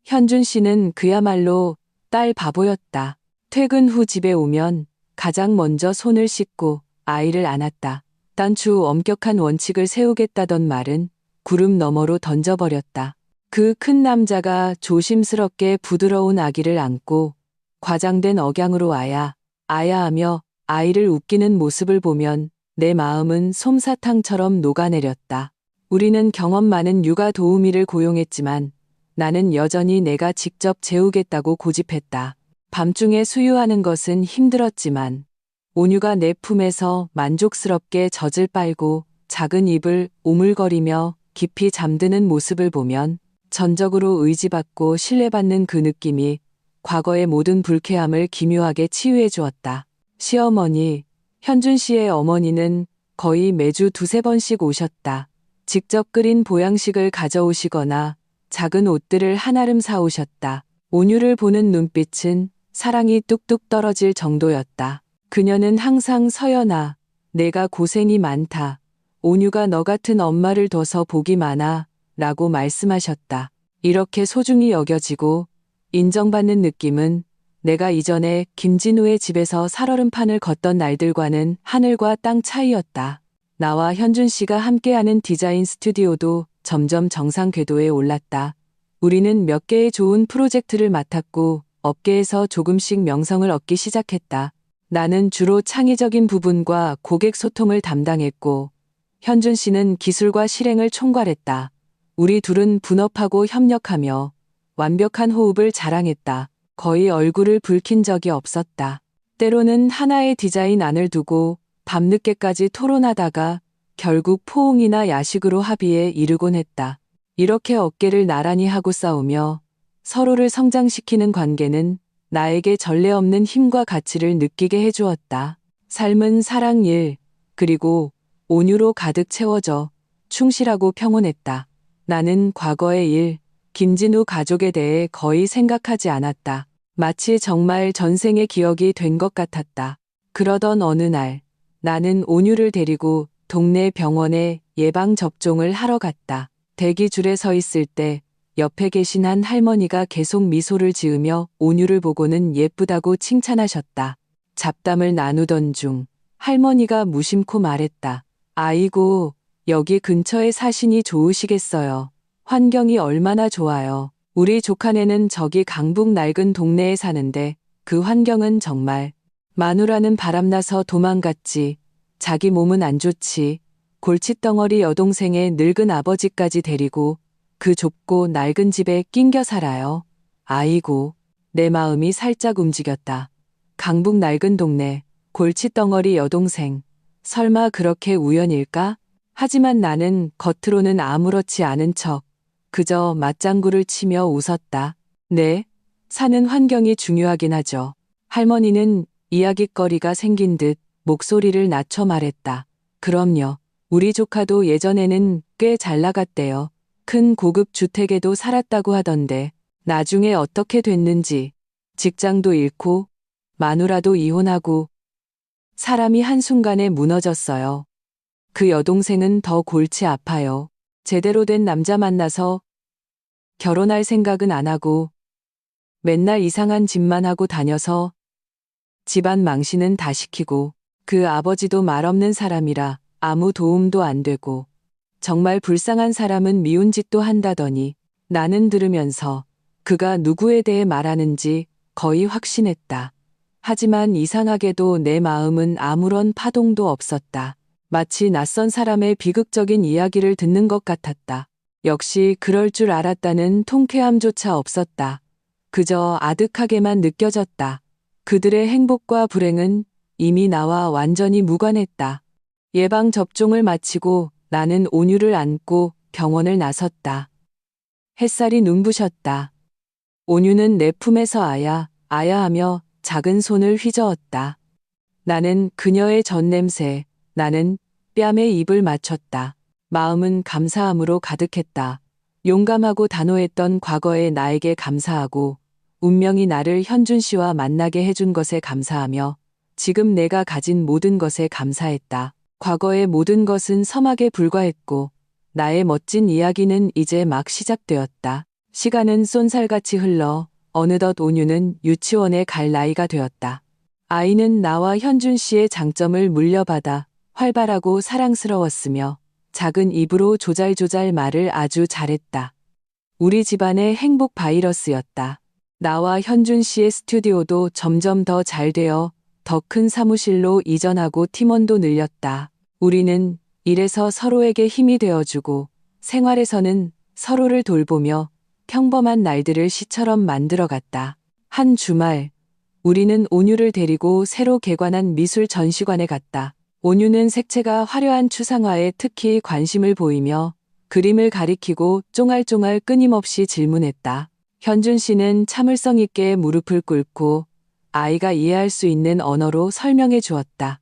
현준 씨는 그야말로 딸 바보였다. 퇴근 후 집에 오면 가장 먼저 손을 씻고 아이를 안았다. 단추 엄격한 원칙을 세우겠다던 말은 구름 너머로 던져버렸다. 그 큰 남자가 조심스럽게 부드러운 아기를 안고 과장된 억양으로 아야, 아야 하며 아이를 웃기는 모습을 보면 내 마음은 솜사탕처럼 녹아내렸다. 우리는 경험 많은 육아 도우미를 고용했지만 나는 여전히 내가 직접 재우겠다고 고집했다. 밤중에 수유하는 것은 힘들었지만 온유가 내 품에서 만족스럽게 젖을 빨고 작은 입을 오물거리며 깊이 잠드는 모습을 보면 전적으로 의지받고 신뢰받는 그 느낌이 과거의 모든 불쾌함을 기묘하게 치유해 주었다. 시어머니, 현준 씨의 어머니는 거의 매주 두세 번씩 오셨다. 직접 끓인 보양식을 가져오시거나 작은 옷들을 한아름 사오셨다. 온유를 보는 눈빛은 사랑이 뚝뚝 떨어질 정도였다. 그녀는 항상 서연아, 내가 고생이 많다. 온유가 너 같은 엄마를 둬서 복이 많아 라고 말씀하셨다. 이렇게 소중히 여겨지고 인정받는 느낌은 내가 이전에 김진우의 집에서 살얼음판을 걷던 날들과는 하늘과 땅 차이였다. 나와 현준 씨가 함께하는 디자인 스튜디오도 점점 정상 궤도에 올랐다. 우리는 몇 개의 좋은 프로젝트를 맡았고 업계에서 조금씩 명성을 얻기 시작했다. 나는 주로 창의적인 부분과 고객 소통을 담당했고 현준 씨는 기술과 실행을 총괄했다. 우리 둘은 분업하고 협력하며 완벽한 호흡을 자랑했다. 거의 얼굴을 붉힌 적이 없었다. 때로는 하나의 디자인 안을 두고 밤늦게까지 토론하다가 결국 포옹이나 야식으로 합의에 이르곤 했다. 이렇게 어깨를 나란히 하고 싸우며 서로를 성장시키는 관계는 나에게 전례 없는 힘과 가치를 느끼게 해주었다. 삶은 사랑, 일, 그리고 온유로 가득 채워져 충실하고 평온했다. 나는 과거의 일, 김진우 가족에 대해 거의 생각하지 않았다. 마치 정말 전생의 기억이 된 것 같았다. 그러던 어느 날 나는 온유를 데리고 동네 병원에 예방접종을 하러 갔다. 대기줄에 서 있을 때 옆에 계신 한 할머니가 계속 미소를 지으며 온유를 보고는 예쁘다고 칭찬하셨다. 잡담을 나누던 중 할머니가 무심코 말했다. 아이고, 여기 근처에 사시니 좋으시겠어요. 환경이 얼마나 좋아요. 우리 조카네는 저기 강북 낡은 동네에 사는데 그 환경은 정말. 마누라는 바람나서 도망갔지. 자기 몸은 안 좋지. 골칫덩어리 여동생의 늙은 아버지까지 데리고 그 좁고 낡은 집에 낑겨 살아요. 아이고, 내 마음이 살짝 움직였다. 강북 낡은 동네, 골칫덩어리 여동생. 설마 그렇게 우연일까? 하지만 나는 겉으로는 아무렇지 않은 척 그저 맞장구를 치며 웃었다. 네, 사는 환경이 중요하긴 하죠. 할머니는 이야깃거리가 생긴 듯 목소리를 낮춰 말했다. 그럼요. 우리 조카도 예전에는 꽤 잘 나갔대요. 큰 고급 주택에도 살았다고 하던데 나중에 어떻게 됐는지 직장도 잃고 마누라도 이혼하고 사람이 한순간에 무너졌어요. 그 여동생은 더 골치 아파요. 제대로 된 남자 만나서 결혼할 생각은 안 하고 맨날 이상한 짓만 하고 다녀서 집안 망신은 다 시키고 그 아버지도 말없는 사람이라 아무 도움도 안 되고 정말 불쌍한 사람은 미운 짓도 한다더니 나는 들으면서 그가 누구에 대해 말하는지 거의 확신했다. 하지만 이상하게도 내 마음은 아무런 파동도 없었다. 마치 낯선 사람의 비극적인 이야기를 듣는 것 같았다. 역시 그럴 줄 알았다는 통쾌함조차 없었다. 그저 아득하게만 느껴졌다. 그들의 행복과 불행은 이미 나와 완전히 무관했다. 예방접종을 마치고 나는 온유를 안고 병원을 나섰다. 햇살이 눈부셨다. 온유는 내 품에서 아야, 아야 하며 작은 손을 휘저었다. 나는 그녀의 젖냄새, 나는 뺨에 입을 맞췄다. 마음은 감사함으로 가득했다. 용감하고 단호했던 과거의 나에게 감사하고 운명이 나를 현준 씨와 만나게 해준 것에 감사하며 지금 내가 가진 모든 것에 감사했다. 과거의 모든 것은 서막에 불과했고 나의 멋진 이야기는 이제 막 시작되었다. 시간은 쏜살같이 흘러 어느덧 온유는 유치원에 갈 나이가 되었다. 아이는 나와 현준 씨의 장점을 물려받아 활발하고 사랑스러웠으며 작은 입으로 조잘조잘 말을 아주 잘했다. 우리 집안의 행복 바이러스였다. 나와 현준 씨의 스튜디오도 점점 더 잘 되어 더 큰 사무실로 이전하고 팀원도 늘렸다. 우리는 일에서 서로에게 힘이 되어주고 생활에서는 서로를 돌보며 평범한 날들을 시처럼 만들어갔다. 한 주말, 우리는 온유를 데리고 새로 개관한 미술 전시관에 갔다. 온유는 색채가 화려한 추상화에 특히 관심을 보이며 그림을 가리키고 쫑알쫑알 끊임없이 질문했다. 현준 씨는 참을성 있게 무릎을 꿇고 아이가 이해할 수 있는 언어로 설명해 주었다.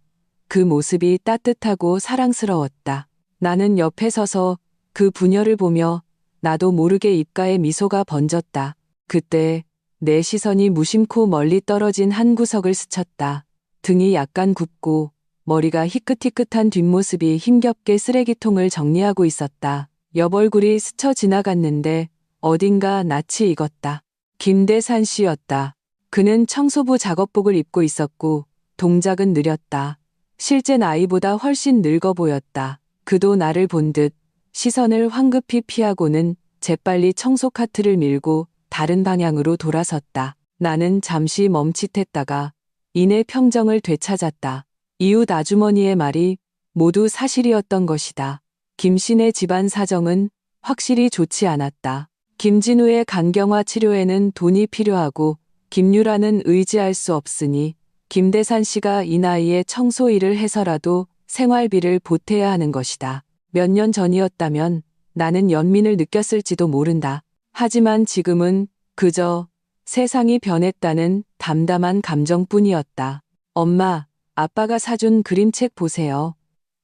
그 모습이 따뜻하고 사랑스러웠다. 나는 옆에 서서 그 부녀를 보며 나도 모르게 입가에 미소가 번졌다. 그때 내 시선이 무심코 멀리 떨어진 한 구석을 스쳤다. 등이 약간 굽고 머리가 희끗희끗한 뒷모습이 힘겹게 쓰레기통을 정리하고 있었다. 옆 얼굴이 스쳐 지나갔는데 어딘가 낯이 익었다. 김대산 씨였다. 그는 청소부 작업복을 입고 있었고 동작은 느렸다. 실제 나이보다 훨씬 늙어 보였다. 그도 나를 본 듯 시선을 황급히 피하고는 재빨리 청소 카트를 밀고 다른 방향으로 돌아섰다. 나는 잠시 멈칫했다가 이내 평정을 되찾았다. 이웃 아주머니의 말이 모두 사실이었던 것이다. 김씨네 집안 사정은 확실히 좋지 않았다. 김진우의 간경화 치료에는 돈이 필요하고 김유라는 의지할 수 없으니 김대산 씨가 이 나이에 청소 일을 해서라도 생활비를 보태야 하는 것이다. 몇 년 전이었다면 나는 연민을 느꼈을지도 모른다. 하지만 지금은 그저 세상이 변했다는 담담한 감정뿐이었다. 엄마, 아빠가 사준 그림책 보세요.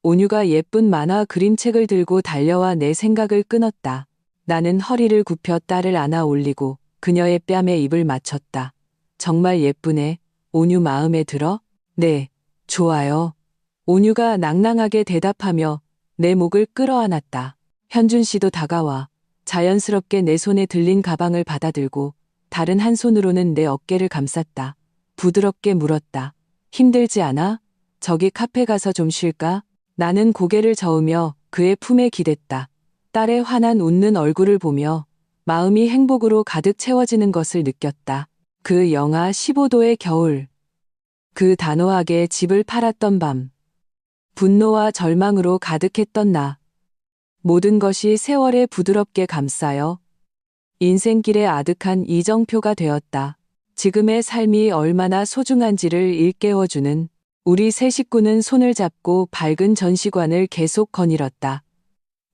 온유가 예쁜 만화 그림책을 들고 달려와 내 생각을 끊었다. 나는 허리를 굽혀 딸을 안아 올리고 그녀의 뺨에 입을 맞췄다. 정말 예쁘네. 온유 마음에 들어? 네, 좋아요. 온유가 낭낭하게 대답하며 내 목을 끌어안았다. 현준 씨도 다가와 자연스럽게 내 손에 들린 가방을 받아들고 다른 한 손으로는 내 어깨를 감쌌다. 부드럽게 물었다. 힘들지 않아? 저기 카페 가서 좀 쉴까? 나는 고개를 저으며 그의 품에 기댔다. 딸의 환한 웃는 얼굴을 보며 마음이 행복으로 가득 채워지는 것을 느꼈다. 그 영하 15도의 겨울. 그 단호하게 집을 팔았던 밤. 분노와 절망으로 가득했던 나. 모든 것이 세월에 부드럽게 감싸여 인생길의 아득한 이정표가 되었다. 지금의 삶이 얼마나 소중한지를 일깨워주는 우리 세 식구는 손을 잡고 밝은 전시관을 계속 거닐었다.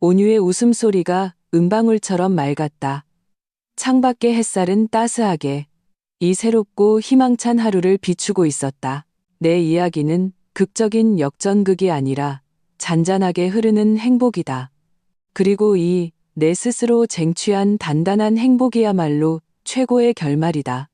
온유의 웃음소리가 은방울처럼 맑았다. 창밖의 햇살은 따스하게 이 새롭고 희망찬 하루를 비추고 있었다. 내 이야기는 극적인 역전극이 아니라 잔잔하게 흐르는 행복이다. 그리고 이 내 스스로 쟁취한 단단한 행복이야말로 최고의 결말이다.